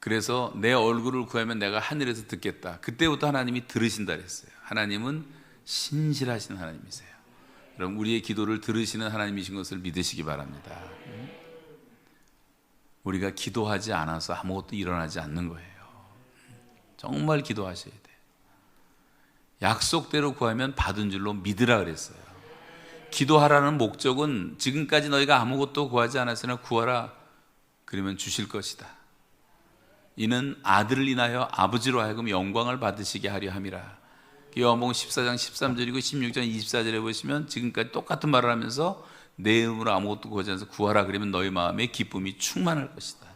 그래서 내 얼굴을 구하면 내가 하늘에서 듣겠다. 그때부터 하나님이 들으신다 그랬어요. 하나님은 신실하신 하나님이세요. 여러분, 우리의 기도를 들으시는 하나님이신 것을 믿으시기 바랍니다. 우리가 기도하지 않아서 아무것도 일어나지 않는 거예요. 정말 기도하셔야 돼요. 약속대로 구하면 받은 줄로 믿으라 그랬어요. 기도하라는 목적은 지금까지 너희가 아무것도 구하지 않았으나 구하라, 그러면 주실 것이다. 이는 아들을 인하여 아버지로 하여금 영광을 받으시게 하려 함이라. 요한복음 14장 13절이고 16장 24절에 보시면 지금까지 똑같은 말을 하면서 내 이름으로 아무것도 구하지 않아서 구하라 그러면 너희 마음에 기쁨이 충만할 것이다.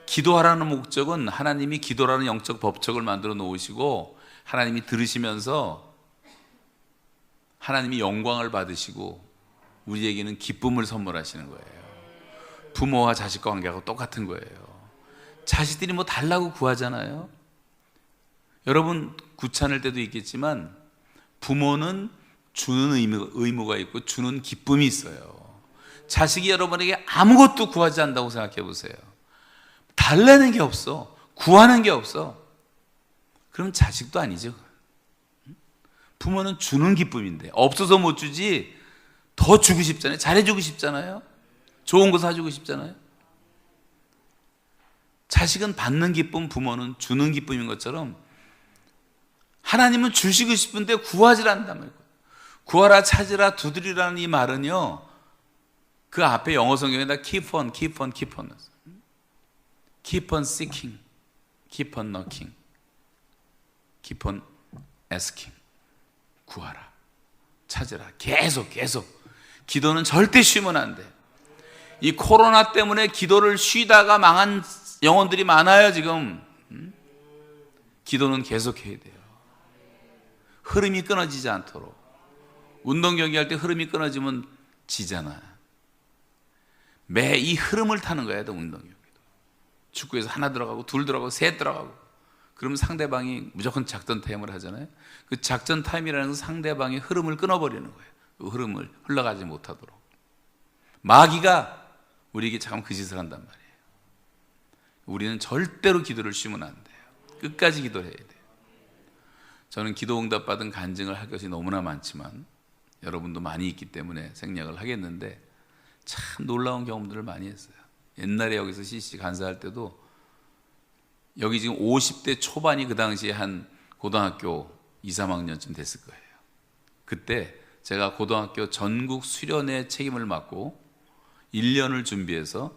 기도하라는 목적은 하나님이 기도라는 영적 법칙을 만들어 놓으시고 하나님이 들으시면서 하나님이 영광을 받으시고 우리에게는 기쁨을 선물하시는 거예요. 부모와 자식과 관계하고 똑같은 거예요. 자식들이 뭐 달라고 구하잖아요. 여러분 귀찮을 때도 있겠지만 부모는 주는 의무가 있고 주는 기쁨이 있어요. 자식이 여러분에게 아무것도 구하지 않는다고 생각해 보세요. 달라는 게 없어. 구하는 게 없어. 그럼 자식도 아니죠. 부모는 주는 기쁨인데 없어서 못 주지 더 주고 싶잖아요. 잘해주고 싶잖아요. 좋은 거 사주고 싶잖아요. 자식은 받는 기쁨, 부모는 주는 기쁨인 것처럼 하나님은 주시고 싶은데 구하지 않는단 말이에요. 구하라, 찾으라, 두드리라는 이 말은요, 그 앞에 영어 성경에다 keep on seeking, keep on knocking, keep on asking. 구하라, 찾으라, 계속 기도는 절대 쉬면 안 돼. 이 코로나 때문에 기도를 쉬다가 망한 영혼들이 많아요 지금. 기도는 계속해야 돼요. 흐름이 끊어지지 않도록. 운동 경기할 때 흐름이 끊어지면 지잖아. 매 이 흐름을 타는 거야, 운동 경기도. 축구에서 하나 들어가고 둘 들어가고 셋 들어가고 그러면 상대방이 무조건 작전 타임을 하잖아요. 그 작전 타임이라는 건 상대방의 흐름을 끊어버리는 거예요. 그 흐름을 흘러가지 못하도록. 마귀가 우리에게 참 그 짓을 한단 말이에요. 우리는 절대로 기도를 쉬면 안 돼요. 끝까지 기도를 해야 돼요. 저는 기도 응답 받은 간증을 할 것이 너무나 많지만 여러분도 많이 있기 때문에 생략을 하겠는데 참 놀라운 경험들을 많이 했어요. 옛날에 여기서 CC 간사할 때도 여기 지금 50대 초반이 그 당시에 한 고등학교 2, 3학년쯤 됐을 거예요. 그때 제가 고등학교 전국 수련회 책임을 맡고 1년을 준비해서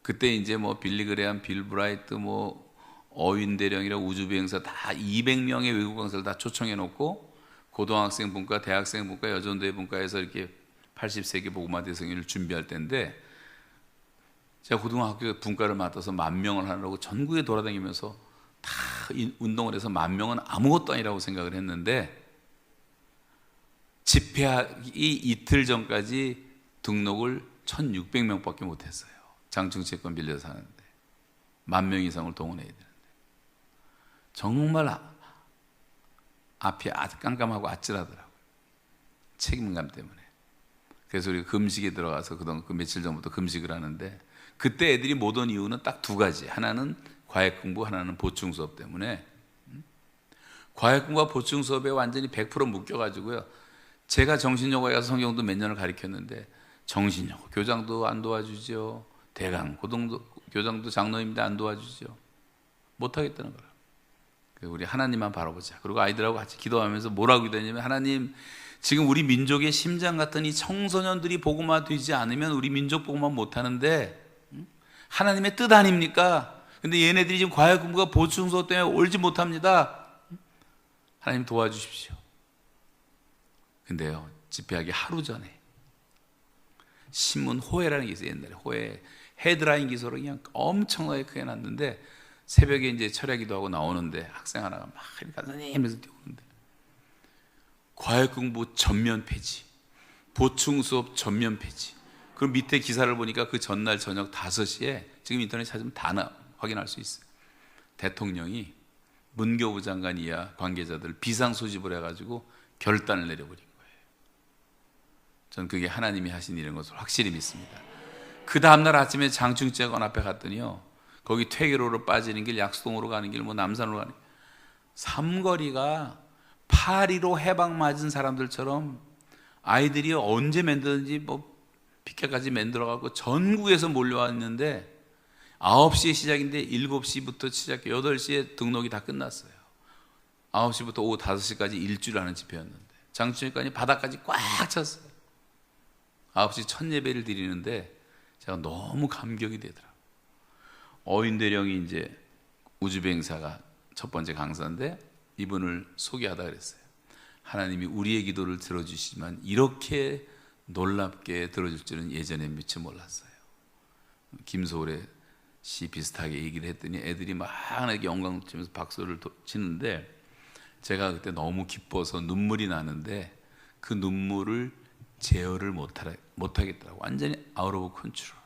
그때 이제 뭐 빌리 그레함, 빌 브라이트, 뭐 어윈 대령이랑 우주비행사 다 200명의 외국 강사를 다 초청해 놓고 고등학생 분과, 대학생 분과, 여전대 분과에서 이렇게 80세기 복음화 대성회를 준비할 때인데 제가 고등학교 분과를 맡아서 10,000명을 하느라고 전국에 돌아다니면서 다 운동을 해서 10,000명은 아무것도 아니라고 생각을 했는데 집회하기 이틀 전까지 등록을 1,600명밖에 못했어요. 장충채권 빌려서 하는데 10,000명 이상을 동원해야 되는데 정말 앞이 깜깜하고 아찔하더라고요. 책임감 때문에. 그래서 우리가 금식에 들어가서 그동안 그 며칠 전부터 금식을 하는데 그때 애들이 못 온 이유는 딱 두 가지. 하나는 과외 공부, 하나는 보충 수업 때문에. 과외 공부와 보충 수업에 완전히 100% 묶여가지고요. 제가 정신여고에 가서 성경도 몇 년을 가르쳤는데 정신여고 교장도 안 도와주죠. 대강 고등도 교장도 장로님도 안 도와주죠. 못하겠다는 거라. 우리 하나님만 바라보자. 그리고 아이들하고 같이 기도하면서 뭐라고 기도했냐면 하나님, 지금 우리 민족의 심장 같은 이 청소년들이 복음화 되지 않으면 우리 민족 복음화 못하는데 하나님의 뜻 아닙니까? 근데 얘네들이 지금 과외 공부가 보충 수업 때문에 옳지 못합니다. 하나님 도와주십시오. 근데요, 집회하기 하루 전에 신문 호해라는 게 있어요. 옛날에 호해 헤드라인 기사로 그냥 엄청나게 크게 났는데 새벽에 이제 철야기도 하고 나오는데 학생 하나가 막 선생님 하면서 뛰어오는데 과외 공부 전면 폐지, 보충 수업 전면 폐지. 그럼 밑에 기사를 보니까 그 전날 저녁 5시에 지금 인터넷 찾으면 다 확인할 수 있어요. 대통령이 문교부 장관 이하 관계자들 비상 소집을 해가지고 결단을 내려버린 거예요. 전 그게 하나님이 하신 일인 것을 확실히 믿습니다. 그 다음날 아침에 장충제관 앞에 갔더니요, 거기 퇴계로로 빠지는 길, 약수동으로 가는 길, 뭐 남산으로 가는 길, 삼거리가 파리로 해방 맞은 사람들처럼 아이들이 언제 만드는지 뭐 피켓까지 만들어갖고 전국에서 몰려왔는데 9시에 시작인데 7시부터 시작해 8시에 등록이 다 끝났어요. 9시부터 오후 5시까지 일주일 하는 집회였는데 장충회관이 바닥까지 꽉 찼어요. 9시 첫 예배를 드리는데 제가 너무 감격이 되더라고요. 어윈대령이 이제 우주비행사가 첫 번째 강사인데 이분을 소개하다 그랬어요. 하나님이 우리의 기도를 들어주시지만 이렇게 놀랍게 들어줄 줄은 예전에 미처 몰랐어요. 김소울의 시 비슷하게 얘기를 했더니 애들이 막 이렇게 영광 치면서 박수를 치는데 제가 그때 너무 기뻐서 눈물이 나는데 그 눈물을 제어를 못하겠더라고. 완전히 out of control,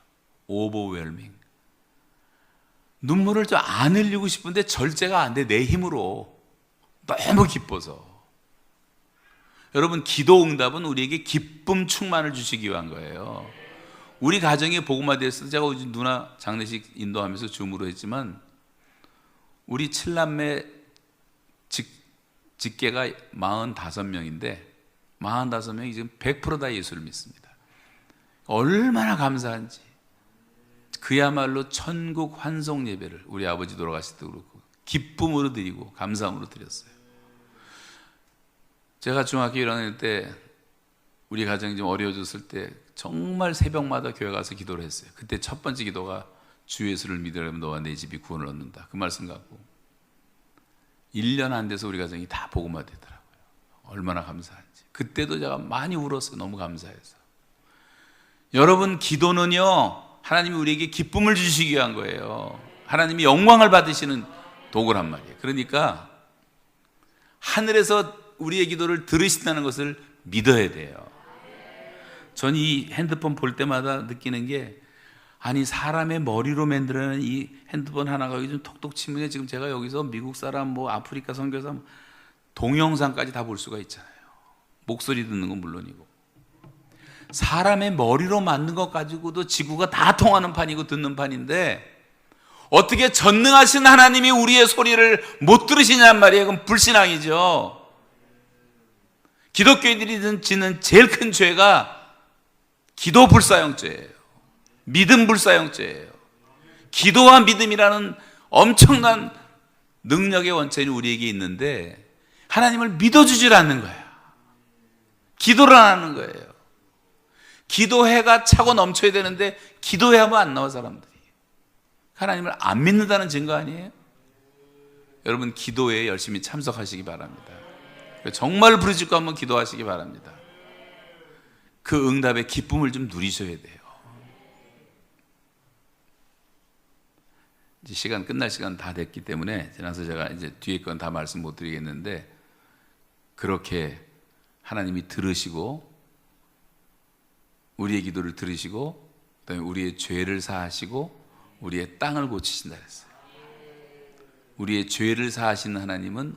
overwhelming. 눈물을 좀 안 흘리고 싶은데 절제가 안 돼, 내 힘으로. 너무 기뻐서. 여러분, 기도 응답은 우리에게 기쁨 충만을 주시기 위한 거예요. 우리 가정에 복음화 됐을 때, 제가 우리 누나 장례식 인도하면서 줌으로 했지만 우리 7남매 직계가 45명인데 45명이 지금 100% 다 예수를 믿습니다. 얼마나 감사한지. 그야말로 천국 환송 예배를 우리 아버지 돌아가실 때 그렇고 기쁨으로 드리고 감사함으로 드렸어요. 제가 중학교 1학년 때 우리 가정이 좀 어려워졌을 때 정말 새벽마다 교회 가서 기도를 했어요. 그때 첫 번째 기도가 주 예수를 믿으려면 너와 내 집이 구원을 얻는다. 그 말씀 갖고 1년 안 돼서 우리 가정이 다 복음화 되더라고요. 얼마나 감사한지. 그때도 제가 많이 울었어요. 너무 감사해서. 여러분, 기도는요, 하나님이 우리에게 기쁨을 주시기 위한 거예요. 하나님이 영광을 받으시는 도구란 말이에요. 그러니까 하늘에서 우리의 기도를 들으신다는 것을 믿어야 돼요. 전 이 핸드폰 볼 때마다 느끼는 게, 아니 사람의 머리로 만들어낸 이 핸드폰 하나가 좀 톡톡 치면 지금 제가 여기서 미국 사람, 뭐 아프리카 선교사, 동영상까지 다 볼 수가 있잖아요. 목소리 듣는 건 물론이고. 사람의 머리로 만든 것 가지고도 지구가 다 통하는 판이고 듣는 판인데 어떻게 전능하신 하나님이 우리의 소리를 못 들으시냔 말이에요. 그건 불신앙이죠. 기독교인들이 짓는 제일 큰 죄가 기도 불사용죄예요. 믿음 불사용죄예요. 기도와 믿음이라는 엄청난 능력의 원천이 우리에게 있는데 하나님을 믿어주질 않는 거예요. 기도를 안 하는 거예요. 기도회가 차고 넘쳐야 되는데 기도회 하면 안 나와 사람들이. 하나님을 안 믿는다는 증거 아니에요? 여러분, 기도회에 열심히 참석하시기 바랍니다. 정말 부르짖고 한번 기도하시기 바랍니다. 그 응답의 기쁨을 좀 누리셔야 돼요. 이제 시간 끝날 시간 다 됐기 때문에 지나서 제가 이제 뒤에 건 다 말씀 못 드리겠는데, 그렇게 하나님이 들으시고 우리의 기도를 들으시고 그다음에 우리의 죄를 사하시고 우리의 땅을 고치신다 그랬어요. 우리의 죄를 사하시는 하나님은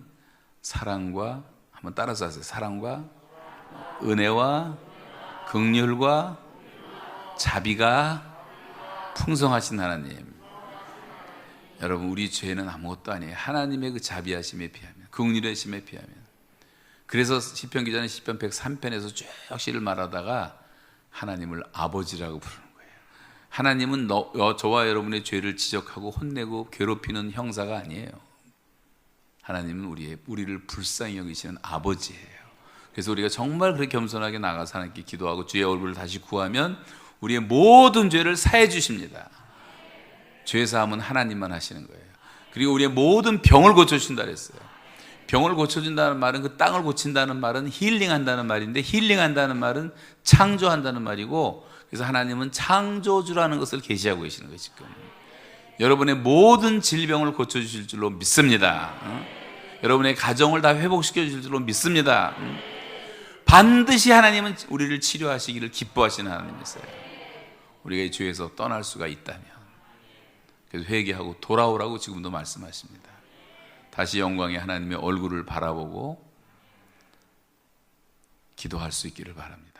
사랑과, 한번 따라서 하세요. 사랑과 은혜와 긍휼과 자비가 풍성하신 하나님. 여러분, 우리 죄는 아무것도 아니에요. 하나님의 그 자비하심에 비하면, 긍휼하심에 비하면. 그래서 시편 기자는 시편 103편에서 쭉 시를 말하다가 하나님을 아버지라고 부르는 거예요. 하나님은 저와 여러분의 죄를 지적하고 혼내고 괴롭히는 형사가 아니에요. 하나님은 우리를 불쌍히 여기시는 아버지예요. 그래서 우리가 정말 그렇게 겸손하게 나가서 하나님께 기도하고 주의 얼굴을 다시 구하면 우리의 모든 죄를 사해 주십니다. 죄 사함은 하나님만 하시는 거예요. 그리고 우리의 모든 병을 고쳐주신다 그랬어요. 병을 고쳐준다는 말은, 그 땅을 고친다는 말은 힐링한다는 말인데, 힐링한다는 말은 창조한다는 말이고, 그래서 하나님은 창조주라는 것을 계시하고 계시는 거예요. 지금 여러분의 모든 질병을 고쳐주실 줄로 믿습니다. 여러분의 가정을 다 회복시켜 주실 줄로 믿습니다. 반드시 하나님은 우리를 치료하시기를 기뻐하시는 하나님이세요. 우리가 이 죄에서 떠날 수가 있다면. 그래서 회개하고 돌아오라고 지금도 말씀하십니다. 다시 영광의 하나님의 얼굴을 바라보고 기도할 수 있기를 바랍니다.